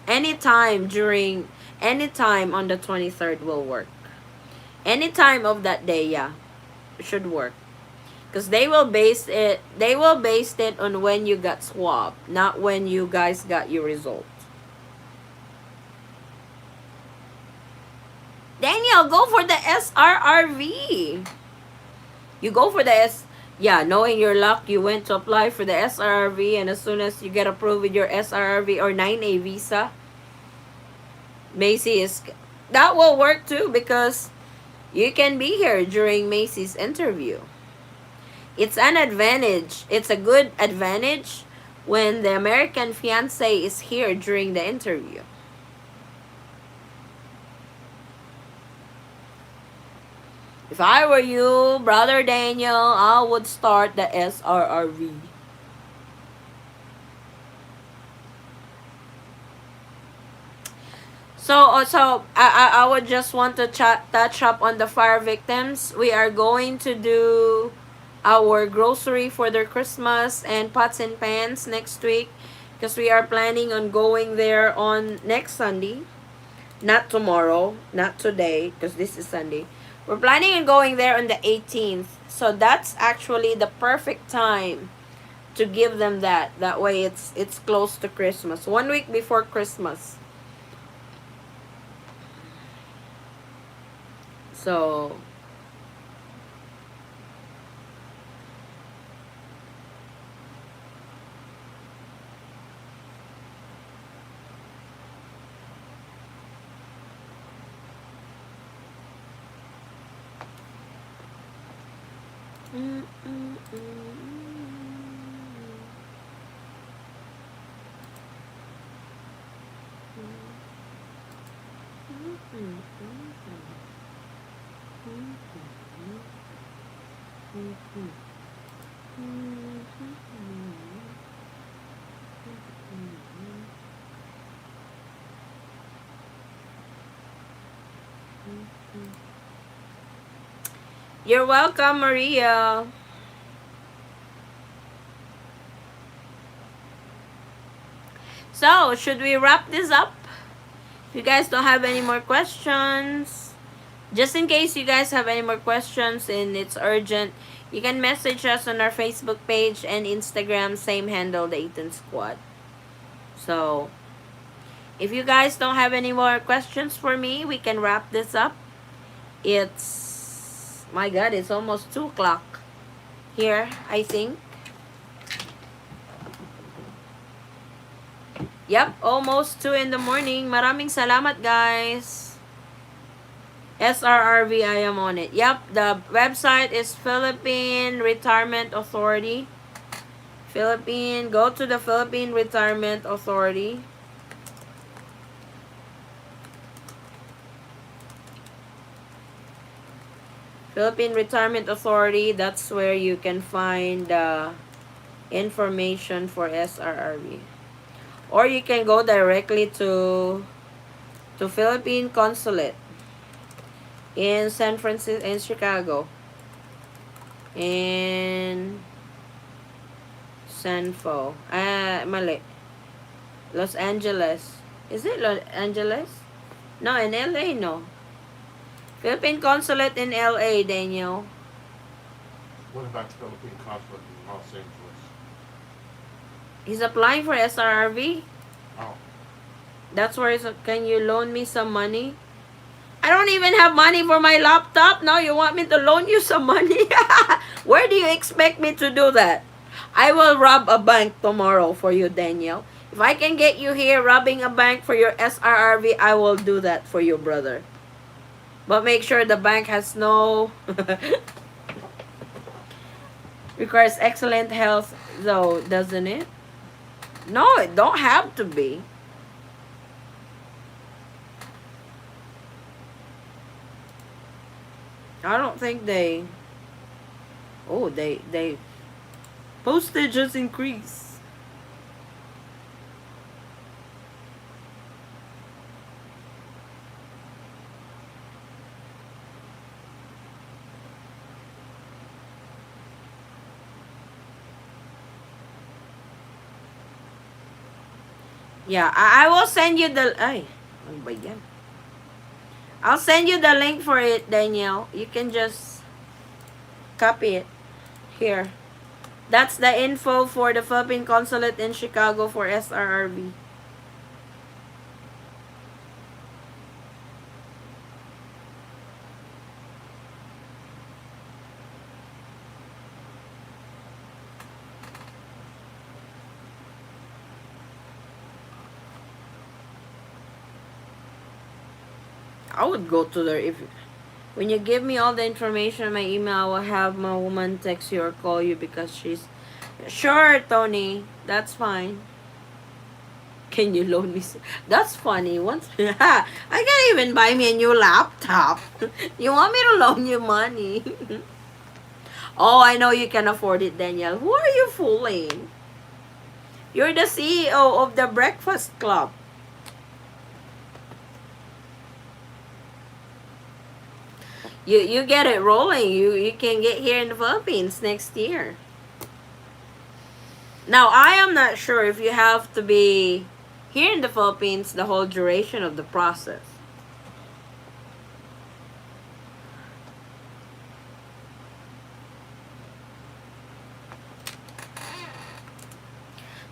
anytime on the 23rd will work. Any time of that day, yeah, should work. Because they will base it on when you got swabbed, not when you guys got your result. Daniel, go for the SRRV. You go for the yeah, knowing your luck, you went to apply for the SRRV, and as soon as you get approved with your SRRV or 9A visa, Macy that will work too, because you can be here during Macy's interview. It's an advantage. It's a good advantage when the American fiance is here during the interview. If I were you, Brother Daniel, I would start the SRRV. So I would just want to touch up on the fire victims. We are going to do our grocery for their Christmas and pots and pans next week, because we are planning on going there on next Sunday. Not tomorrow, not today, because this is Sunday. We're planning on going there on the 18th. So that's actually the perfect time to give them that. That way it's close to Christmas. 1 week before Christmas. So you're welcome, Maria. So, should we wrap this up? If you guys don't have any more questions, just in case you guys have any more questions and it's urgent, you can message us on our Facebook page and Instagram, same handle, the Eaton Squad. So, if you guys don't have any more questions for me, we can wrap this up. It's, my God, it's almost 2 o'clock here, I think. Yep, almost 2 in the morning. Maraming salamat, guys. SRRV, I am on it. Yep, the website is Philippine Retirement Authority. Go to the Philippine Retirement Authority. Philippine Retirement Authority, that's where you can find information for SRRV. Or you can go directly to Philippine Consulate in San Francisco, in Chicago, in mali. Los Angeles. Is it Los Angeles? No, in LA, no. Philippine Consulate in LA, Daniel. What about the Philippine consulate in Los Angeles? He's applying for SRRV. Oh. That's where can you loan me some money? I don't even have money for my laptop. Now you want me to loan you some money? Where do you expect me to do that? I will rob a bank tomorrow for you, Daniel. If I can get you here robbing a bank for your SRRV, I will do that for you, brother. But make sure the bank has no... requires excellent health, though, doesn't it? No, it don't have to be. I don't think they... Oh, they... Postage has increased. Yeah, I will send you the... Ay, ano ba yan? I'll send you the link for it, Danielle. You can just copy it. Here. That's the info for the Philippine Consulate in Chicago for SRRV. I would go to there if... When you give me all the information, my email, I will have my woman text you or call you because she's... Sure, Tony. That's fine. Can you loan me some? That's funny. Once I can't even buy me a new laptop. You want me to loan you money? Oh, I know you can afford it, Danielle. Who are you fooling? You're the CEO of the Breakfast Club. You get it rolling. You can get here in the Philippines next year. Now, I am not sure if you have to be here in the Philippines the whole duration of the process.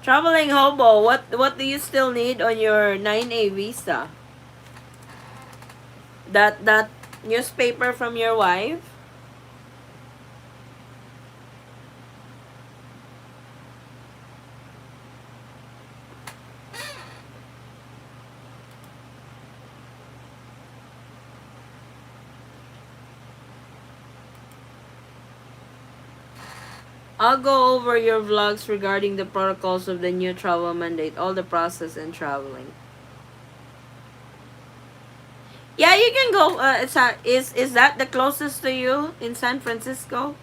Traveling hobo, what do you still need on your 9A visa? That newspaper from your wife? I'll go over your vlogs regarding the protocols of the new travel mandate, all the process and traveling. Yeah, you can go. Is that the closest to you in San Francisco?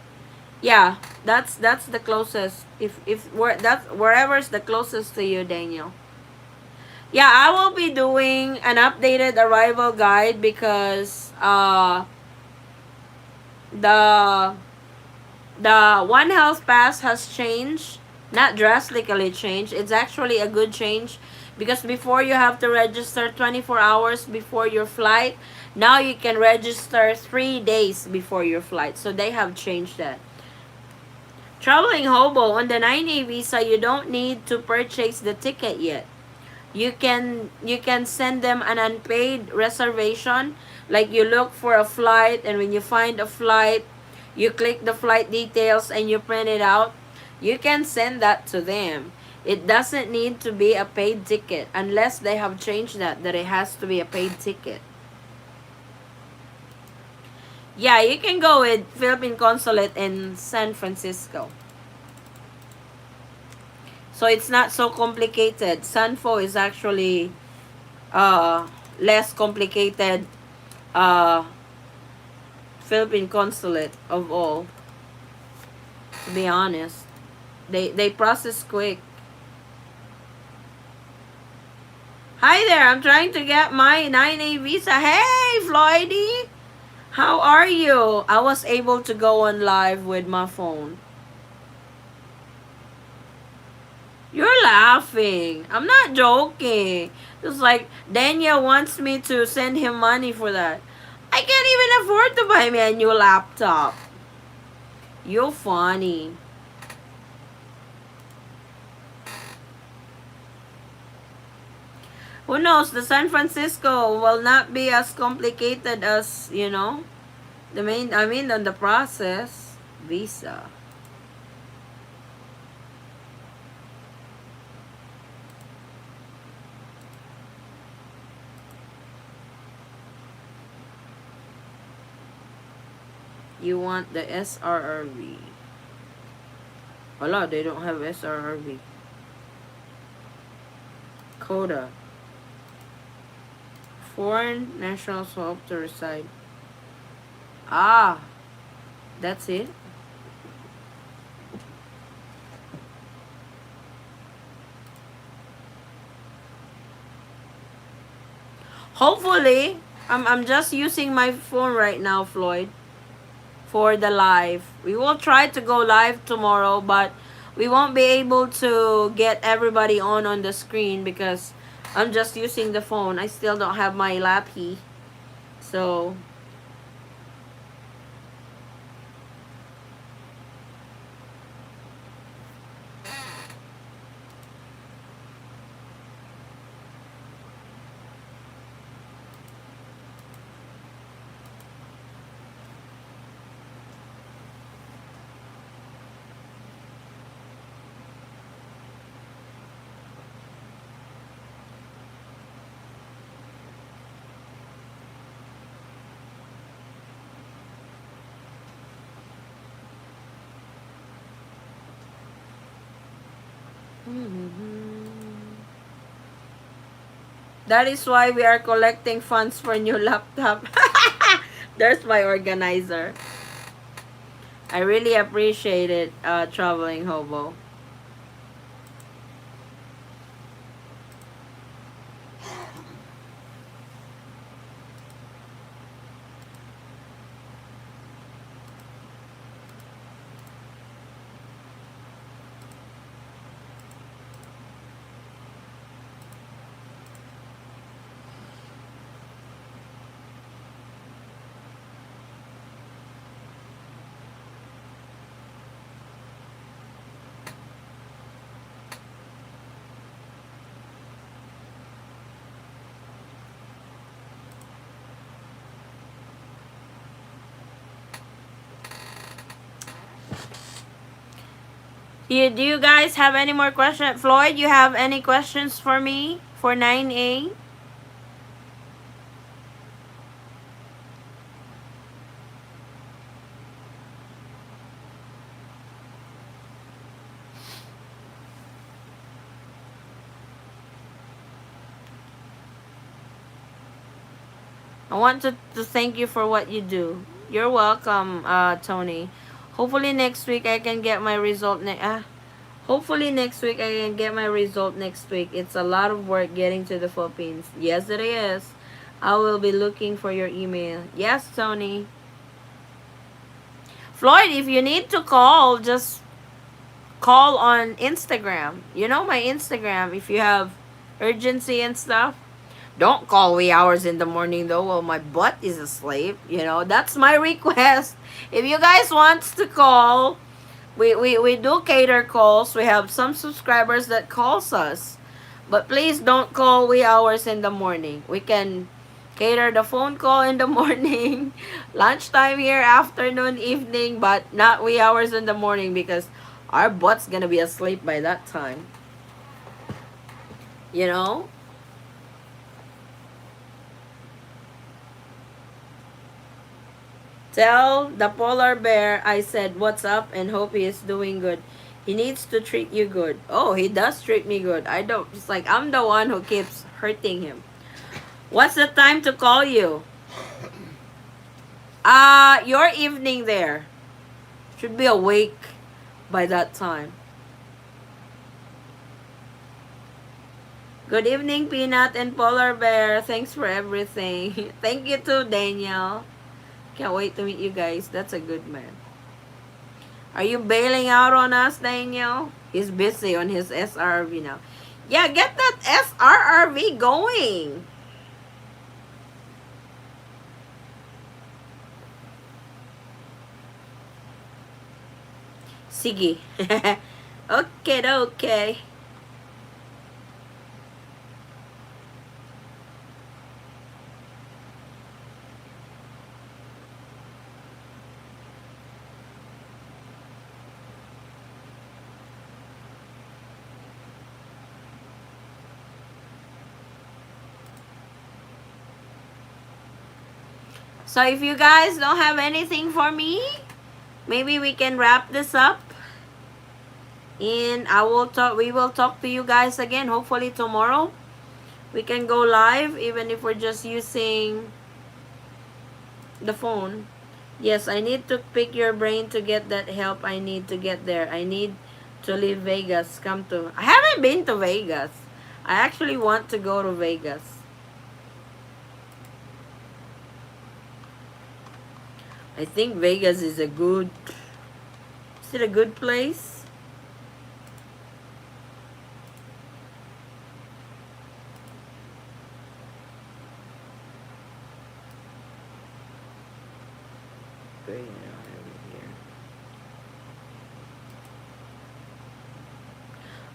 Yeah, that's the closest. If where that's wherever's the closest to you, Daniel. Yeah, I will be doing an updated arrival guide because the One Health Pass has changed, not drastically changed. It's actually a good change because before you have to register 24 hours before your flight. Now you can register 3 days before your flight. So they have changed that. Traveling hobo on the 9A visa, you don't need to purchase the ticket yet. You can send them an unpaid reservation, like you look for a flight, and when you find a flight, you click the flight details and you print it out. You can send that to them. It doesn't need to be a paid ticket unless they have changed that it has to be a paid ticket. Yeah, you can go with Philippine Consulate in San Francisco. So it's not so complicated. Sanfo is actually uh less complicated uh Philippine consulate of all, to be honest. They process quick. Hi there, I'm trying to get my 9A visa. Hey Floydie! How are you? I was able to go on live with my phone. You're laughing. I'm not joking. It's like Daniel wants me to send him money for that. I can't even afford to buy me a new laptop. You're funny. Who knows? The San Francisco will not be as complicated as, on the process. Visa. You want the SRRV. Hello, they don't have SRRV. CODA. Foreign nationals who hope to reside. Ah, that's it. Hopefully, I'm just using my phone right now, Floyd, for the live. We will try to go live tomorrow, but we won't be able to get everybody on the screen because I'm just using the phone. I still don't have my lappy. So, that is why we are collecting funds for new laptop. There's my organizer. I really appreciate it, traveling hobo. Do you guys have any more questions? Floyd, you have any questions for me for 9A? I want to thank you for what you do. You're welcome, Tony. Hopefully next week I can get my result. Hopefully next week I can get my result next week. It's a lot of work getting to the Philippines. Yes, it is. I will be looking for your email. Yes, Tony. Floyd, if you need to call, just call on Instagram. You know my Instagram. If you have urgency and stuff, don't call wee hours in the morning though while my butt is asleep. That's my request. If you guys wants to call, we do cater calls. We have some subscribers that calls us. But please don't call wee hours in the morning. We can cater the phone call in the morning, lunchtime here, afternoon, evening, but not wee hours in the morning because our butt's gonna be asleep by that time. You know? Tell the polar bear I said what's up and hope he is doing good. He needs to treat you good. Oh, he does treat me good. I don't. It's like I'm the one who keeps hurting him. What's the time to call you? Your evening there. Should be awake by that time. Good evening, Peanut and Polar Bear. Thanks for everything. Thank you too, Daniel. Can't wait to meet you guys. That's a good man. Are you bailing out on us, Daniel? He's busy on his SRV now. Yeah, get that SRRV going. Sige. Okay. So if you guys don't have anything for me, maybe we can wrap this up. And we will talk to you guys again hopefully tomorrow. We can go live even if we're just using the phone. Yes, I need to pick your brain to get that help I need to get there. I need to leave Vegas. I haven't been to Vegas. I actually want to go to Vegas. I think Vegas is a good... Is it a good place? Great.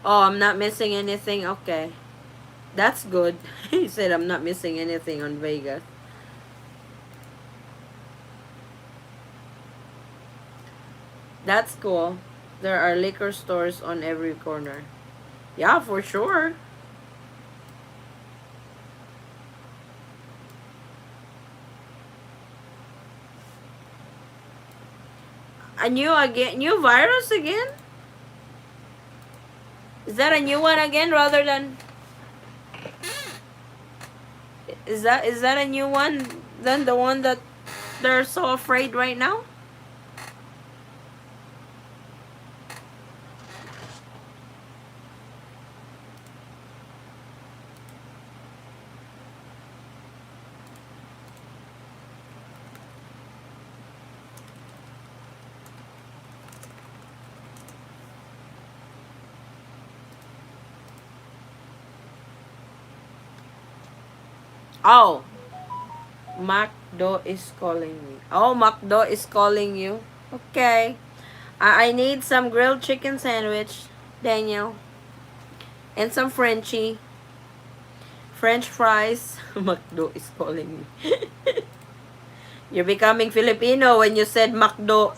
Oh, I'm not missing anything? Okay. That's good. He said I'm not missing anything on Vegas. That's cool. There are liquor stores on every corner. Yeah, for sure. New virus again? Is that a new one again rather than... Is that a new one than the one that they're so afraid right now? Oh, Macdo is calling me. Oh, Macdo is calling you. Okay. I need some grilled chicken sandwich, Daniel. And some Frenchie. French fries. Macdo is calling me. You're becoming Filipino when you said Macdo.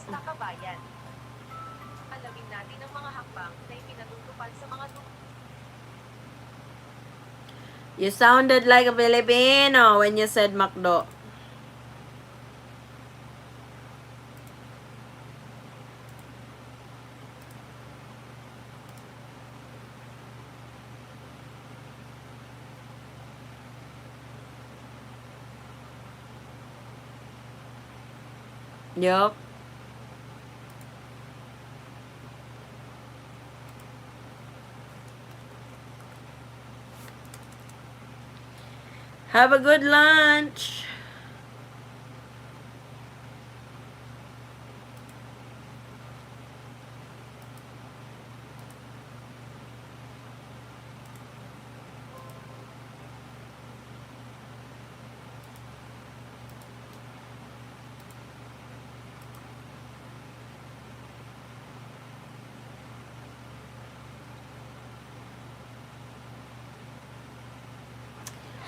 You sounded like a Filipino when you said McDo. Yup. Have a good lunch.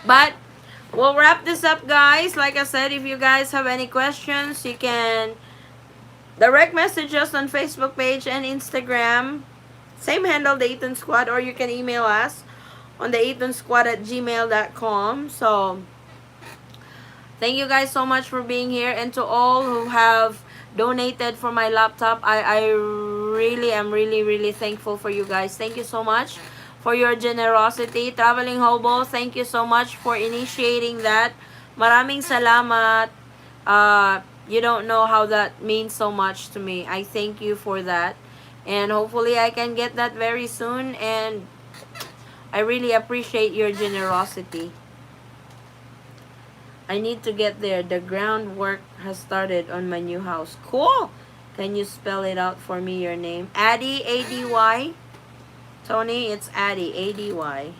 But we'll wrap this up, guys. Like I said, if you guys have any questions, you can direct message us on Facebook page and Instagram. Same handle, the Eaton Squad, or you can email us on the Squad at gmail.com. So thank you guys so much for being here, and to all who have donated for my laptop. I really am really thankful for you guys. Thank you so much for your generosity. Traveling Hobo, thank you so much for initiating that. Maraming salamat. You don't know how that means so much to me. I thank you for that. And hopefully I can get that very soon, and I really appreciate your generosity. I need to get there. The groundwork has started on my new house. Cool! Can you spell it out for me, your name? Addy, A-D-Y. Tony, it's Addy, A-D-Y.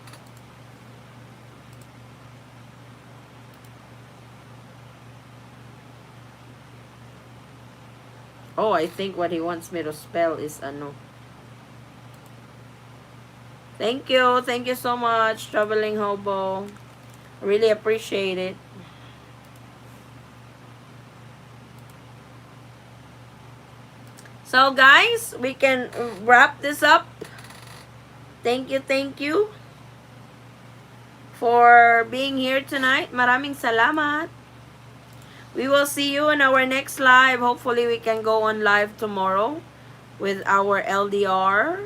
Oh, I think what he wants me to spell is ano. Thank you. Thank you so much, Traveling Hobo. Really appreciate it. So guys, we can wrap this up. Thank you for being here tonight. Maraming salamat. We will see you in our next live. Hopefully we can go on live tomorrow with our LDR.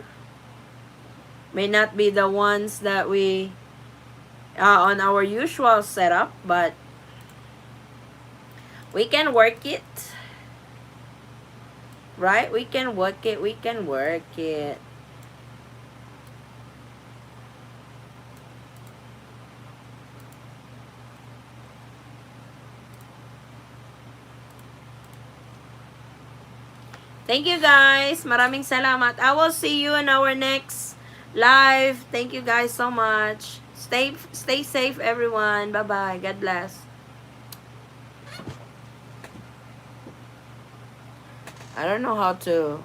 May not be the ones that we on our usual setup, but we can work it. Right? We can work it. We can work it. Thank you guys. Maraming salamat. I will see you in our next live. Thank you guys so much. Stay safe, everyone. Bye-bye. God bless. I don't know how to.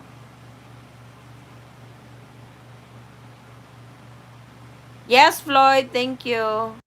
Yes, Floyd. Thank you.